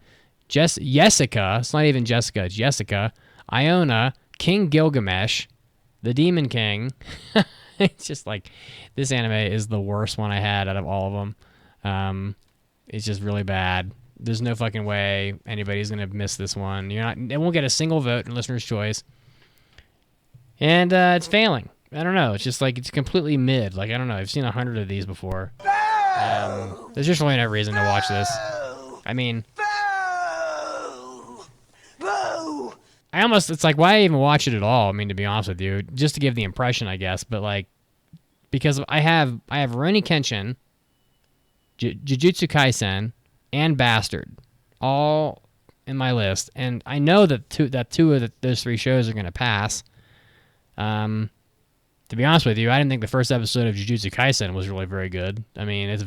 Jessica, it's not even Jessica, it's Jessica. Iona, King Gilgamesh, the Demon King. It's just like, this anime is the worst one I had out of all of them. It's just really bad. There's no fucking way anybody's gonna miss this one. It won't get a single vote in listener's choice. And it's failing. I don't know. It's just like, it's completely mid. Like, I don't know. I've seen 100 of these before. There's just really no reason to watch this. I mean, it's like, why even watch it at all? I mean, to be honest with you, just to give the impression, I guess. But like, because I have Rurouni Kenshin, Jujutsu Kaisen, and Bastard, all in my list, and I know that two of those three shows are gonna pass. To be honest with you, I didn't think the first episode of Jujutsu Kaisen was really very good. I mean,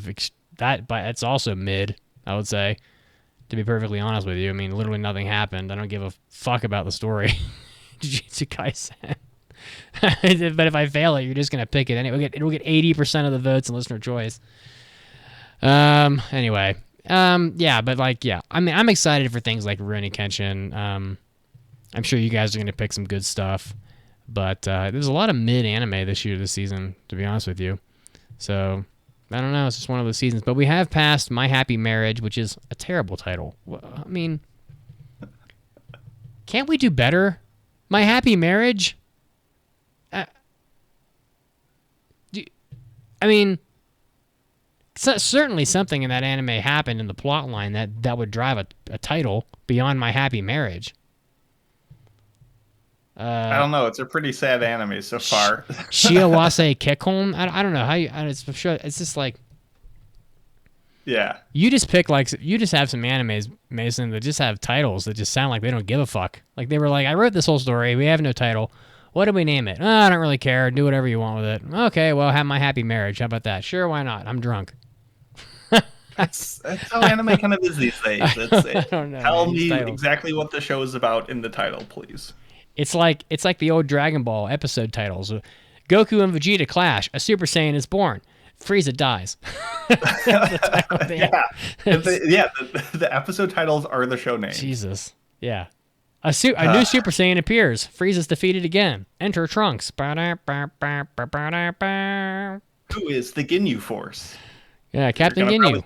but it's also mid, I would say. To be perfectly honest with you, I mean, literally nothing happened. I don't give a fuck about the story. Jujutsu Kaisen. But if I fail it, you're just gonna pick it anyway. It'll get 80% of the votes in listener choice. Anyway, yeah, but like, yeah. I mean, I'm excited for things like Rurouni Kenshin. I'm sure you guys are gonna pick some good stuff. But there's a lot of mid anime this season, to be honest with you. So, I don't know. It's just one of those seasons. But we have passed My Happy Marriage, which is a terrible title. I mean, can't we do better? My Happy Marriage? I mean, certainly something in that anime happened in the plot line that would drive a title beyond My Happy Marriage. I don't know. It's a pretty sad anime so far. Shiawase Kekon. I don't know how you. It's just like. Yeah. You just pick you just have some animes, Mason, that just have titles that just sound like they don't give a fuck. Like they were like, I wrote this whole story. We have no title. What do we name it? Oh, I don't really care. Do whatever you want with it. Okay, well, have my happy marriage. How about that? Sure, why not? I'm drunk. That's how anime kind of is these days. I don't know. Tell me exactly what the show is about in the title, please. It's like the old Dragon Ball episode titles. Goku and Vegeta clash. A Super Saiyan is born. Frieza dies. The episode titles are the show name. Jesus. Yeah. A new Super Saiyan appears. Frieza's defeated again. Enter Trunks. Who is the Ginyu Force? Yeah, Captain Ginyu.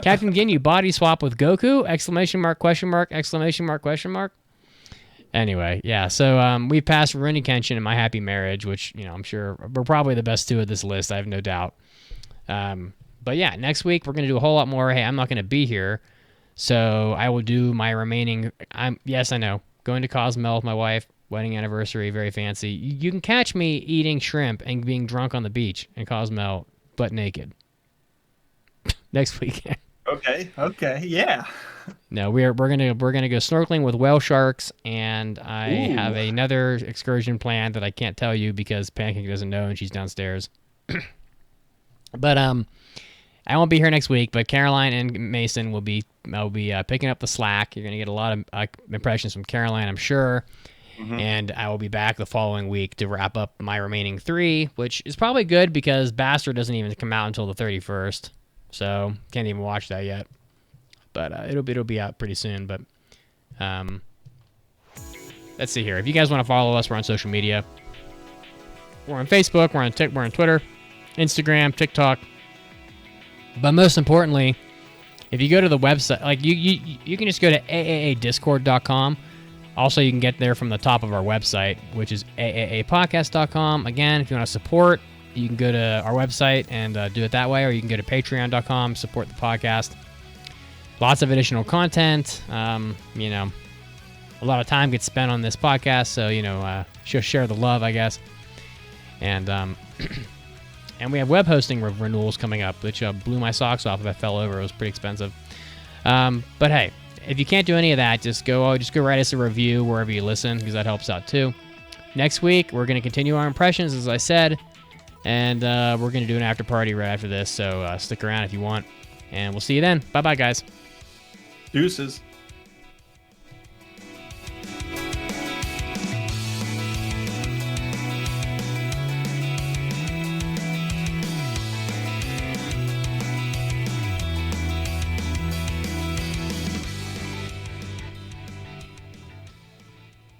Captain Ginyu body swap with Goku? Exclamation mark, question mark, exclamation mark, question mark. Anyway, yeah, so we passed Rurouni Kenshin and My Happy Marriage, which, I'm sure we're probably the best two of this list, I have no doubt. But yeah, next week we're going to do a whole lot more. Hey, I'm not going to be here, so I will do my remaining... Yes, I know. Going to Cozumel with my wife, wedding anniversary, very fancy. You can catch me eating shrimp and being drunk on the beach in Cozumel, but naked. Next weekend. Okay, yeah. No, we're gonna go snorkeling with whale sharks, and I have another excursion planned that I can't tell you because Pancake doesn't know and she's downstairs. But I won't be here next week. But Caroline and Mason will be picking up the slack. You're gonna get a lot of impressions from Caroline, I'm sure. Mm-hmm. And I will be back the following week to wrap up my remaining 3, which is probably good because Bastard doesn't even come out until the 31st, so can't even watch that yet. But it'll be out pretty soon. But let's see here. If you guys want to follow us, we're on social media. We're on Facebook. We're on Twitter, Instagram, TikTok. But most importantly, if you go to the website, like you can just go to AAADiscord.com. Also, you can get there from the top of our website, which is AAApodcast.com. Again, if you want to support, you can go to our website and do it that way, or you can go to Patreon.com, support the podcast. Lots of additional content. A lot of time gets spent on this podcast, so share the love, I guess. And and we have web hosting renewals coming up, which blew my socks off if I fell over. It was pretty expensive. But hey, if you can't do any of that, just go write us a review wherever you listen, because that helps out too. Next week we're going to continue our impressions, as I said, and we're going to do an after party right after this. So stick around if you want, and we'll see you then. Bye bye, guys. Deuces.